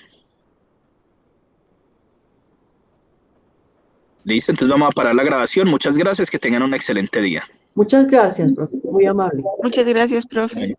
Listo, entonces vamos a parar la grabación. Muchas gracias, que tengan un excelente día.
Muchas gracias, profe, muy amable.
Muchas gracias, profe.
Bueno.